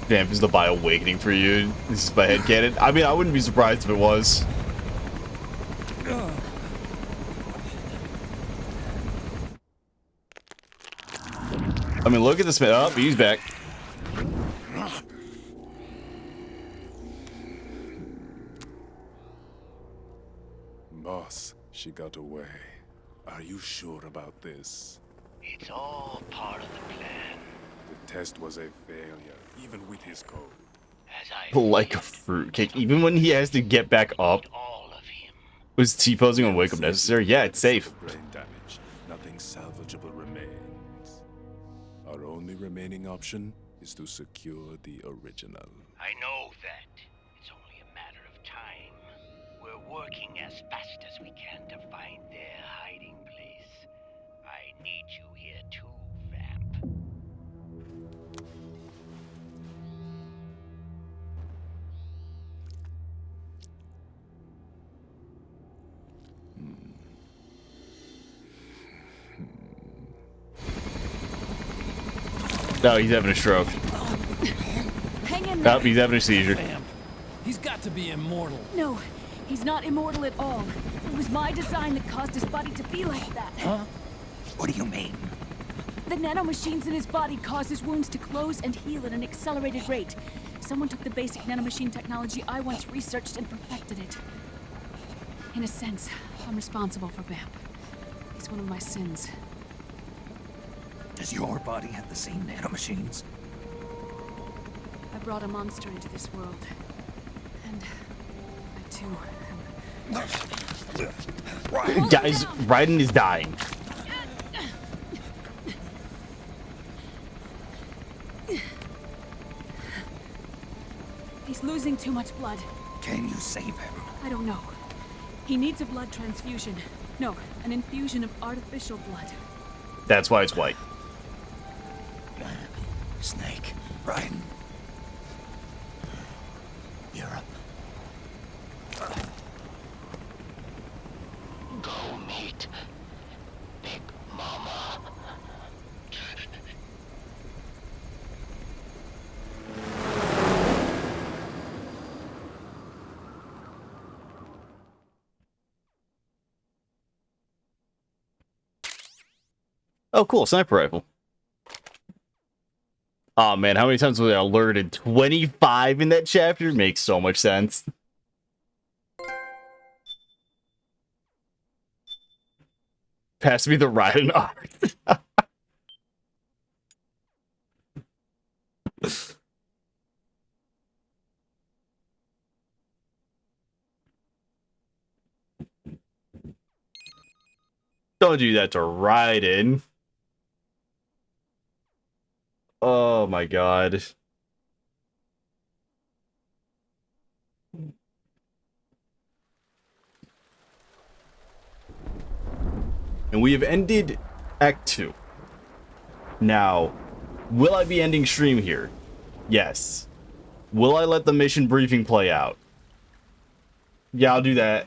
Vamp is the Bio-Awakening for you. This is my headcanon. I mean, I wouldn't be surprised if it was. I mean, look at this man. Oh, he's back. Boss, she got away. Are you sure about this? It's all part of the plan. The test was a failure, even with his code. As I Like a fruitcake. Even when he has to get back up. all of him. Was T-posing on Wake Up necessary? Yeah, it's safe. Brain damage. Nothing salvageable remains. Our only remaining option is to secure the original. I know that. It's only a matter of time. We're working as fast as we can to find their hiding place. I need you here too, Vamp. No, he's having a stroke. Hang in there. Oh, he's having a seizure. Bam. He's got to be immortal. No, he's not immortal at all. It was my design that caused his body to be like that. Huh? What do you mean? The nanomachines in his body cause his wounds to close and heal at an accelerated rate. Someone took the basic nanomachine technology I once researched and perfected it. In a sense, I'm responsible for Vamp. It's one of my sins. Does your body have the same nanomachines? I brought a monster into this world. And I too am... Guys, Raiden is dying. He's losing too much blood. Can you save him? I don't know. He needs a blood transfusion. No, an infusion of artificial blood. That's why it's white. Snake. Raiden. You're up. Go meet Big Mama. Oh, cool. Sniper rifle. Oh, man. How many times was I alerted? 25 in that chapter? Makes so much sense. Pass me the Raiden art. Don't do that to Raiden. Oh my god. And we have ended Act 2. Now, will I be ending stream here? Yes. Will I let the mission briefing play out? Yeah, I'll do that.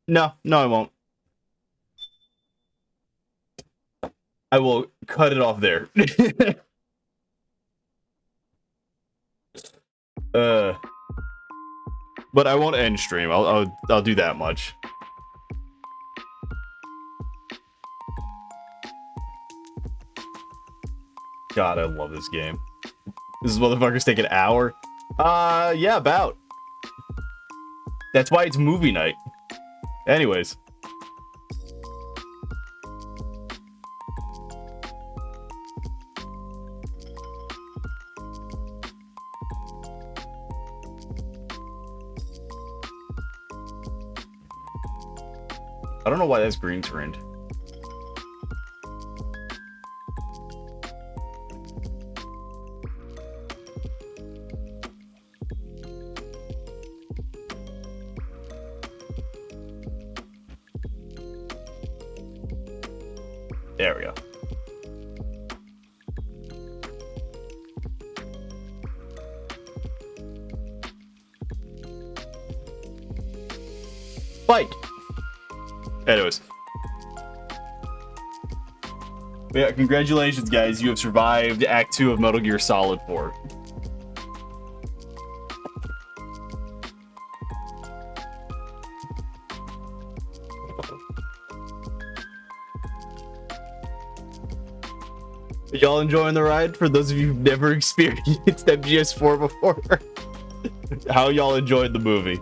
No, I won't. I will cut it off there. But I won't end stream. I'll do that much. God, I love this game. This motherfucker's take an hour. Yeah, about. That's why it's movie night. Anyways. I don't know why that's green screened. There we go. Spike! Anyways. Yeah, congratulations, guys. You have survived Act 2 of Metal Gear Solid 4. Y'all enjoying the ride? For those of you who've never experienced MGS4 before, how y'all enjoyed the movie?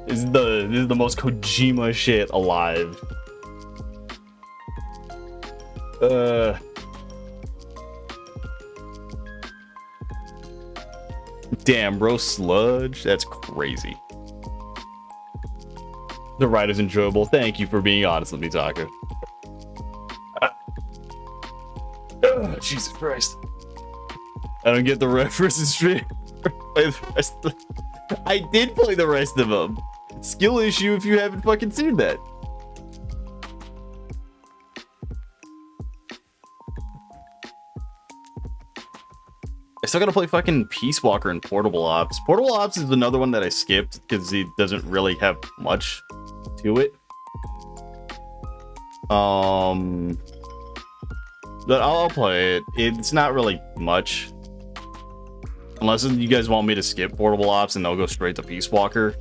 This is the most Kojima shit alive. Damn, bro, sludge. That's crazy. The ride is enjoyable. Thank you for being honest with me, Taka. Jesus Christ. I don't get the references straight. Play the rest of I did play the rest of them. Skill issue if you haven't fucking seen that. I still gotta play fucking Peace Walker and Portable Ops. Portable Ops is another one that I skipped because it doesn't really have much to it. But I'll play it. It's not really much. Unless you guys want me to skip Portable Ops and they'll go straight to Peace Walker.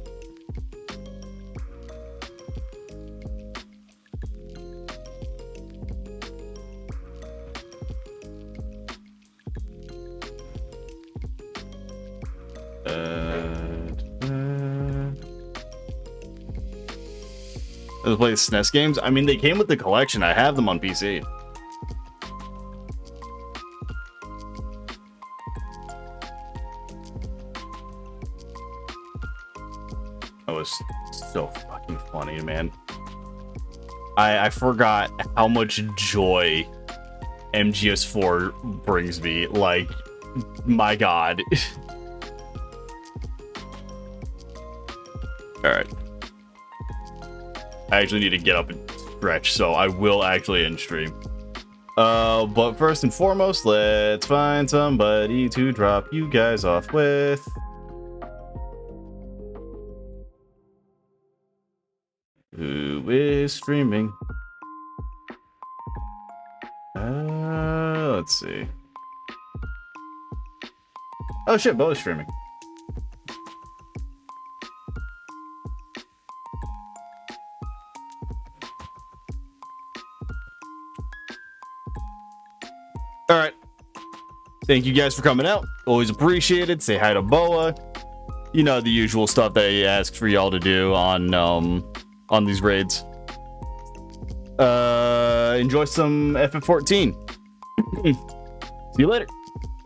Let's play the SNES games. I mean, they came with the collection. I have them on PC. That was so fucking funny, man. I forgot how much joy MGS4 brings me. Like, my god. Alright. I actually need to get up and stretch, so I will actually end stream. But first and foremost, let's find somebody to drop you guys off with. Who is streaming? Let's see. Oh shit, Bo is streaming. All right. Thank you guys for coming out. Always appreciated. Say hi to Boa. You know, the usual stuff that he asks for y'all to do on these raids. Enjoy some FF14. See you later.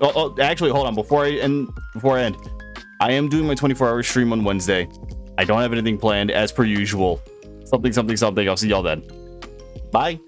Oh, actually, hold on. Before I end, I am doing my 24-hour stream on Wednesday. I don't have anything planned as per usual. Something. I'll see y'all then. Bye.